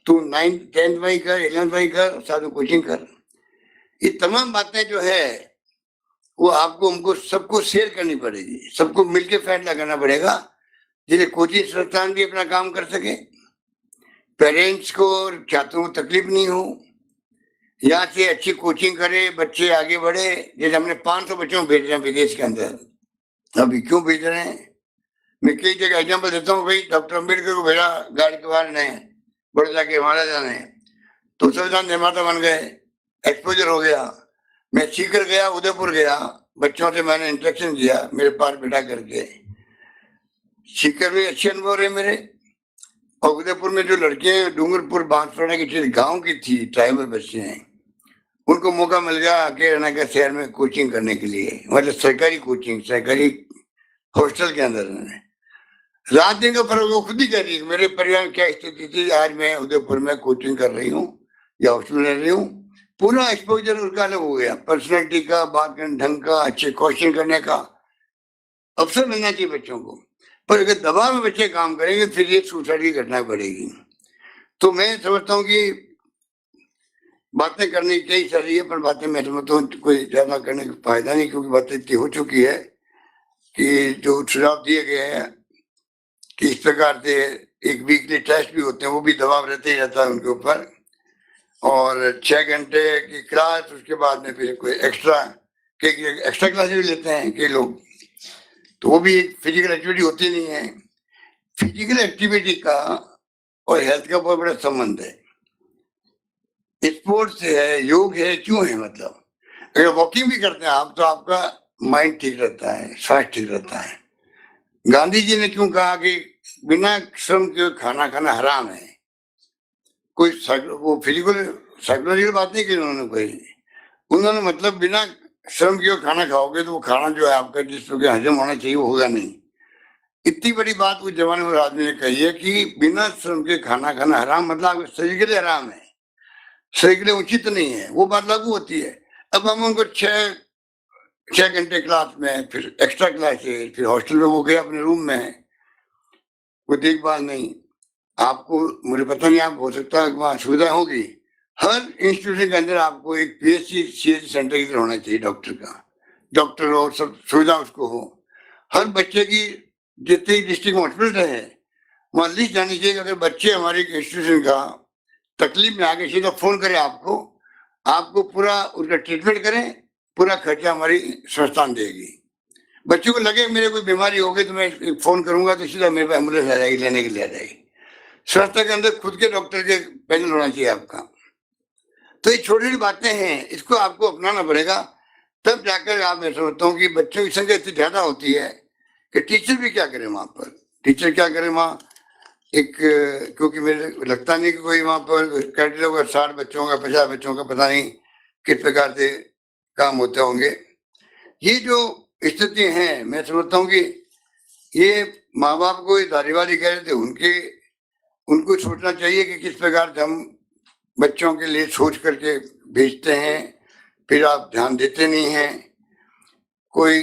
तू 9th 10th में कर, 11th में कर, साथ में कोचिंग कर। ये तमाम बातें जो है वो आपको हमको सबको शेयर करनी पड़ेगी, सबको मिलके फैसला करना पड़ेगा, जिससे कोचिंग संस्थान भी अपना काम कर सके, पेरेंट्स को और छात्रों को तकलीफ नहीं हो, यहाँ से अच्छी कोचिंग करे, बच्चे आगे बढ़े। जैसे हमने 500 बच्चों को भेज रहे हैं विदेश के अंदर, अभी क्यों भेज रहे हैं? मैं कई जगह एग्जाम्पल देता हूँ, भाई डॉक्टर अम्बेडकर को भेजा गाड़ी के बाहर ने, बड़ौदा के महाराजा ने, तो संविधान निर्माता बन गए, एक्सपोजर हो गया। मैं सीकर गया, उदयपुर गया, बच्चों से मैंने इंटरेक्शन किया मेरे पास बैठा करके। सीकर में अच्छे अनुभव रहे मेरे, और उदयपुर में जो लड़के डूंगरपुर बांसवाड़ा की गांव की थी, ट्राइबल बच्चे हैं, उनको मौका मिल गया आके रहना का शहर में कोचिंग करने के लिए, मतलब सरकारी कोचिंग, सरकारी हॉस्टल के अंदर। रात दिन का फर्क वो खुद ही कह रही है मेरे परिवार में क्या स्थिति थी, आज मैं उदयपुर में कोचिंग कर रही हूँ या हॉस्टल में रह रही हूँ। पूरा एक्सपोजर उनका अलग हो गया, पर्सनैलिटी का, बात करने ढंग का, अच्छे क्वेश्चन करने का अवसर मिलना चाहिए बच्चों को। पर अगर दबाव में बच्चे काम करेंगे फिर ये सुसाइड की घटना बढ़ेगी। तो मैं समझता हूँ कि बातें करनी कई सारी है, पर बातें मैं समझता हूँ कोई ज्यादा करने का फायदा नहीं, क्योंकि बातें इतनी हो चुकी है कि जो सुझाव दिए गए हैं कि इस प्रकार से एक वीकली टेस्ट भी होते हैं, वो भी दबाव रहते ही रहता है उनके ऊपर, और 6 घंटे की क्लास, उसके बाद में फिर कोई एक्स्ट्रा क्लास भी लेते हैं कई लोग, तो वो भी एक फिजिकल एक्टिविटी होती नहीं है। फिजिकल एक्टिविटी का और हेल्थ का बहुत बड़ा संबंध है, स्पोर्ट्स है, योग है, क्यों है? मतलब अगर वॉकिंग भी करते हैं आप तो आपका माइंड ठीक रहता है, स्वास्थ्य ठीक रहता है। गांधी जी ने क्यों कहा कि बिना श्रम के खाना खाना हराम है? कोई वो फिजिकल साइकोलॉजिकल बात नहीं की उन्होंने कही, उन्होंने मतलब बिना श्रम के खाना खाओगे तो वो खाना जो है आपका जिस प्रकार हजम होना चाहिए वो होगा नहीं। इतनी बड़ी बात उस जमाने में आदमी ने कही है कि बिना श्रम के खाना खाना हराम, मतलब आपके शरीर के लिए हराम है, शरीर के लिए उचित नहीं है, वो बात लागू होती है। अब हम उनको 6 घंटे क्लास में, फिर एक्स्ट्रा क्लास है, फिर हॉस्टल में वो गए अपने रूम में, कोई देखभाल नहीं। आपको मुझे पता नहीं, आप हो सकता है वहाँ सुविधा होगी, हर इंस्टीट्यूशन के अंदर आपको एक PHC CHC सेंटर की तरह होना चाहिए, डॉक्टर का, डॉक्टर और सब सुविधा उसको हो। हर बच्चे की जितने डिस्ट्रिक्ट में हॉस्पिटल है वहाँ लिस्ट जानी चाहिए। अगर बच्चे हमारे इंस्टीट्यूशन का तकलीफ में आके सीधा फोन करें आपको पूरा उनका ट्रीटमेंट करें, पूरा खर्चा हमारी संस्थान देगी। बच्चों को लगे मेरे कोई बीमारी हो गई तो मैं फोन करूंगा तो सीधा मेरे पास एम्बुलेंस आ जाएगी, लेने के लिए आ जाएगी। संस्था के अंदर खुद के डॉक्टर के पैनल होना चाहिए आपका। तो ये छोटी छोटी बातें हैं, इसको आपको अपनाना पड़ेगा, तब जाकर आप, मैं समझता हूँ कि बच्चों की संख्या इतनी ज्यादा होती है कि टीचर भी क्या करे वहां पर, टीचर क्या करे वहाँ एक, क्योंकि मेरे लगता नहीं कि कोई वहां पर कैटेगरी होगा 60 बच्चों का, 50 बच्चों का, पता नहीं किस प्रकार से काम होते होंगे। ये जो स्थिति है, मैं समझता हूँ कि ये माँ बाप को धारीवाली कह रहे थे, उनको सोचना चाहिए कि किस प्रकार से हम बच्चों के लिए सोच करके भेजते हैं, फिर आप ध्यान देते नहीं हैं। कोई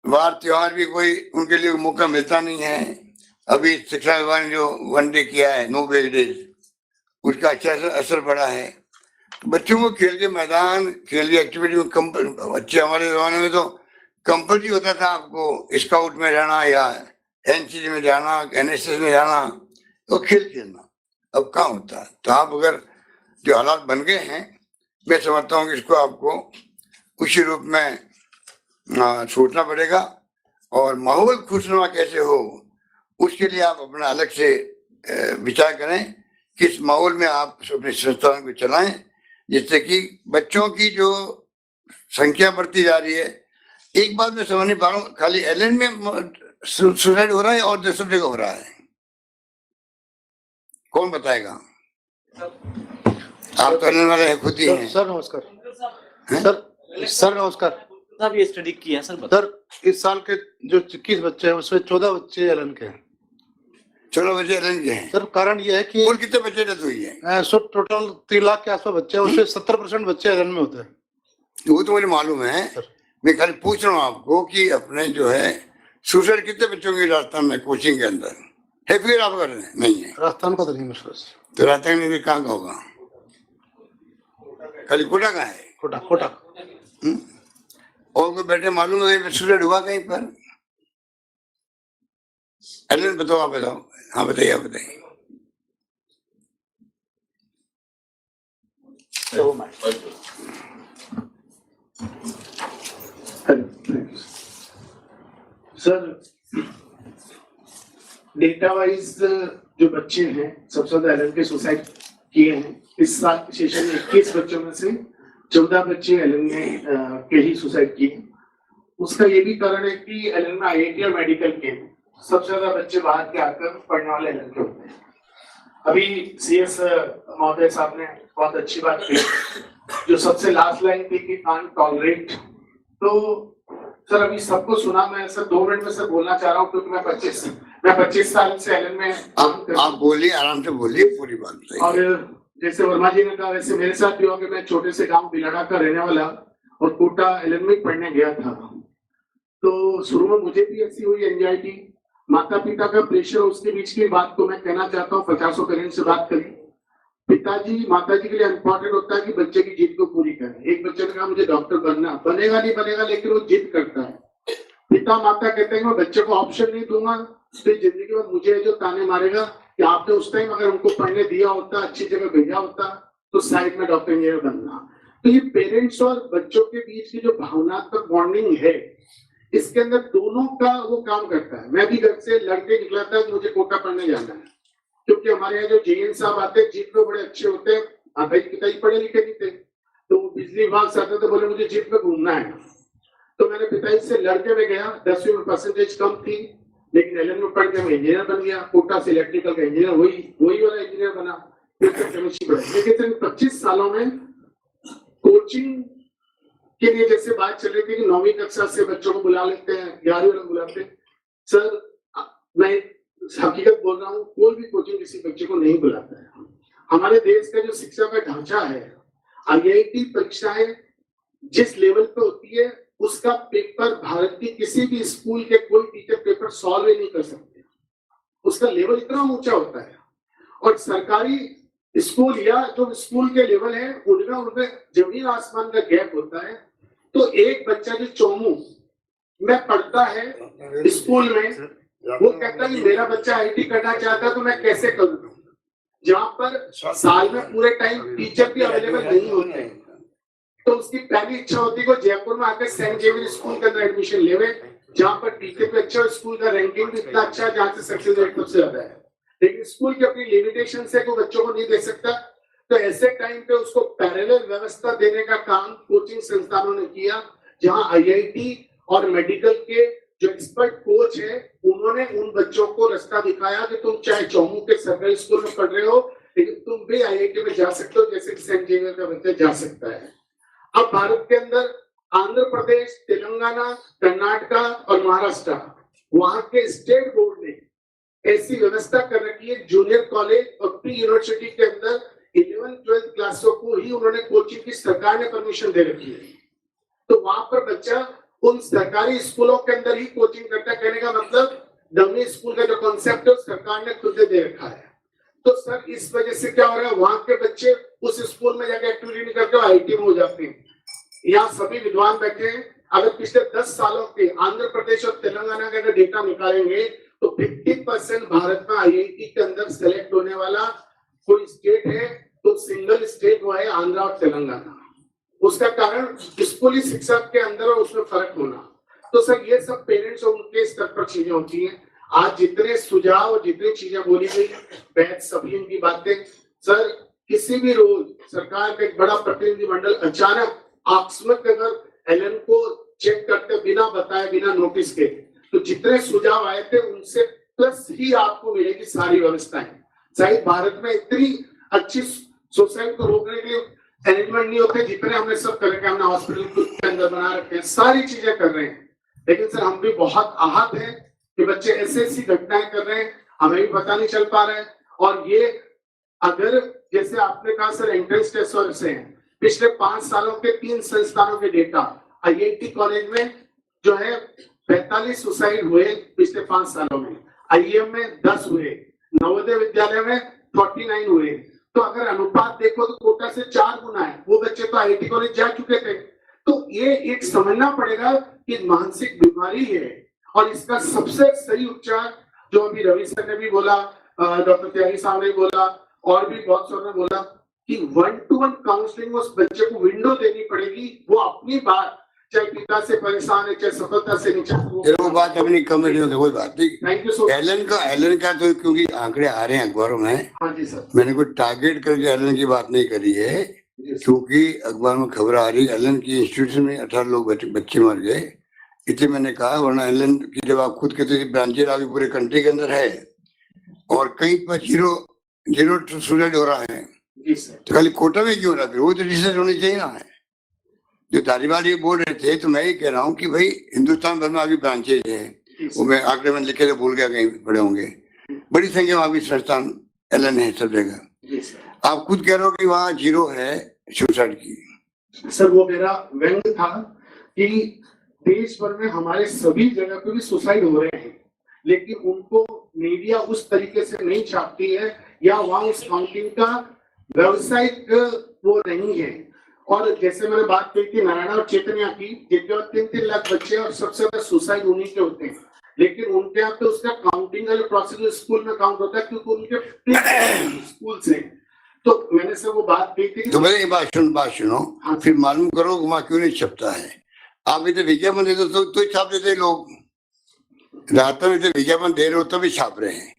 वार त्योहार भी कोई उनके लिए मौका मिलता नहीं है। अभी शिक्षा विभाग ने जो 1 डे किया है, नो वेज डेज, उसका अच्छा असर पड़ा है। तो बच्चों को खेल के मैदान, खेल की एक्टिविटी में अच्छे, हमारे जमाने में तो कंपल्सरी होता था आपको स्काउट में जाना या NCC में जाना, NSS में जाना, तो खेल खेलना। अब कहाँ होता है? तो आप अगर जो हालात बन गए हैं, मैं समझता हूँ कि इसको आपको उसी रूप में सोचना पड़ेगा, और माहौल खुशनुमा कैसे हो उसके लिए आप अपना अलग से विचार करें, किस माहौल में आप अपने संस्थान को चलाएं, जिससे कि बच्चों की जो संख्या बढ़ती जा रही है। एक बात मैं समझ नहीं पा रहा हूँ, खाली एलएन में सुसाइड हो रहा है और दूसरी जगह हो रहा है, कौन बताएगा? आप तो एलएन वाले खुद ही हैं। सर नमस्कार। सर नमस्कार। साहब ये स्टडी किया है सर, इस साल के जो 21 बच्चे हैं उसमें 14 बच्चे एलएन के हैं। 14 बच्चे एलएन के हैं सर। कारण ये है कि कुल कितने बच्चे डेथ हुई है? टोटल 3 लाख के आसपास बच्चे हैं, उसमें 70% बच्चे एलएन में होते हैं। वो तो मुझे मालूम है, मैं खाली पूछ रहा हूँ आपको कि अपने जो है सुसाइड कितने बच्चों की राजस्थान में कोचिंग के अंदर है? फिर आप कर रहे हैं? नहीं है राजस्थान का तो नहीं है। तो राजस्थान में भी कहाँ का होगा? खाली कोटा का है। कोटा कोटा और कोई बैठे मालूम है सुसाइड हुआ कहीं पर? अरे बताओ, आप बताओ। हाँ बताइए, आप बताइए। सर, डेटा वाइज जो बच्चे हैं सबसे ज्यादा एलन के सुसाइड किए हैं इस साल के सेशन में 21 बच्चों में से 14 बच्चे एलन में के ही सुसाइड किए। उसका ये भी कारण है कि एलन में आईआईटी और मेडिकल के सबसे ज्यादा बच्चे बाहर के आकर पढ़ने वाले एलन के होते हैं। अभी सीएस महोदय साहब ने बहुत अच्छी बात की, जो सबसे लास्ट लाइन थी कि कांट टॉलरेट। तो सर अभी सबको सुना, मैं सर 2 मिनट में सर बोलना चाह रहा हूँ क्योंकि मैं 25 साल से एलन में आप बोलिए, आराम से बोलिए, पूरी बात बताइए। और जैसे वर्मा जी ने कहा वैसे मेरे साथ भी हो कि मैं छोटे से गांव बिलाड़ा का रहने वाला और कोटा एलन में पढ़ने गया था। तो शुरू में मुझे भी ऐसी हुई एंजाइटी, माता पिता का प्रेशर, उसके बीच की बात को मैं कहना चाहता हूँ। 50 पेरेंट्स से बात करी, पिताजी माताजी के लिए इम्पोर्टेंट होता है कि बच्चे की जिद को पूरी करें। एक बच्चे ने कहा मुझे डॉक्टर बनना, बनेगा नहीं बनेगा, लेकिन वो जिद करता है। पिता माता कहते हैं मैं बच्चे को ऑप्शन नहीं दूंगा तो जिंदगी में मुझे जो ताने मारेगा कि आपने उस टाइम अगर उनको पढ़ने दिया होता, अच्छी जगह भेजा होता तो शायद में डॉक्टर इंजीनियर बनना। तो ये पेरेंट्स और बच्चों के बीच की जो भावनात्मक बॉन्डिंग है, इसके अंदर दोनों का वो काम करता है। मैं भी घर से लड़के निकला था कि मुझे कोटा पढ़ने जाना है, क्योंकि हमारे यहाँ जो जेएन साहब आते हैं जीप में बड़े अच्छे होते हैं। भाई पिताजी पढ़े लिखे नहीं थे, तो बिजली विभाग से आते थे, बोले मुझे जीप में घूमना है। तो मैंने पिताजी से लड़के में गया, 10वीं में परसेंटेज कम थी, लेकिन एलन में पढ़ के मैं इंजीनियर बन गया। कोटा से इलेक्ट्रिकल का इंजीनियर वही वाला इंजीनियर बना, फिर केमिस्ट्री पढ़ा। लेकिन 25 सालों में कोचिंग के लिए जैसे बात चल रही थी कि 9वीं कक्षा से बच्चों को बुला लेते हैं, 11वीं वाले बुलाते हैं। सर मैं हकीकत बोल रहा हूँ, कोई भी कोचिंग किसी बच्चे को नहीं बुलाता है। हमारे देश का जो शिक्षा का ढांचा है, आईआईटी परीक्षाएं जिस लेवल पे होती है उसका पेपर भारत के किसी भी स्कूल के कोई टीचर पेपर सॉल्व ही नहीं कर सकते। उसका लेवल इतना ऊंचा होता है। और सरकारी स्कूल या जो स्कूल के लेवल है उनमें जमीन आसमान का गैप होता है। तो एक बच्चा जो चौमू में पढ़ता है स्कूल में, वो कहता है मेरा बच्चा आईटी करना चाहता है तो मैं कैसे करूँ, जहाँ पर साल में पूरे टाइम टीचर भी अवेलेबल नहीं होते हैं। तो उसकी पहली इच्छा होती है कि जयपुर में आकर सेंट जेवियर स्कूल के अंदर एडमिशन लेवे, जहाँ पर टीचर भी अच्छा, स्कूल का रैंकिंग भी इतना अच्छा है, जहाँ से सक्सेस रेट सबसे ज्यादा है। लेकिन स्कूल की अपनी लिमिटेशन से कोई बच्चों को नहीं दे सकता। तो ऐसे टाइम पे उसको पैरेलल व्यवस्था देने का काम कोचिंग संस्थानों ने किया, जहाँ आईआईटी और मेडिकल के जो एक्सपर्ट कोच है उन्होंने उन बच्चों को रास्ता दिखाया कि तुम चाहे चौमू के सरकारी स्कूल में पढ़ रहे हो, लेकिन तुम भी आईआईटी में जा सकते हो, जैसे कि सेंट जेवियर का बच्चा जा सकता है। अब भारत के अंदर आंध्र प्रदेश, तेलंगाना, कर्नाटका और महाराष्ट्र, वहां के स्टेट बोर्ड ने ऐसी व्यवस्था कर रखी है, जूनियर कॉलेज और प्री यूनिवर्सिटी के अंदर 11th-12th क्लासों को ही उन्होंने कोचिंग की सरकार ने परमिशन दे रखी है। तो वहां पर बच्चा उन सरकारी स्कूलों के अंदर ही कोचिंग करता है। कहने का मतलब डमी स्कूल का जो कॉन्सेप्ट है सरकार ने खुद दे रखा है। तो सर इस वजह से क्या हो रहा है, वहां के बच्चे उस स्कूल में जाकर एक्टिविटी नहीं करते, आईटी में हो जाते हैं। यहाँ सभी विद्वान बैठे हैं, अगर पिछले 10 सालों के आंध्र प्रदेश और तेलंगाना का अगर डेटा निकालेंगे तो 50% भारत में आईआईटी के अंदर सेलेक्ट होने वाला कोई स्टेट है तो सिंगल स्टेट वो है आंध्र और तेलंगाना। उसका कारण स्कूली शिक्षा के अंदर और उसमें फर्क होना। तो सर ये सब पेरेंट्स और उनके स्तर पर चीजें होती हैं। आज जितने सुझाव और जितनी चीजें बोली गई, बैच सभी इनकी बातें, सर किसी भी रोज सरकार का एक बड़ा प्रतिनिधिमंडल अचानक आकस्मिक अगर एलन को चेक करते बिना बताए, बिना नोटिस के, तो जितने सुझाव आए थे उनसे प्लस ही आपको मिलेगी सारी व्यवस्थाएं। शायद भारत में इतनी अच्छी सुसाइड को रोकने के लिए अरेंजमेंट नहीं होते जितने हमने सब कर रखे। हमने हॉस्पिटल के अंदर बना रखे हैं, सारी चीजें कर रहे हैं, लेकिन सर हम भी बहुत आहत हैं कि बच्चे ऐसी घटनाएं कर रहे हैं, हमें भी पता नहीं चल पा रहा है। और ये अगर जैसे आपने कहा सर एंट्रेंस टेस्ट और से हैं, पिछले 5 सालों के 3 संस्थानों के डेटा, आईआईटी कॉलेज में जो है 45 सुसाइड हुए पिछले 5 सालों में, आईएम में 10 हुए, नवोदय विद्यालय में 49 हुए। तो अगर अनुपात देखो तो कोटा से 4 गुना है। वो बच्चे तो आईआईटी कॉलेज जा चुके थे। तो ये एक समझना पड़ेगा कि मानसिक बीमारी है और इसका सबसे सही उपचार, जो अभी रवि सर ने भी बोला, डॉक्टर त्यागी साहब ने बोला और भी बहुत सारे ने बोला कि 1-to-1 काउंसलिंग उस बच्चे को विंडो देनी पड़ेगी। वो अपनी बात, चाहे पिता से परेशान है, चाहे सफलता से नहीं चाहते, वो बात अपनी कमेटी में कोई बात नहीं। Thank you so much. Allen का तो क्योंकि आंकड़े आ रहे हैं अखबारों में, हाँ जी सर, मैंने कोई टारगेट करके एलन की बात नहीं करी है, क्योंकि अखबार में खबर आ रही है एलन की इंस्टीट्यूशन में 18 लोग बच्चे मर गए, इसलिए मैंने कहा। वरना एलन की जब आप खुद कहते ब्रांचेज अभी पूरे कंट्री के अंदर है और कहीं पर जीरो सुसाइड हो रहा है, तो खाली कोटा में क्यों हो रहा है? वो तो रिसर्च होनी चाहिए ना। है जो धारीवाल ये बोल रहे थे, तो मैं ये कह रहा हूँ कि भाई हिंदुस्तान भर में अभी ब्रांचेज है, वो मैं आंकड़े में लिखे थे, भूल गया, कहीं पड़े होंगे, बड़ी संख्या में अभी संस्थान एलन है सब जगह। आप खुद कह रहे हो कि वहाँ 0 है सुसाइड की। सर वो मेरा व्यंग था कि देश भर में हमारे सभी जगह पे भी सुसाइड हो रहे हैं, लेकिन उनको मीडिया उस तरीके से नहीं छापती है या वहाँ उस काउंटिंग का व्यावसायिक वो नहीं है। और जैसे मैंने बात की थी नारायण और चैतन्या की, जिनके 3-3 लाख बच्चे और सबसे ज्यादा सुसाइड उन्हीं के होते हैं, लेकिन उनके यहाँ पे उसका काउंटिंग का जो प्रोसीजर स्कूल में काउंट होता है, क्योंकि उनके स्कूल से। तो मैंने से वो बात की थी। तो मेरी बात सुनो, फिर मालूम करो वहाँ क्यों नहीं छपता है। आप इधर विज्ञापन दे दो तो छाप देते लोग, रात में इधर विज्ञापन दे रहे हो तभी छाप रहे हैं,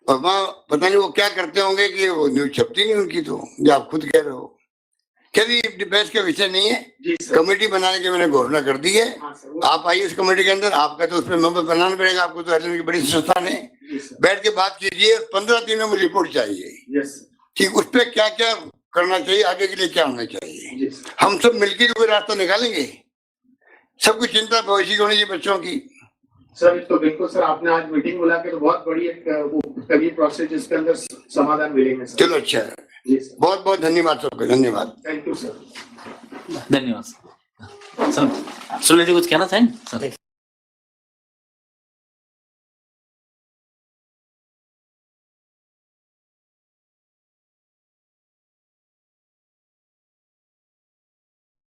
और वहाँ पता नहीं वो क्या करते होंगे कि वो न्यूज छपती नहीं उनकी। तो जो आप खुद कह रहे हो, क्या बहस का विषय नहीं है। कमेटी बनाने की मैंने घोषणा कर दी है, आप आइए उस कमेटी के अंदर, आपका तो उसमें मेंबर बनाना पड़ेगा आपको, तो एलन की बड़ी संस्थान है, बैठ के बात कीजिए। 15 दिनों में रिपोर्ट चाहिए कि उस पर क्या क्या करना चाहिए, आगे के लिए क्या होना चाहिए। हम सब मिलकर कोई रास्ता निकालेंगे। सबकी चिंता भविष्य की होनी चाहिए बच्चों की। सर तो बिल्कुल सर, आपने आज मीटिंग बुला के तो बहुत बड़ी एक कभी प्रोसेस जिसके अंदर समाधान मिलेंगे सर। चलो अच्छा है, बहुत बहुत धन्यवाद सबको, धन्यवाद। Thank you sir. धन्यवाद सर। सुनील जी कुछ कहना चाहेंगे सर?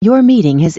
Your meeting has